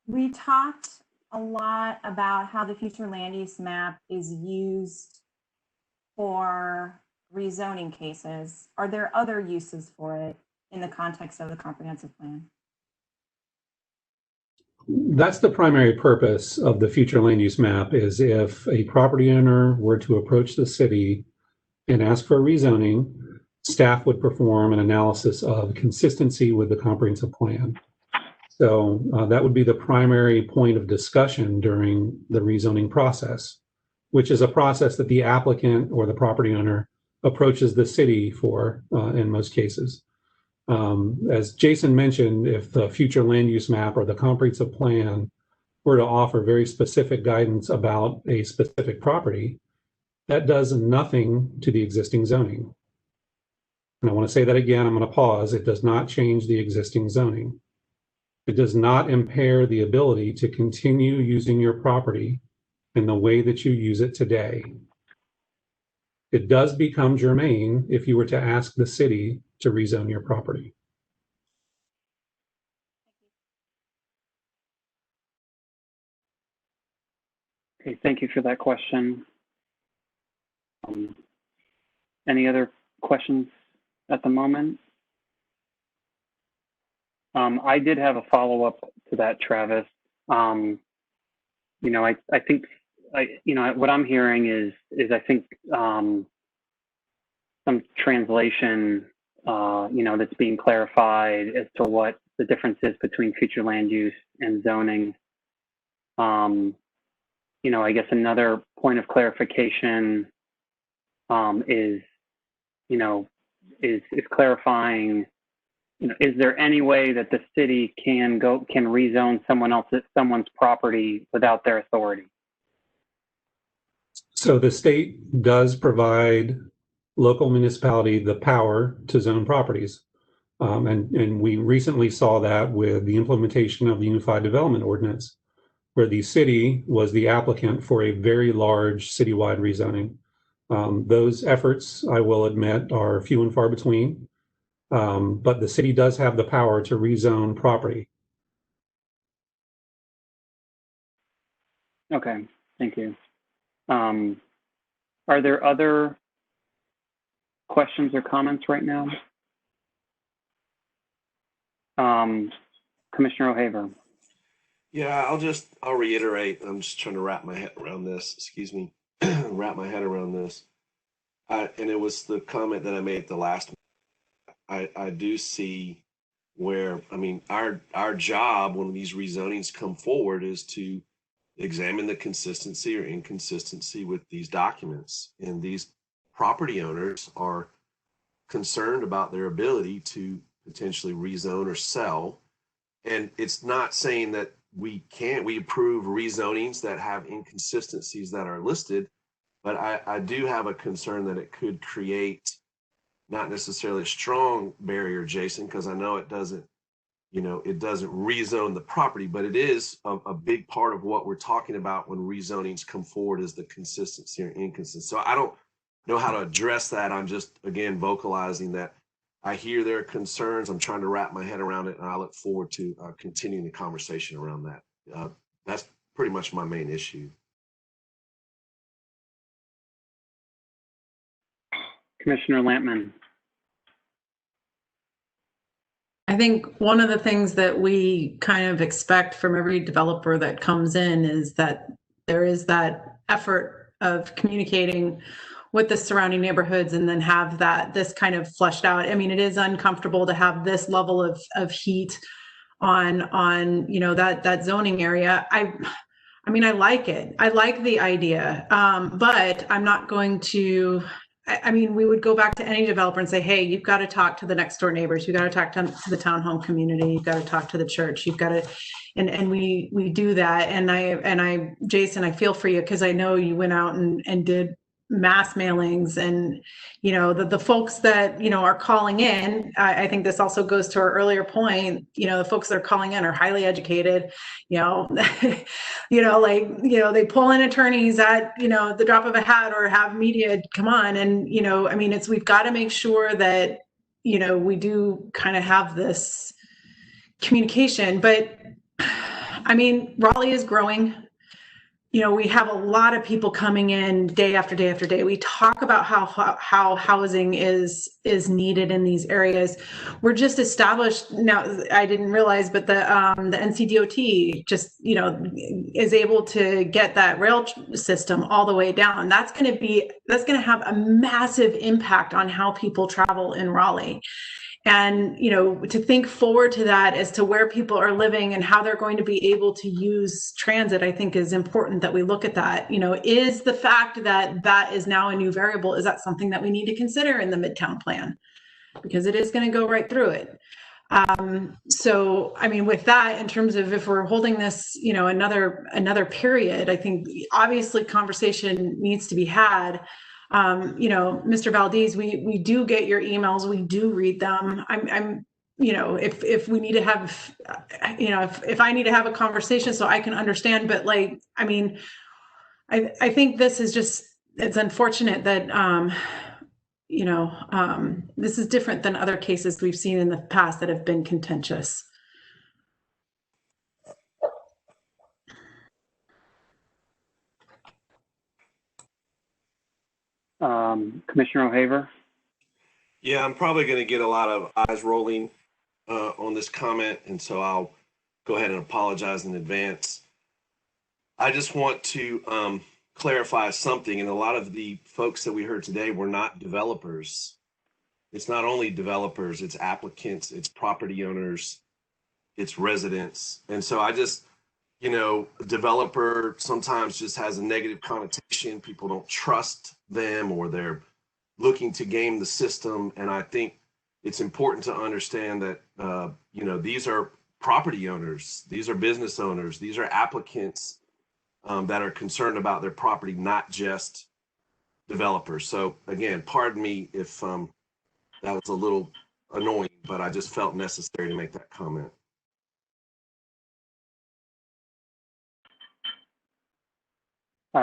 We talked a lot about how the future land use map is used for rezoning cases. Are there other uses for it in the context of the comprehensive plan? That's the primary purpose of the future land use map, is if a property owner were to approach the city and ask for rezoning, staff would perform an analysis of consistency with the comprehensive plan. So that would be the primary point of discussion during the rezoning process, which is a process that the applicant or the property owner approaches the city for in most cases. As Jason mentioned, if the future land use map or the comprehensive plan were to offer very specific guidance about a specific property, that does nothing to the existing zoning. And I want to say that again, I'm going to pause. It does not change the existing zoning. It does not impair the ability to continue using your property in the way that you use it today. It does become germane if you were to ask the city to rezone your property. Okay, thank you for that question. Any other questions at the moment? I did have a follow-up to that, Travis. You know, I think, you know, what I'm hearing is I think some translation, you know, that's being clarified as to what the difference is between future land use and zoning. You know, I guess another point of clarification is, you know, is clarifying, you know, is there any way that the city can rezone someone's property without their authority? So the state does provide local municipality the power to zone properties. And we recently saw that with the implementation of the Unified Development Ordinance, where the city was the applicant for a very large citywide rezoning. Those efforts, I will admit, are few and far between, but the city does have the power to rezone property. Okay, thank you. Are there other questions or comments right now? Commissioner O'Haver. Yeah, I'll reiterate. I'm just trying to wrap my head around this. Excuse me, wrap my head around this. And it was the comment that I made at the last. I do see where, I mean, our job when these rezonings come forward is to examine the consistency or inconsistency with these documents. And these property owners are concerned about their ability to potentially rezone or sell. And it's not saying that we approve rezonings that have inconsistencies that are listed, but I do have a concern that it could create not necessarily a strong barrier, Jason, because I know it doesn't, you know, it doesn't rezone the property, but it is a big part of what we're talking about when rezonings come forward is the consistency or inconsistency. So I don't know how to address that. I'm just, again, vocalizing that I hear their concerns. I'm trying to wrap my head around it, and I look forward to continuing the conversation around that. That's pretty much my main issue. Commissioner Lampman. I think one of the things that we kind of expect from every developer that comes in is that there is that effort of communicating with the surrounding neighborhoods and then have this kind of fleshed out. I mean, it is uncomfortable to have this level of heat on that zoning area. I mean, I like it. I like the idea, but I'm not going to. I mean, we would go back to any developer and say, hey, you've got to talk to the next door neighbors. You've got to talk to the townhome community. You've got to talk to the church. You've got to, and we do that. And I, Jason, I feel for you because I know you went out and did mass mailings, and the folks that are calling in. I think this also goes to our earlier point. The folks that are calling in are highly educated. They pull in attorneys at the drop of a hat, or have media come on, and I mean, we've got to make sure that we do kind of have this communication. But I mean, Raleigh is growing. We have a lot of people coming in day after day after day. We talk about how housing is needed in these areas. We're just established now. I didn't realize, but the NCDOT just is able to get that rail system all the way down. That's going to have a massive impact on how people travel in Raleigh. And, to think forward to that as to where people are living and how they're going to be able to use transit, I think is important that we look at that. Is the fact that is now a new variable, is that something that we need to consider in the Midtown plan? Because it is going to go right through it. So, I mean, with that, in terms of if we're holding this, another period, I think obviously conversation needs to be had. Mr. Valdez, we do get your emails. We do read them. If we need to have, if I need to have a conversation so I can understand, but I mean, I think this is just, it's unfortunate that, this is different than other cases we've seen in the past that have been contentious. Commissioner O'Haver? Yeah, I'm probably going to get a lot of eyes rolling on this comment, and so I'll go ahead and apologize in advance. I just want to clarify something, and a lot of the folks that we heard today were not developers. It's not only developers, it's applicants, it's property owners, it's residents. And so I just, a developer sometimes just has a negative connotation. People don't trust them, or they're looking to game the system. And I think it's important to understand that, these are property owners, these are business owners, these are applicants that are concerned about their property, not just developers. So again, pardon me if that was a little annoying, but I just felt necessary to make that comment.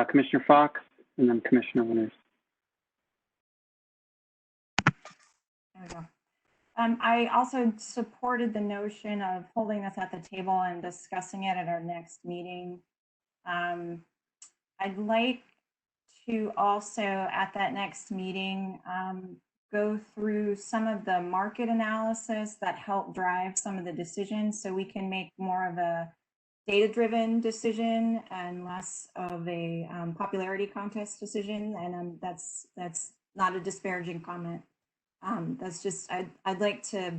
Commissioner Fox, and then Commissioner Winters. There we go. I also supported the notion of holding this at the table and discussing it at our next meeting. I'd like to also, at that next meeting, go through some of the market analysis that help drive some of the decisions, so we can make more of a data-driven decision and less of a popularity contest decision. And that's not a disparaging comment. That's just, I'd like to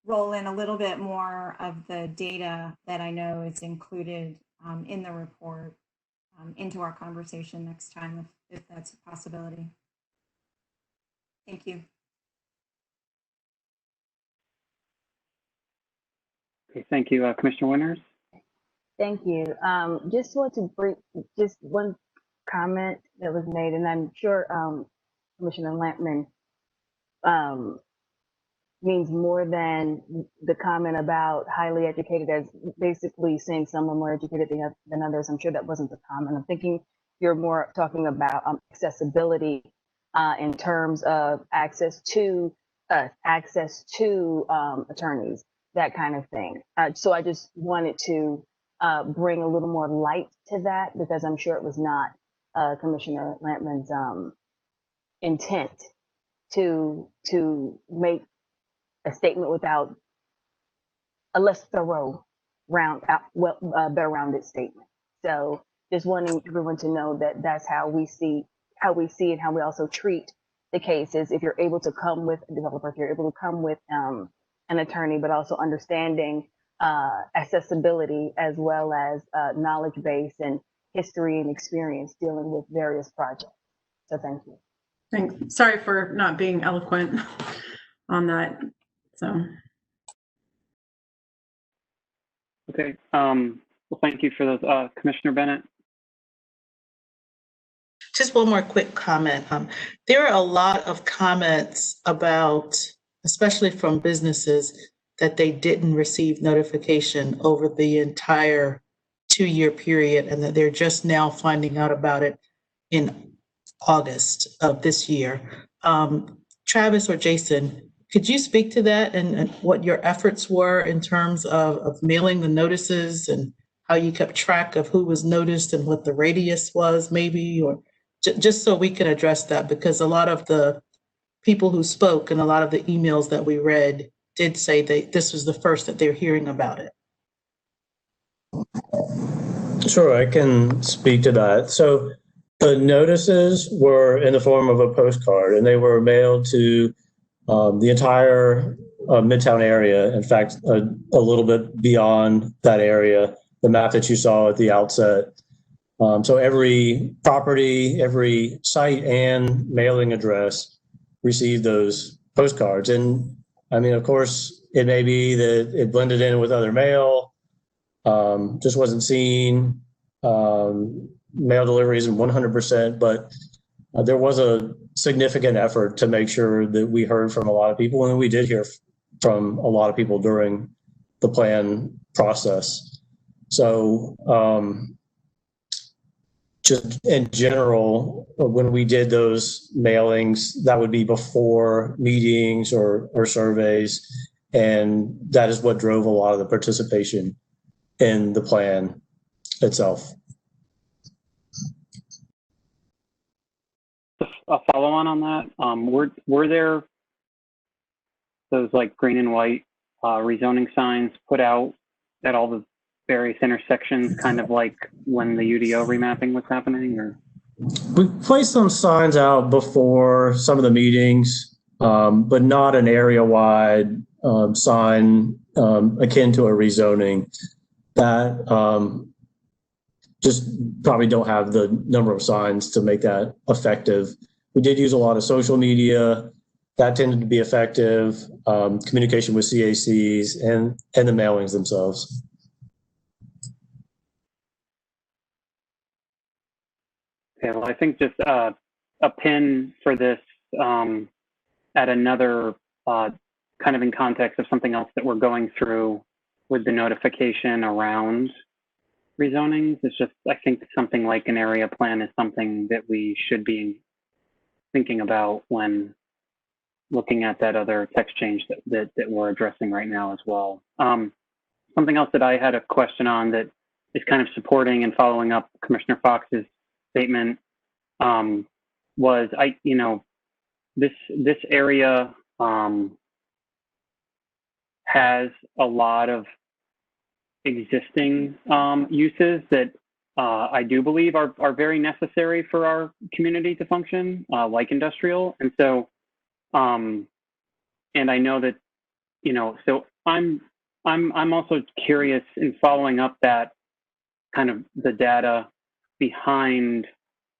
roll in a little bit more of the data that I know is included in the report into our conversation next time, if that's a possibility. Thank you. Okay, thank you. Commissioner Winters? Thank you. Just want to bring just one comment that was made, and I'm sure Commissioner Lampman means more than the comment about highly educated, as basically saying some are more educated than others. I'm sure that wasn't the comment. I'm thinking you're more talking about accessibility in terms of access to attorneys, that kind of thing. So I just wanted to bring a little more light to that, because I'm sure it was not Commissioner Lampman's intent to make a statement without a less thorough, better-rounded statement. So just wanting everyone to know that that's how we see it, how we also treat the cases. If you're able to come with a developer, if you're able to come with an attorney, but also understanding accessibility as well as knowledge base and history and experience dealing with various projects. So thank you. Thanks. Sorry for not being eloquent on that. So. Okay. Well, thank you for those, Commissioner Bennett. Just one more quick comment. There are a lot of comments about, especially from businesses, that they didn't receive notification over the entire 2-year period and that they're just now finding out about it in August of this year. Travis or Jason, could you speak to that and what your efforts were in terms of mailing the notices and how you kept track of who was noticed and what the radius was maybe, or just so we can address that, because a lot of the people who spoke and a lot of the emails that we read did say that this was the first that they're hearing about it. Sure, I can speak to that. So the notices were in the form of a postcard, and they were mailed to the entire Midtown area. In fact, a little bit beyond that area, the map that you saw at the outset. So every property, every site and mailing address received those postcards. And I mean, of course, it may be that it blended in with other mail, just wasn't seen. Mail delivery isn't 100%, but there was a significant effort to make sure that we heard from a lot of people, and we did hear from a lot of people during the plan process. So just in general, when we did those mailings, that would be before meetings or surveys, and that is what drove a lot of the participation in the plan itself. A follow-on that, were there those like green and white rezoning signs put out at all the various intersections, kind of like when the UDO remapping was happening? Or we placed some signs out before some of the meetings, but not an area-wide sign akin to a rezoning. That just probably don't have the number of signs to make that effective. We did use a lot of social media. That tended to be effective. Communication with CACs and the mailings themselves. Okay, well, I think just a pin for this at another kind of in context of something else that we're going through with the notification around rezonings. It's just, I think something like an area plan is something that we should be thinking about when looking at that other text change that we're addressing right now as well. Something else that I had a question on that is kind of supporting and following up Commissioner Fox's statement was this area has a lot of existing uses that I do believe are very necessary for our community to function, like industrial. And so, and I know that, so I'm also curious in following up that kind of the data behind,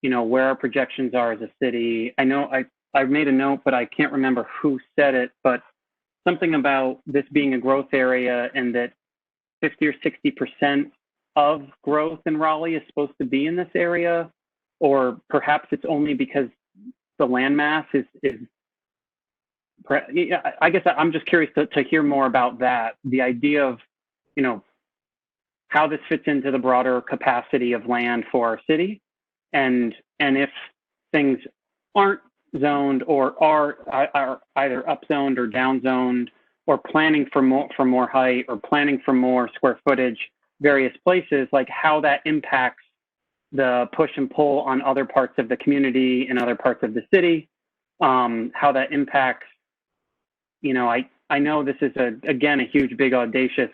where our projections are as a city. I know I've made a note, but I can't remember who said it, but something about this being a growth area and that 50 or 60% of growth in Raleigh is supposed to be in this area, or perhaps it's only because the landmass is I guess I'm just curious to hear more about that, the idea of, how this fits into the broader capacity of land for our city, and if things aren't zoned or are either upzoned or downzoned, or planning for more height or planning for more square footage, various places, like how that impacts the push and pull on other parts of the community and other parts of the city, how that impacts, I know this is again a huge, big, audacious,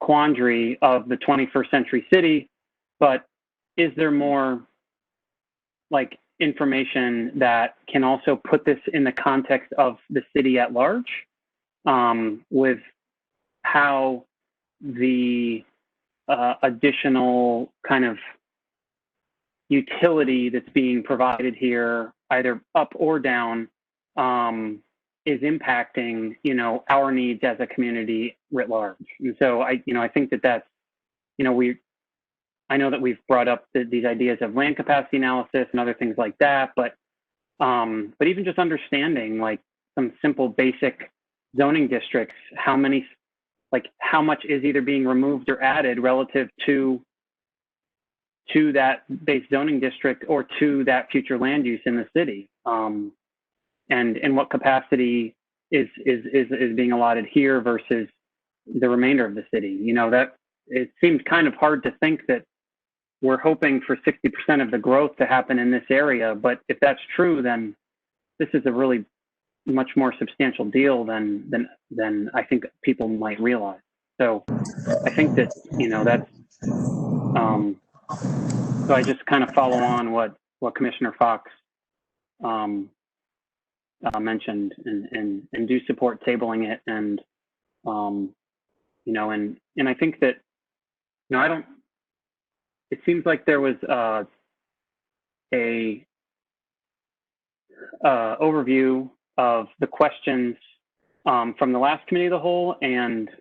quandary of the 21st century city, but is there more like information that can also put this in the context of the city at large, with how the additional kind of utility that's being provided here, either up or down, is impacting, our needs as a community writ large. And so I think that's, I know that we've brought up these ideas of land capacity analysis and other things like that, but even just understanding like some simple basic zoning districts, how much is either being removed or added relative to that base zoning district or to that future land use in the city, and in what capacity is being allotted here versus the remainder of the city. That it seems kind of hard to think that we're hoping for 60% of the growth to happen in this area, but if that's true, then this is a really much more substantial deal than I think people might realize. So I think that that's so I just kind of follow on what Commissioner Fox mentioned, and do support tabling it, and and I think that I don't. It seems like there was a overview of the questions from the last committee of the whole, and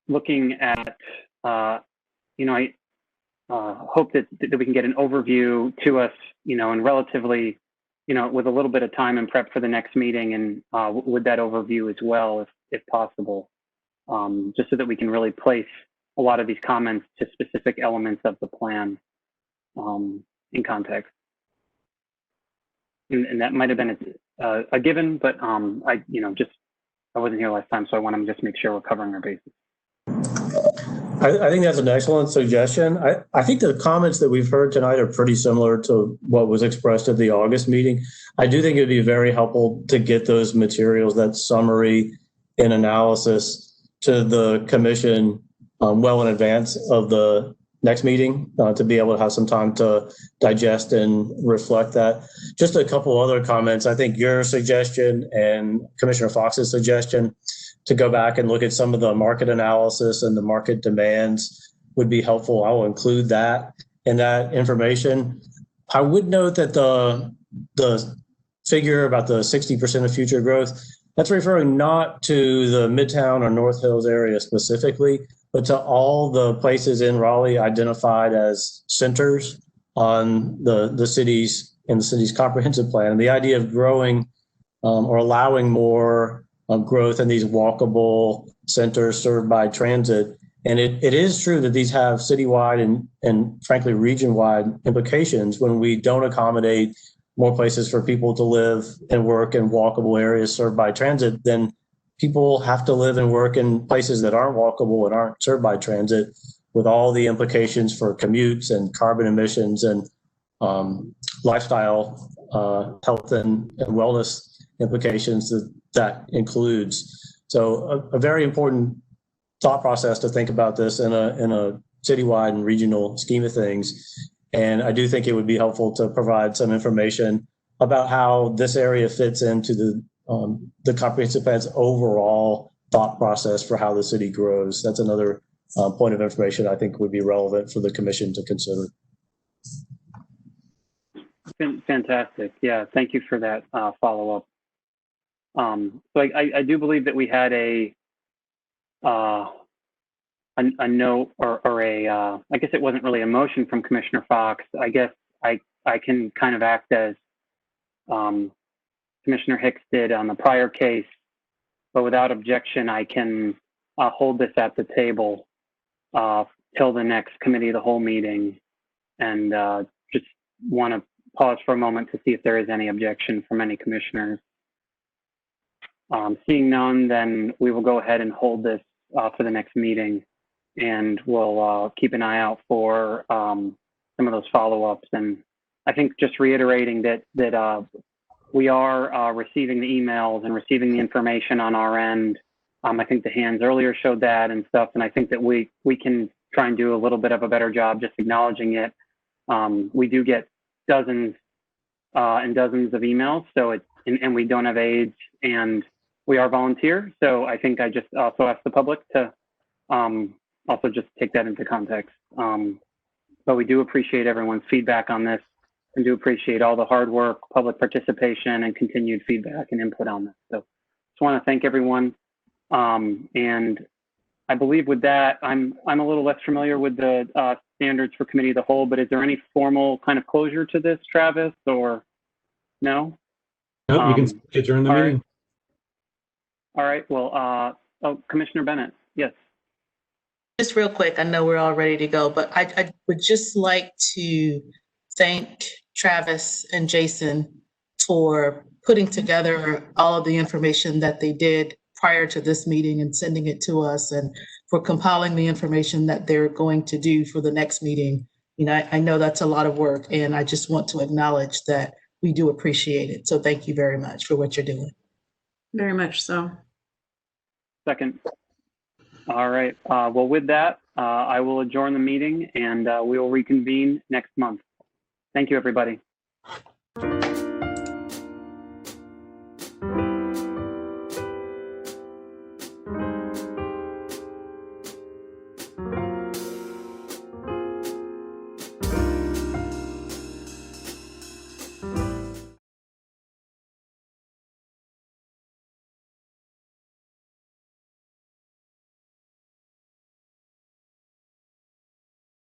looking at I hope that we can get an overview to us, and relatively, with a little bit of time and prep for the next meeting, and with that overview as well, if possible, just so that we can really place a lot of these comments to specific elements of the plan in context. And that might have been a given, but I wasn't here last time, so I want to just make sure we're covering our bases. I think that's an excellent suggestion. I think the comments that we've heard tonight are pretty similar to what was expressed at the August meeting. I do think it'd be very helpful to get those materials, that summary and analysis, to the commission well in advance of the next meeting, to be able to have some time to digest and reflect that. Just a couple other comments. I think your suggestion and Commissioner Fox's suggestion to go back and look at some of the market analysis and the market demands would be helpful. I will include that in that information. I would note that the figure about the 60% of future growth, that's referring not to the Midtown or North Hills area specifically, but to all the places in Raleigh identified as centers on the city's comprehensive plan. And the idea of growing or allowing more growth in these walkable centers served by transit. And it is true that these have citywide and frankly region-wide implications. When we don't accommodate more places for people to live and work in walkable areas served by transit, then people have to live and work in places that aren't walkable and aren't served by transit, with all the implications for commutes and carbon emissions and lifestyle health and wellness implications that includes. So a very important thought process to think about this in a citywide and regional scheme of things. And I do think it would be helpful to provide some information about how this area fits into the comprehensive plan's overall thought process for how the city grows. That's another point of information I think would be relevant for the commission to consider. Fantastic. Yeah, thank you for that follow-up. So I do believe that we had a note or I guess it wasn't really a motion from Commissioner Fox. I guess I can kind of act as Commissioner Hicks did on the prior case, but without objection, I can hold this at the table till the next committee of the whole meeting, and just want to pause for a moment to see if there is any objection from any commissioners. Seeing none, then we will go ahead and hold this for the next meeting, and we'll keep an eye out for some of those follow-ups. And I think just reiterating that we are receiving the emails and receiving the information on our end. I think the hands earlier showed that and stuff, and I think that we can try and do a little bit of a better job just acknowledging it. We do get dozens and dozens of emails, so and we don't have age, and we are volunteer. So I think I just also ask the public to also just take that into context. But we do appreciate everyone's feedback on this, and do appreciate all the hard work, public participation, and continued feedback and input on this. So just want to thank everyone. And I believe with that, I'm a little less familiar with the standards for committee of the whole, but is there any formal kind of closure to this, Travis, or no? No, you can adjourn the meeting. All right, well, Commissioner Bennett, yes. Just real quick, I know we're all ready to go, but I would just like to thank Travis and Jason for putting together all of the information that they did prior to this meeting and sending it to us, and for compiling the information that they're going to do for the next meeting. You know, I know that's a lot of work, and I just want to acknowledge that we do appreciate it. So thank you very much for what you're doing. Very much so. Second. All right. Well, with that, I will adjourn the meeting, and we will reconvene next month. Thank you, everybody.